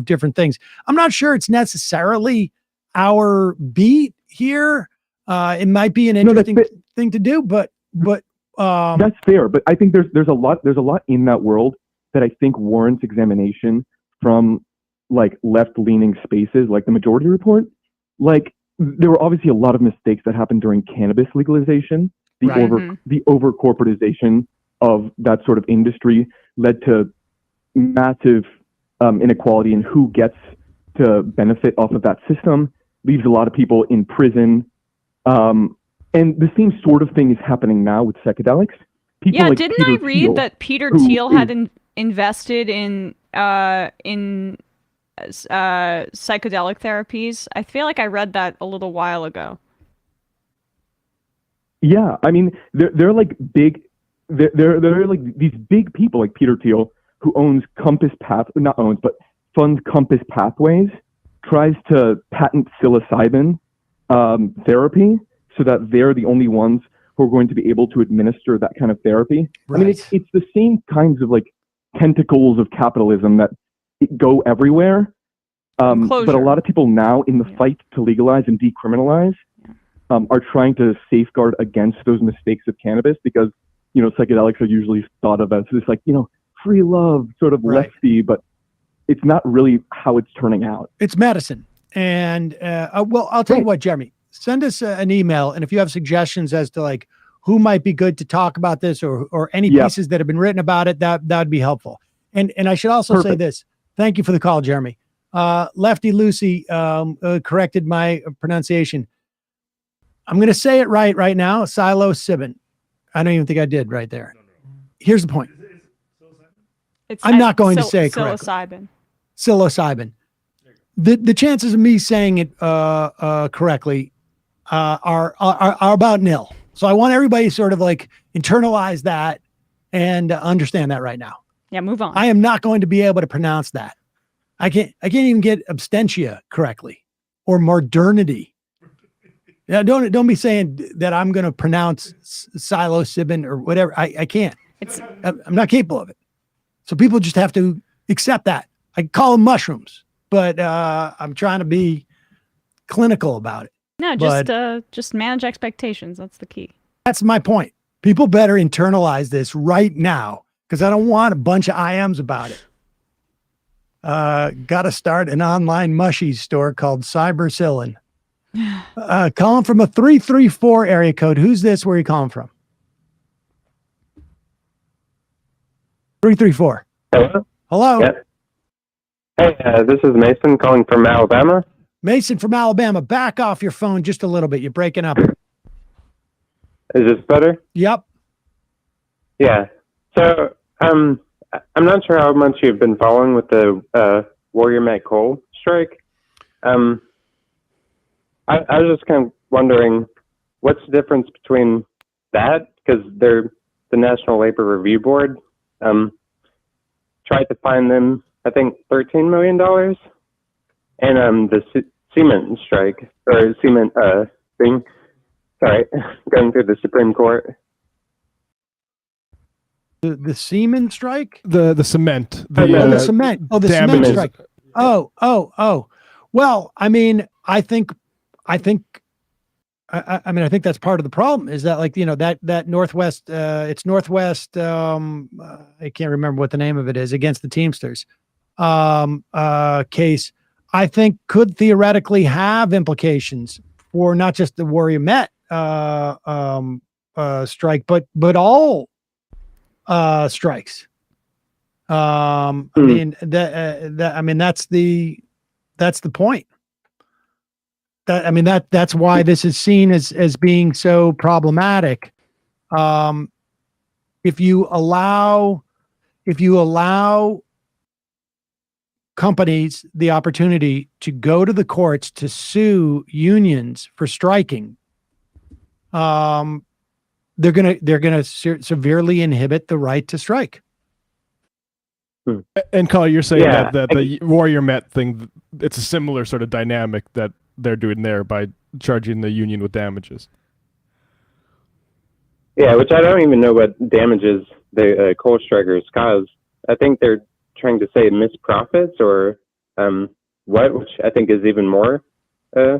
Speaker 6: different things. I'm not sure it's necessarily our beat here. It might be an interesting thing to do, but
Speaker 1: that's fair. But I think there's a lot in that world that I think warrants examination from like left-leaning spaces, like the Majority Report. Like there were obviously a lot of mistakes that happened during cannabis legalization. The over corporatization of that sort of industry led to massive inequality in who gets to benefit off of that system. Leaves a lot of people in prison. And the same sort of thing is happening now with psychedelics. People like
Speaker 7: didn't
Speaker 1: Peter
Speaker 7: I read
Speaker 1: Thiel,
Speaker 7: that Peter Thiel had invested in psychedelic therapies? I feel like I read that a little while ago.
Speaker 1: Yeah, I mean, they're like big. They're like these big people like Peter Thiel, who owns funds Compass Pathways, tries to patent psilocybin therapy so that they're the only ones who are going to be able to administer that kind of therapy.
Speaker 6: Right.
Speaker 1: I mean, it's the same kinds of like tentacles of capitalism that go everywhere. But a lot of people now in the fight to legalize and decriminalize are trying to safeguard against those mistakes of cannabis because, psychedelics are usually thought of as this like, free love sort of lefty, but it's not really how it's turning out.
Speaker 6: It's medicine. And I'll tell you what, Jeremy, send us an email. And if you have suggestions as to like who might be good to talk about this or any pieces that have been written about it, that would be helpful. And I should also say this. Thank you for the call, Jeremy. Lefty Lucy corrected my pronunciation. I'm going to say it right now. Psilocybin. I don't even think I did right there. Here's the point. I'm not going to say it correctly. Psilocybin. The chances of me saying it correctly are about nil. So I want everybody to sort of like internalize that and understand that right now.
Speaker 7: Yeah, move on.
Speaker 6: I am not going to be able to pronounce that. I can't even get abstentia correctly or modernity. Yeah, don't be saying that I'm going to pronounce psilocybin or whatever. I can't. I'm not capable of it. So people just have to accept that. I call them mushrooms, but I'm trying to be clinical about it.
Speaker 7: No, just manage expectations. That's the key.
Speaker 6: That's my point. People better internalize this right now because I don't want a bunch of IMs about it. Got to start an online mushies store called Cybercillin. Calling from a 334 area code. Who's this? Where are you calling from? 334. Hello.
Speaker 4: Yep. Hey, this is Mason calling from Alabama.
Speaker 6: Mason from Alabama. Back off your phone just a little bit. You're breaking up.
Speaker 4: Is this better?
Speaker 6: Yep.
Speaker 4: Yeah. So, I'm not sure how much you've been following with the Warrior Met coal strike. I was just kind of wondering what's the difference between that, because they're the National Labor Review Board tried to fine them, I think, $13 million, and the cement strike or cement thing. Sorry, going through the Supreme Court.
Speaker 6: The semen strike?
Speaker 8: The cement.
Speaker 6: The cement. Oh, the cement strike. Oh. Well, I mean, I think that's part of the problem is that, like, that Northwest, it's Northwest, I can't remember what the name of it is, against the Teamsters case, I think could theoretically have implications for not just the Warrior Met strike, but all strikes. I mean that's the point. That's why this is seen as being so problematic. If you allow companies the opportunity to go to the courts to sue unions for striking, they're gonna severely inhibit the right to strike.
Speaker 8: And Carl, you're saying that the Warrior Met thing, it's a similar sort of dynamic that they're doing there by charging the union with damages.
Speaker 4: Yeah, which I don't even know what damages the coal strikers cause. I think they're trying to say missed profits or which I think is even more, I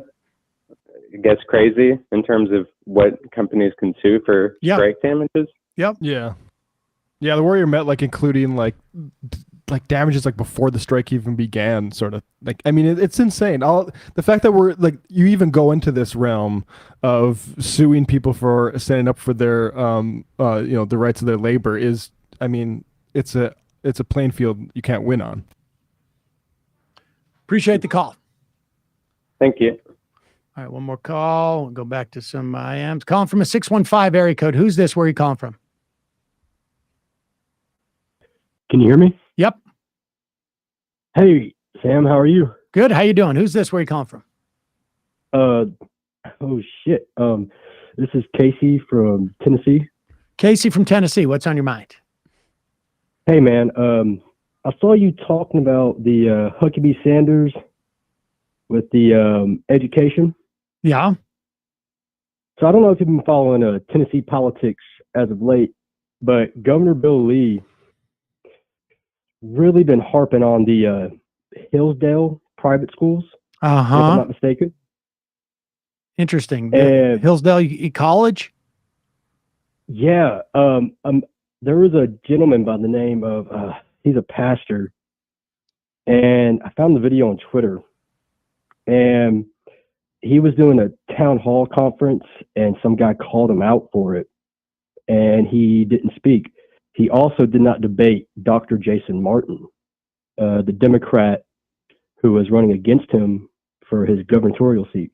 Speaker 4: guess, crazy in terms of what companies can sue for strike damages.
Speaker 6: Yep.
Speaker 8: Yeah. Yeah, the Warrior Met, like, including like damages like before the strike even began, sort of. Like, I mean, it's insane. The fact that we're like, you even go into this realm of suing people for standing up for their the rights of their labor is, I mean, it's a playing field you can't win on.
Speaker 6: Appreciate the call.
Speaker 4: Thank you.
Speaker 6: All right, one more call. We'll go back to some IMs. Calling from a 615 area code. Who's this? Where are you calling from?
Speaker 5: Can you hear me?
Speaker 6: Yep.
Speaker 5: Hey, Sam, how are you?
Speaker 6: Good. How you doing? Who's this? Where are you calling from?
Speaker 5: Oh shit. This is Casey from Tennessee.
Speaker 6: Casey from Tennessee. What's on your mind?
Speaker 5: Hey, man. I saw you talking about the Huckabee Sanders with the education.
Speaker 6: Yeah.
Speaker 5: So I don't know if you've been following Tennessee politics as of late, but Governor Bill Lee really been harping on the Hillsdale private schools. If I'm not mistaken.
Speaker 6: Interesting. Hillsdale College?
Speaker 5: Yeah. There was a gentleman by the name of, he's a pastor, and I found the video on Twitter, and he was doing a town hall conference, and some guy called him out for it, and he didn't speak. He also did not debate Dr. Jason Martin, the Democrat who was running against him for his gubernatorial seat.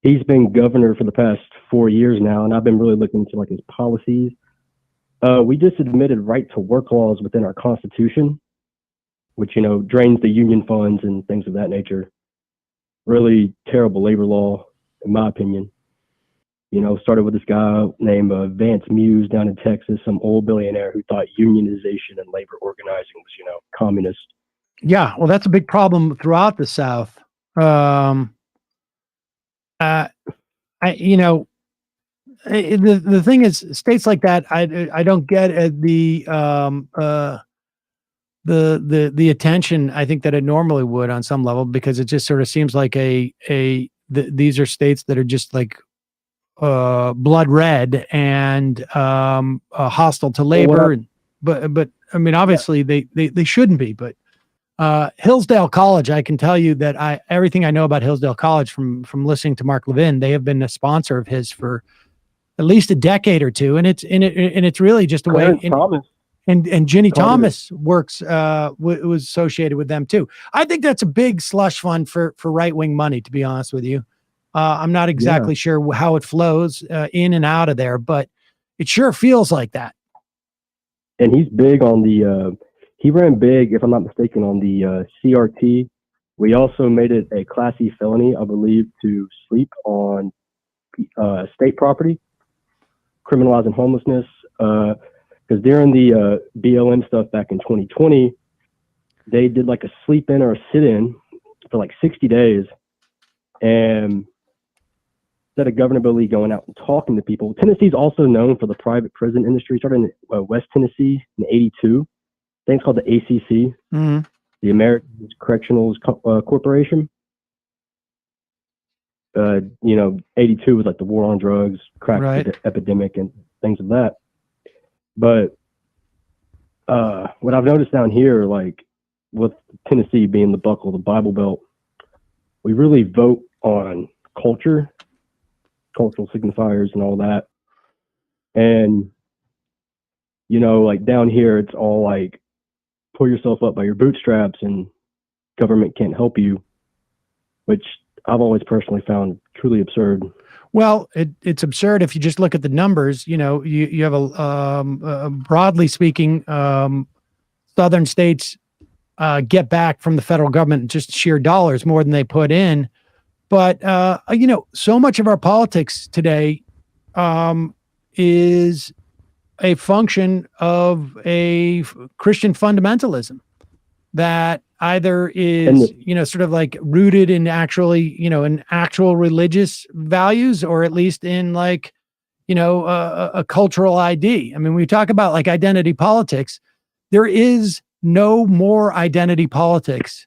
Speaker 5: He's been governor for the past 4 years now, and I've been really looking into like his policies. We just admitted right to work laws within our Constitution, which, drains the union funds and things of that nature. Really terrible labor law, in my opinion. Started with this guy named Vance Muse down in Texas, some oil billionaire who thought unionization and labor organizing was, communist.
Speaker 6: Yeah, well, that's a big problem throughout the South. The thing is, states like that, I don't get the attention I think that it normally would on some level, because it just sort of seems like these are states that are just like blood red and hostile to labor. But I mean, obviously they shouldn't be. But Hillsdale College, I can tell you that everything I know about Hillsdale College from listening to Mark Levin, they have been a sponsor of his for at least a decade or two, and it's really just a way. And Ginny Thomas works was associated with them too. I think that's a big slush fund for right wing money, to be honest with you. I'm not exactly sure how it flows in and out of there, but it sure feels like that.
Speaker 5: And he's big on he ran big, if I'm not mistaken, on the CRT. We also made it a Class E felony, I believe, to sleep on state property, criminalizing homelessness. Because during the BLM stuff back in 2020, they did like a sleep-in or a sit-in for like 60 days. And instead of Governor Bill Lee going out and talking to people, Tennessee's also known for the private prison industry. Started in West Tennessee in '82. I think it's called the ACC, the American Correctional Corporation. 82 was like the war on drugs, crack epidemic, and things of that. But what I've noticed down here, like with Tennessee being the buckle of the Bible Belt, we really vote on cultural signifiers and all that. And, like down here, it's all like, pull yourself up by your bootstraps and government can't help you, which I've always personally found truly absurd.
Speaker 6: Well, it's absurd if you just look at the numbers. You have a broadly speaking, southern states get back from the federal government just sheer dollars more than they put in. But so much of our politics today is a function of a Christian fundamentalism that either is, sort of like rooted in actually, in actual religious values, or at least in like, a cultural ID. I mean, we talk about like identity politics. There is no more identity politics.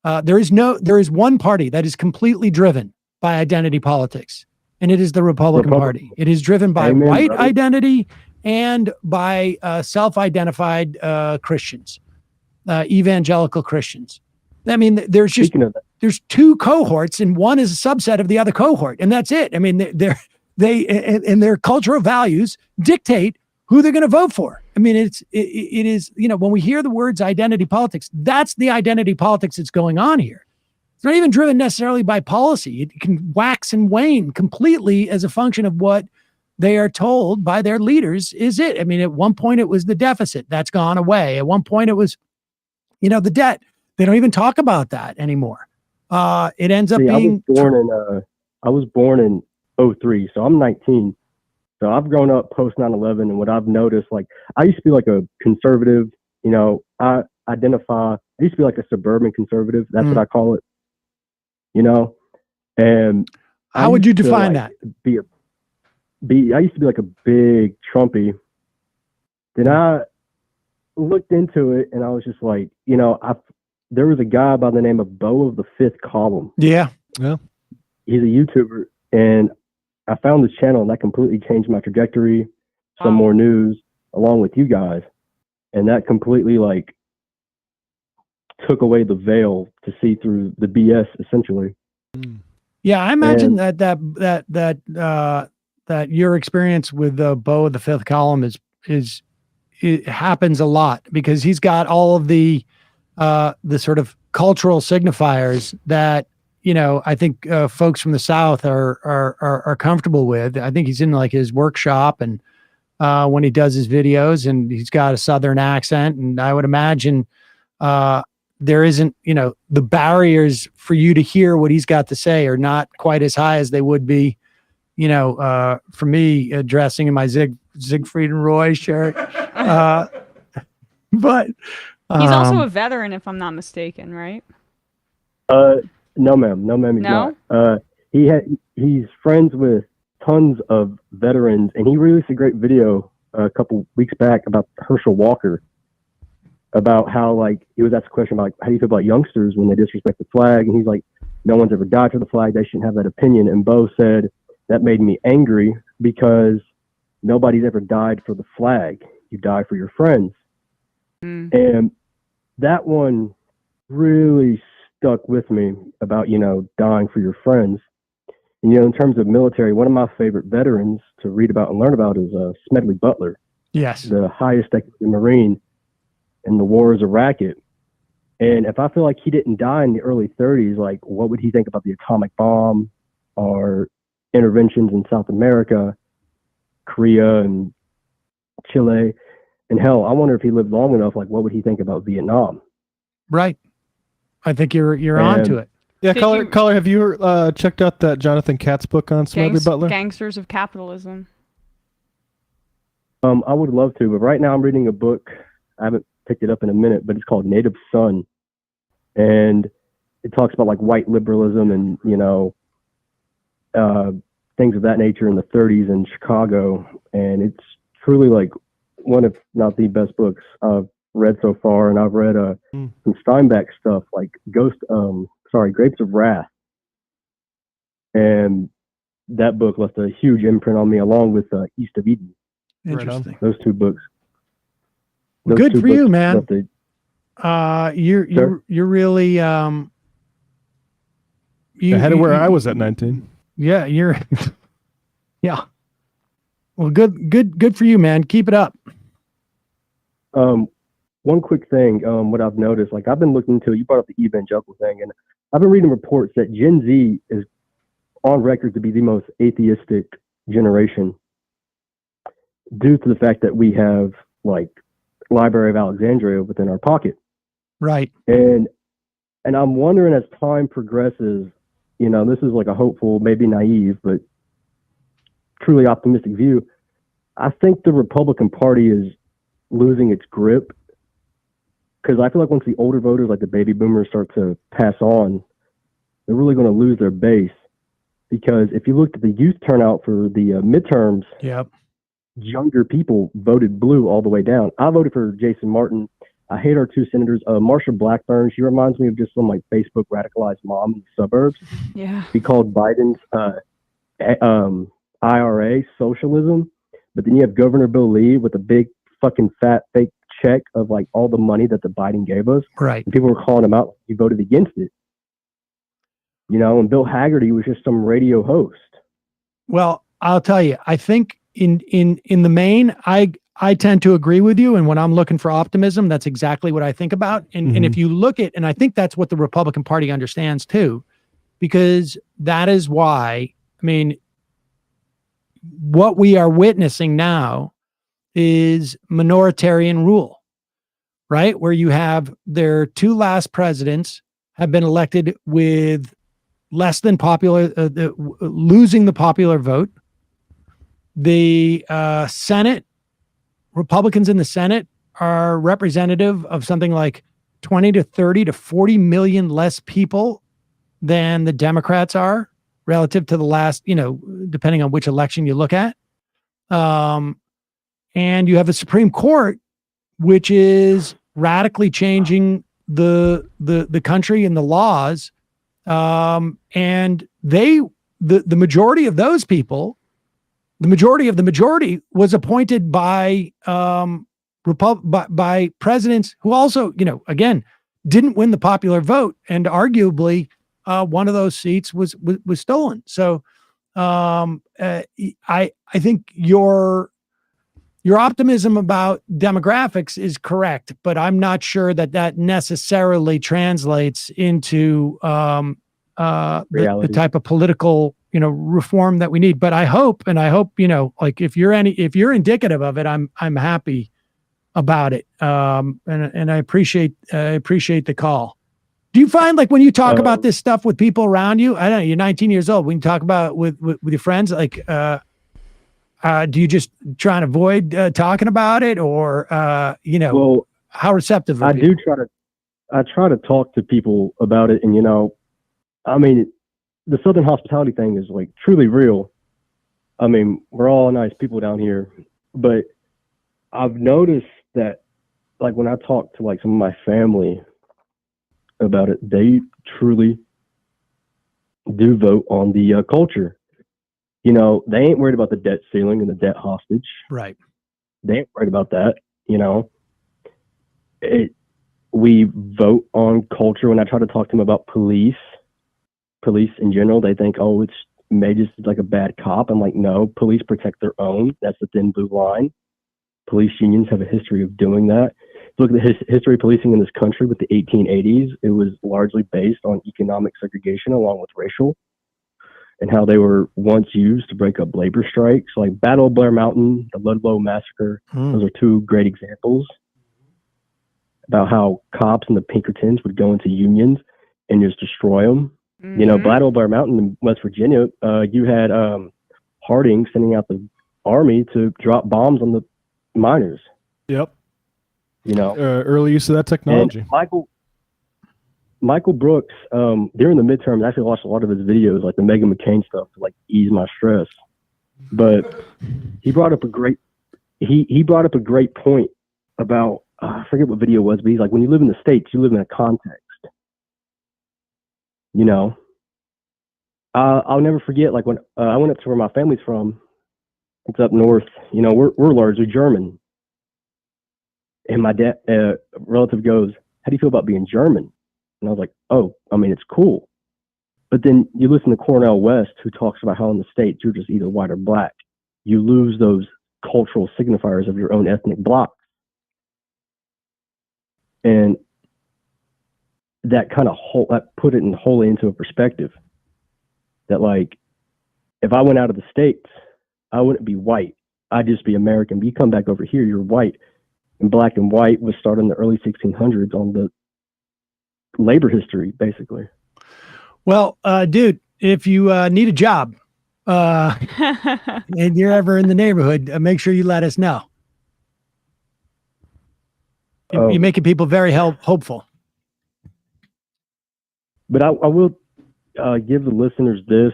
Speaker 6: There is one party that is completely driven by identity politics, and it is the Republican Party. It is driven by white identity and by self-identified Christians. Evangelical Christians. I mean, there's two cohorts, and one is a subset of the other cohort, and that's it. I mean, they and their cultural values dictate who they're going to vote for. I mean, it is when we hear the words identity politics, that's the identity politics that's going on here. It's not even driven necessarily by policy. It can wax and wane completely as a function of what they are told by their leaders is it. I mean, at one point it was the deficit that's gone away. At one point it was the debt. They don't even talk about that anymore. It ends up being.
Speaker 5: I was born in 2003, so I'm 19. So I've grown up post 9/11, and what I've noticed, like, I used to be like a conservative. I used to be like a suburban conservative. That's what I call it. And
Speaker 6: how would you define that?
Speaker 5: I used to be like a big Trumpy. Then I looked into it, and I was just like, there was a guy by the name of Bo of the Fifth Column.
Speaker 6: Yeah.
Speaker 5: He's a YouTuber, and I found this channel, and that completely changed my trajectory. Some more news along with you guys, and that completely like took away the veil to see through the BS, essentially.
Speaker 6: Yeah, I imagine that your experience with Bo of the Fifth Column is it happens a lot because he's got all of the sort of cultural signifiers that I think folks from the South are comfortable with. I think he's in like his workshop and when he does his videos, and he's got a Southern accent, and I would imagine there isn't the barriers for you to hear what he's got to say are not quite as high as they would be. For me, dressing in my Siegfried and Roy shirt. But
Speaker 7: he's also a veteran, if I'm not mistaken, right?
Speaker 5: No, ma'am. He's not. He's friends with tons of veterans, and he released a great video a couple weeks back about Herschel Walker, about how like he was asked a question about like, how do you feel about youngsters when they disrespect the flag, and he's like, no one's ever died for the flag. They shouldn't have that opinion. And Bo said that made me angry because nobody's ever died for the flag. You die for your friends. And that one really stuck with me about, dying for your friends. And, in terms of military, one of my favorite veterans to read about and learn about is Smedley Butler.
Speaker 6: Yes.
Speaker 5: The highest active Marine in the war is a racket. And if I feel like he didn't die in the early 30s, like, what would he think about the atomic bomb or interventions in South America, Korea and Chile? And hell, I wonder if he lived long enough, like, what would he think about Vietnam?
Speaker 6: Right. I think you're onto it.
Speaker 8: Yeah, caller, have you checked out that Jonathan Katz book on Smedley Butler?
Speaker 7: Gangsters of Capitalism.
Speaker 5: I would love to, but right now I'm reading a book. I haven't picked it up in a minute, but it's called Native Son. And it talks about like white liberalism and, things of that nature in the 30s in Chicago. And it's truly like one of, not the best books I've read so far. And I've read some Steinbeck stuff like Grapes of Wrath. And that book left a huge imprint on me, along with East of Eden.
Speaker 6: Interesting.
Speaker 5: Those two books.
Speaker 6: Well, good for you, man. You're really
Speaker 8: ahead of where I was at 19.
Speaker 6: Yeah, yeah. Well, good for you, man. Keep it up.
Speaker 5: One quick thing, what I've noticed, like I've been looking into, you brought up the evangelical thing, and I've been reading reports that Gen Z is on record to be the most atheistic generation due to the fact that we have like Library of Alexandria within our pocket.
Speaker 6: Right.
Speaker 5: And I'm wondering as time progresses, this is like a hopeful, maybe naive, but truly optimistic view. I think the Republican Party is losing its grip, because I feel like once the older voters, like the baby boomers, start to pass on, they're really going to lose their base. Because if you looked at the youth turnout for the midterms,
Speaker 6: yep,
Speaker 5: younger people voted blue all the way down. I voted for Jason Martin. I hate our two senators. Marsha Blackburn, she reminds me of just some like Facebook radicalized mom in the suburbs.
Speaker 7: Yeah.
Speaker 5: She called Biden's IRA socialism. But then you have Governor Bill Lee with a big fucking fat fake check of like all the money that the Biden gave us.
Speaker 6: Right.
Speaker 5: And people were calling him out. He voted against it. And Bill Haggerty was just some radio host.
Speaker 6: Well, I'll tell you, I think in the main, I tend to agree with you. And when I'm looking for optimism, that's exactly what I think about. And if you look at, and I think that's what the Republican Party understands too, because that is why, what we are witnessing now is minoritarian rule, right? Where you have their two last presidents have been elected with less than popular, losing the popular vote. The Senate, Republicans in the Senate are representative of something like 20 to 30 to 40 million less people than the Democrats are relative to the last, depending on which election you look at. And you have a Supreme Court, which is radically changing the country and the laws. And the majority of those people, the majority of the majority was appointed by by presidents who also, again, didn't win the popular vote, and arguably one of those seats was stolen. So I think your optimism about demographics is correct, but I'm not sure that necessarily translates into the type of political reform that we need. But I hope, like if you're indicative of it, I'm happy about it. And I appreciate the call. Do you find, like, when you talk about this stuff with people around you, I don't know, you're 19 years old, when you talk about with your friends, like, do you just try and avoid talking about it, or
Speaker 5: well,
Speaker 6: how receptive are
Speaker 5: I
Speaker 6: people?
Speaker 5: I try to talk to people about it, and the Southern hospitality thing is like truly real. We're all nice people down here, but I've noticed that, like, when I talk to like some of my family about it, they truly do vote on the culture. They ain't worried about the debt ceiling and the debt hostage.
Speaker 6: Right.
Speaker 5: They ain't worried about that. We vote on culture. When I try to talk to them about police in general, they think, oh, it's just like a bad cop. I'm like, no, police protect their own. That's the thin blue line. Police unions have a history of doing that. Look at the history of policing in this country with the 1880s. It was largely based on economic segregation along with racial, and how they were once used to break up labor strikes, like Battle of Blair Mountain, the Ludlow Massacre. Those are two great examples about how cops and the Pinkertons would go into unions and just destroy them. Battle of Blair Mountain in West Virginia, you had Harding sending out the army to drop bombs on the miners.
Speaker 8: Yep. Early use of that technology.
Speaker 5: Michael Brooks, during the midterms, I actually watched a lot of his videos, like the Meghan McCain stuff, to like ease my stress. But he brought up a great great point about I forget what video it was, but he's like, when you live in the States, you live in a context. I'll never forget, like, when I went up to where my family's from. It's up north. We're largely German. And my dad relative goes, "How do you feel about being German?" And I was like, "Oh, it's cool." But then you listen to Cornel West, who talks about how in the States you're just either white or black. you lose those cultural signifiers of your own ethnic bloc. And that kind of put it wholly into a perspective that, like, if I went out of the States, I wouldn't be white. I'd just be American. But you come back over here, you're white. And black and white was started in the early 1600s on the labor history, basically.
Speaker 6: Well, dude, if you need a job and you're ever in the neighborhood, make sure you let us know. You're making people very hopeful.
Speaker 5: But I will give the listeners this.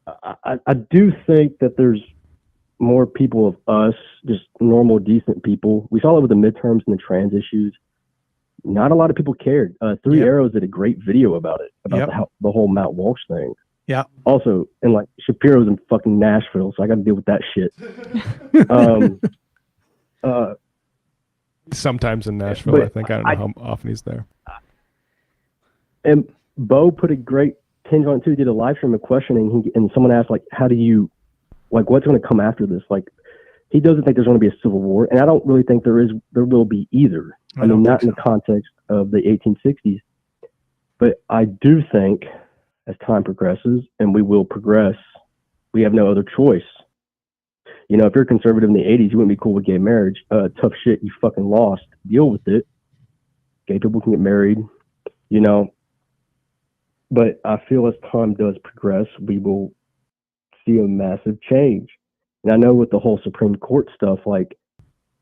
Speaker 5: I do think that there's more people of us, just normal, decent people. We saw it with the midterms and the trans issues. Not a lot of people cared. Three Arrows did a great video about it, about the whole Matt Walsh thing.
Speaker 6: Yeah.
Speaker 5: Also, and like Shapiro's in fucking Nashville, so I got to deal with that shit.
Speaker 8: Sometimes in Nashville, I think. I don't know how often he's there.
Speaker 5: And Bo put a great tinge on it too. He did a live stream of questioning, and someone asked, like, how do you, like, what's going to come after this? Like, he doesn't think there's going to be a civil war, and I don't really think there will be either. I mean, not in the context of the 1860s, but I do think as time progresses, and we will progress, we have no other choice. You know, if you're conservative in the 80s, you wouldn't be cool with gay marriage. Tough shit, you fucking lost. Deal with it. Gay people can get married, you know. But I feel as time does progress, we will see a massive change. And I know with the whole Supreme Court stuff, like,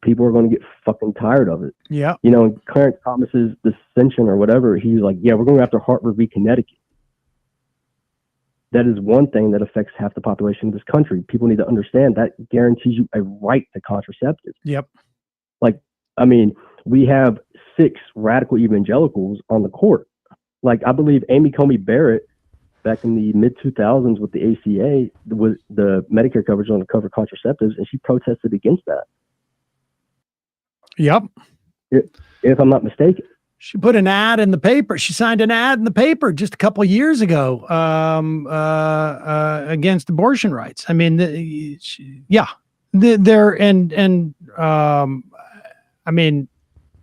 Speaker 5: people are going to get fucking tired of it.
Speaker 6: Yeah.
Speaker 5: You know, in Clarence Thomas's dissension or whatever, he's like, yeah, we're going after Hartford v. Connecticut. That is one thing that affects half the population of this country. People need to understand that guarantees you a right to contraceptives.
Speaker 6: Yep.
Speaker 5: Like, I mean, we have 6 radical evangelicals on the court. Like, I believe Amy Coney Barrett, back in the mid-2000s with the ACA, with the Medicare coverage on the cover contraceptives, and she protested against that.
Speaker 6: Yep.
Speaker 5: If I'm not mistaken.
Speaker 6: She put an ad in the paper. She signed an ad in the paper just a couple of years ago against abortion rights. I mean, I mean,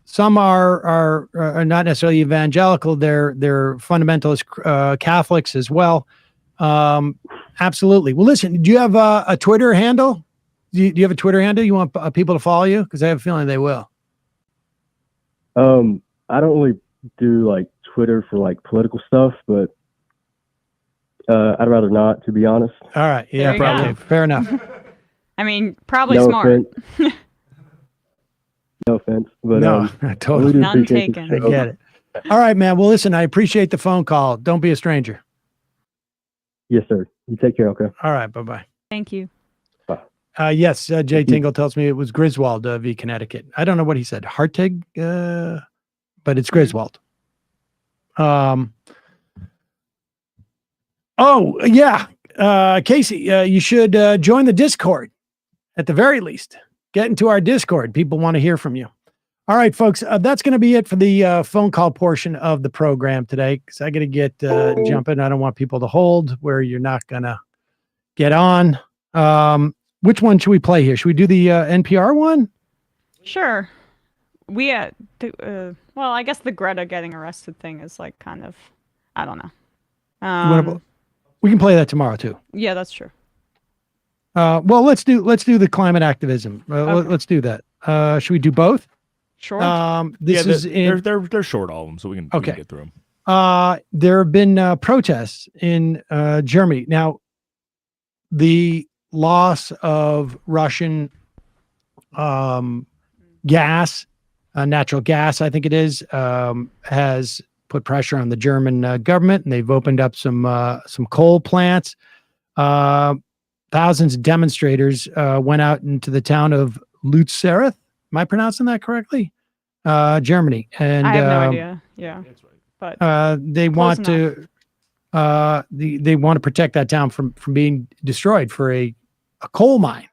Speaker 6: some are not necessarily evangelical. They're fundamentalist Catholics as well. Absolutely. Well, listen, do you have a Twitter handle? Do you have a Twitter handle? You want people to follow you? Because I have a feeling they will.
Speaker 5: I don't really do like Twitter for like political stuff, but I'd rather not, to be honest.
Speaker 6: All right. Yeah, probably. Fair enough.
Speaker 7: I mean, probably
Speaker 5: No
Speaker 7: smart.
Speaker 5: No offense, but
Speaker 6: no, totally.
Speaker 5: really
Speaker 7: None
Speaker 5: appreciate
Speaker 7: taken.
Speaker 5: the
Speaker 6: I
Speaker 5: show.
Speaker 6: get it. All right, man. Well, listen, I appreciate the phone call. Don't be a stranger.
Speaker 5: Yes, sir. You take care. Okay.
Speaker 6: All right. Bye-bye.
Speaker 7: Thank you.
Speaker 6: Yes, Jay Tingle tells me it was Griswold v. Connecticut. I don't know what he said. Hartig, but it's Griswold. Oh, yeah. Casey, you should join the Discord at the very least. Get into our Discord. People want to hear from you. All right, folks, that's going to be it for the phone call portion of the program today, because I got to get jumping. I don't want people to hold where you're not going to get on. Which one should we play here? Should we do the NPR one?
Speaker 7: Sure. We well, I guess the Greta getting arrested thing is like kind of, I don't know.
Speaker 6: We can play that tomorrow too.
Speaker 7: Yeah, that's true.
Speaker 6: Well, let's do the climate activism.
Speaker 7: Okay.
Speaker 6: Let's do that. Should we do both?
Speaker 7: Sure.
Speaker 2: They're short, all of them, so we can get through them.
Speaker 6: There have been protests in Germany. Now, the loss of Russian gas, natural gas, I think it is, has put pressure on the German government, and they've opened up some coal plants. Thousands of demonstrators went out into the town of Lützerath. Am I pronouncing that correctly? Germany. And
Speaker 7: I have no idea. Yeah, but
Speaker 6: they want to they want to protect that town from being destroyed for a coal mine.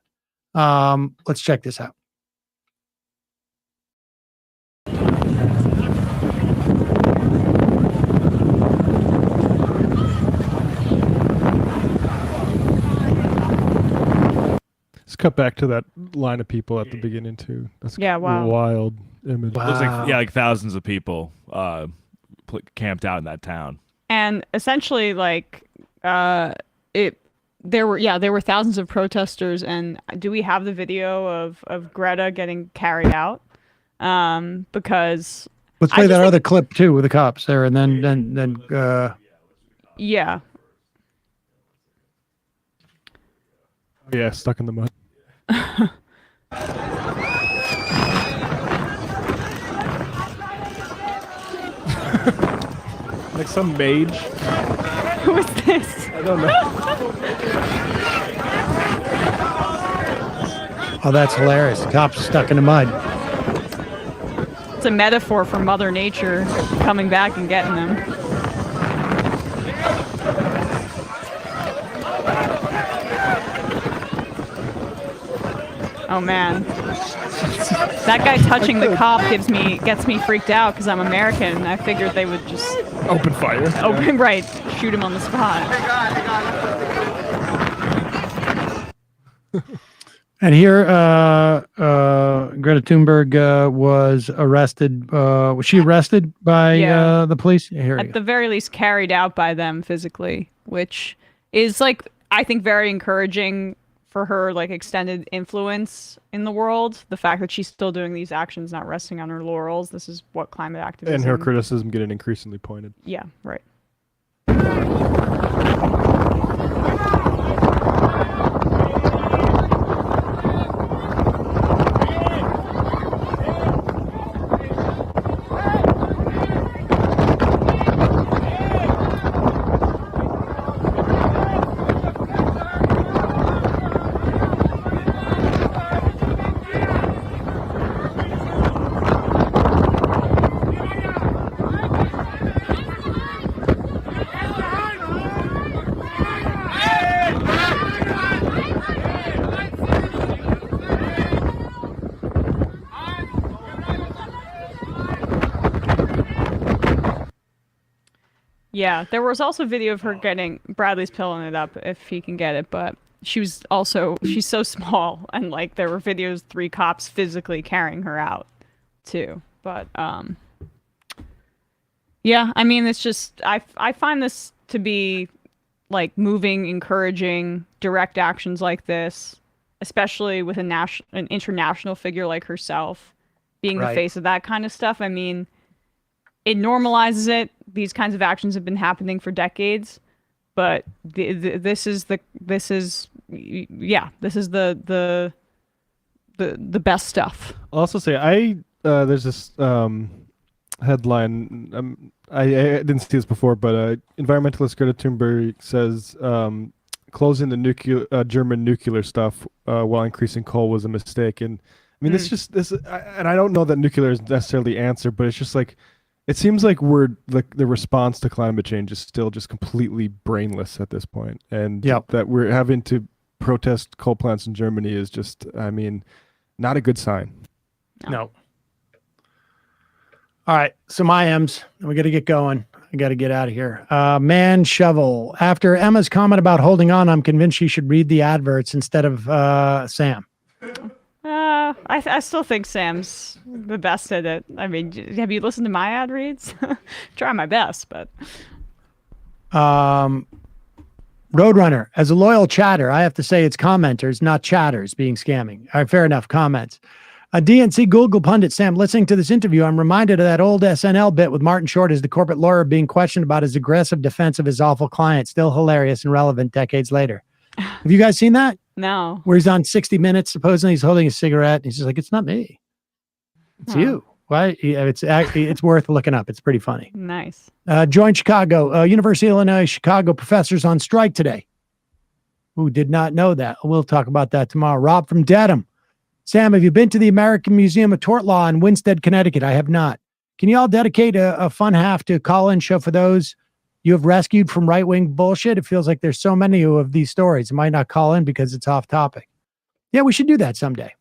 Speaker 6: Let's check this out.
Speaker 8: Just cut back to that line of people at the beginning too. That's
Speaker 7: Yeah, wow.
Speaker 8: wild image.
Speaker 2: It looks like thousands of people camped out in that town.
Speaker 7: And essentially, like, there were thousands of protesters. And do we have the video of Greta getting carried out? Because
Speaker 6: let's play that other clip too with the cops there, and then
Speaker 7: yeah.
Speaker 8: Yeah, stuck in the mud. Like some mage.
Speaker 7: Who is this?
Speaker 8: I don't know.
Speaker 6: Oh, that's hilarious. The cops stuck in the mud.
Speaker 7: It's a metaphor for Mother Nature coming back and getting them. Oh man, that guy touching the cop gets me freaked out because I'm American. And I figured they would just
Speaker 8: open fire.
Speaker 7: Right, shoot him on the spot.
Speaker 6: And here, Greta Thunberg was arrested. Was she arrested by the police? Here
Speaker 7: At the very least, carried out by them physically, which is like I think very encouraging for her like extended influence in the world. The fact that she's still doing these actions, not resting on her laurels. This is what climate activism.
Speaker 8: And her criticism getting increasingly pointed.
Speaker 7: Yeah, right. Yeah, there was also video of her getting Bradley's pilling it up if he can get it, but she's so small and like there were videos 3 cops physically carrying her out too. But yeah, I mean it's just I find this to be like moving, encouraging direct actions like this, especially with an international figure like herself being the face of that kind of stuff. I mean, it normalizes it. These kinds of actions have been happening for decades, but this is the best stuff.
Speaker 8: I'll also say there's this headline. I didn't see this before, but environmentalist Greta Thunberg says closing the German nuclear stuff while increasing coal was a mistake. And I mean, and I don't know that nuclear is necessarily the answer, but it's just like. It seems like the response to climate change is still just completely brainless at this point, and that we're having to protest coal plants in Germany is just, I mean, not a good sign.
Speaker 6: No. All right, so my M's, we got to get going. I got to get out of here. Man shovel. After Emma's comment about holding on, I'm convinced she should read the adverts instead of Sam.
Speaker 7: I still think Sam's the best at it. I mean, have you listened to my ad reads? Try my best, but.
Speaker 6: Roadrunner, as a loyal chatter, I have to say it's commenters, not chatters, being scamming. All right, fair enough. Comments. A DNC Google pundit, Sam, listening to this interview, I'm reminded of that old SNL bit with Martin Short as the corporate lawyer being questioned about his aggressive defense of his awful client. Still hilarious and relevant decades later. Have you guys seen that?
Speaker 7: No.
Speaker 6: Where he's on 60 Minutes, supposedly he's holding a cigarette. And he's just like, it's not me. It's you. Why? It's worth looking up. It's pretty funny.
Speaker 7: Nice.
Speaker 6: Join Chicago. University of Illinois, Chicago professors on strike today. Ooh, did not know that. We'll talk about that tomorrow. Rob from Dedham. Sam, have you been to the American Museum of Tort Law in Winstead, Connecticut? I have not. Can you all dedicate a fun half to call-in show for those you have rescued from right-wing bullshit? It feels like there's so many of these stories. You might not call in because it's off topic. Yeah, we should do that someday.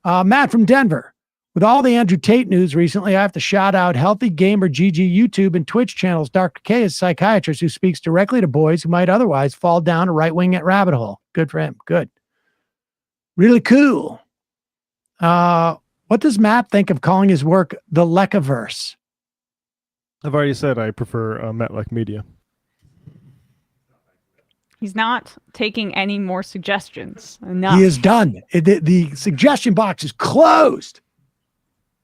Speaker 6: Matt from Denver. With all the Andrew Tate news recently, I have to shout out Healthy Gamer GG YouTube and Twitch channels. Dr. K is a psychiatrist who speaks directly to boys who might otherwise fall down a right-wing rabbit hole. Good for him. Good. Really cool. What does Matt think of calling his work the Leckaverse?
Speaker 8: I've already said I prefer Met-like media.
Speaker 7: He's not taking any more suggestions. Enough.
Speaker 6: He is done. The suggestion box is closed.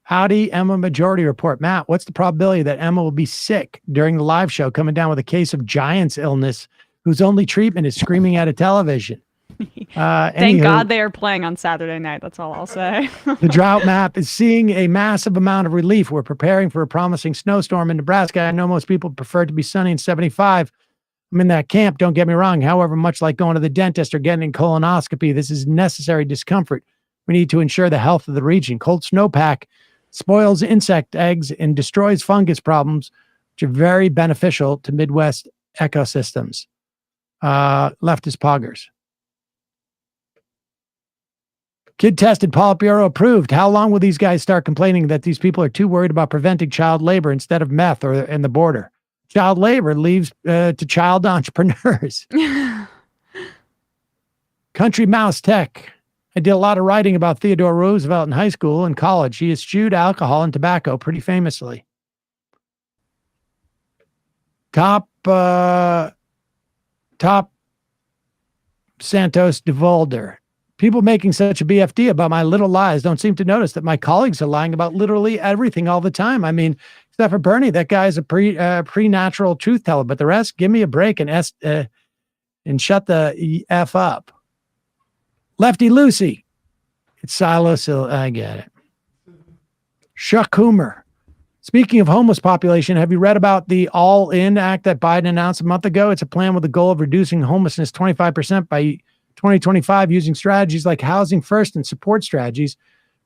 Speaker 6: Howdy, Emma Majority Report. Matt, what's the probability that Emma will be sick during the live show, coming down with a case of Giants illness, whose only treatment is screaming at a television?
Speaker 7: Thank God they are playing on Saturday night. That's all I'll say.
Speaker 6: The drought map is seeing a massive amount of relief. We're preparing for a promising snowstorm in Nebraska. I know most people prefer it to be sunny and 75. I'm in that camp, don't get me wrong. However, much like going to the dentist or getting a colonoscopy, this is necessary discomfort. We need to ensure the health of the region. Cold snowpack spoils insect eggs and destroys fungus problems, which are very beneficial to Midwest ecosystems. Leftist poggers. Kid tested, Politburo approved. How long will these guys start complaining that these people are too worried about preventing child labor instead of meth or in the border? Child labor leaves to child entrepreneurs. Country Mouse Tech. I did a lot of writing about Theodore Roosevelt in high school and college. He eschewed alcohol and tobacco pretty famously. Top Santos DeVolder. People making such a BFD about my little lies don't seem to notice that my colleagues are lying about literally everything all the time. I mean, except for Bernie, that guy's a pre-natural truth teller, but the rest, give me a break and shut the F up. Lefty Lucy. It's Silos. I get it. Shuck Hoomer. Speaking of homeless population, have you read about the All-In Act that Biden announced a month ago? It's a plan with the goal of reducing homelessness 25% by 2025 using strategies like housing first and support strategies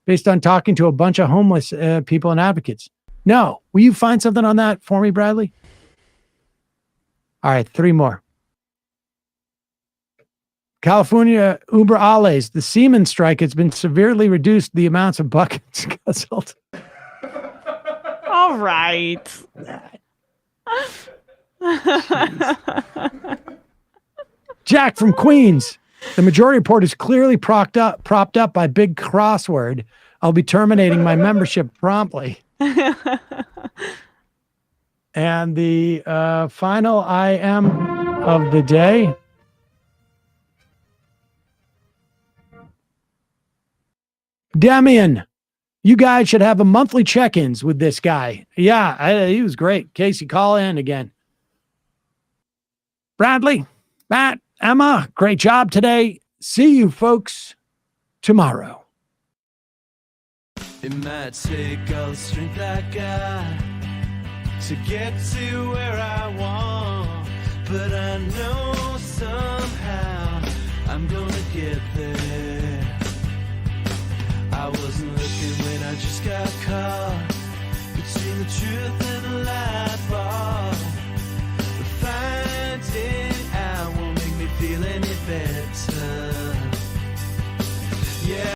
Speaker 6: based on talking to a bunch of homeless people and advocates. No. Will you find something on that for me, Bradley? All right, 3 more. California Uber Alles. The seaman strike has been severely reduced the amounts of buckets guzzled.
Speaker 7: All right.
Speaker 6: Jack from Queens. The Majority Report is clearly propped up by big crossword. I'll be terminating my membership promptly. And the final IM of the day. Demian, you guys should have a monthly check-ins with this guy. Yeah, he was great. Casey, call in again. Bradley, Matt, Emma, great job today. See you folks tomorrow.
Speaker 9: It might take all the strength I got to get to where I want, but I know somehow I'm gonna get there. I wasn't looking when I just got caught between the truth and the lie bar. But finding out won't make me feel any better.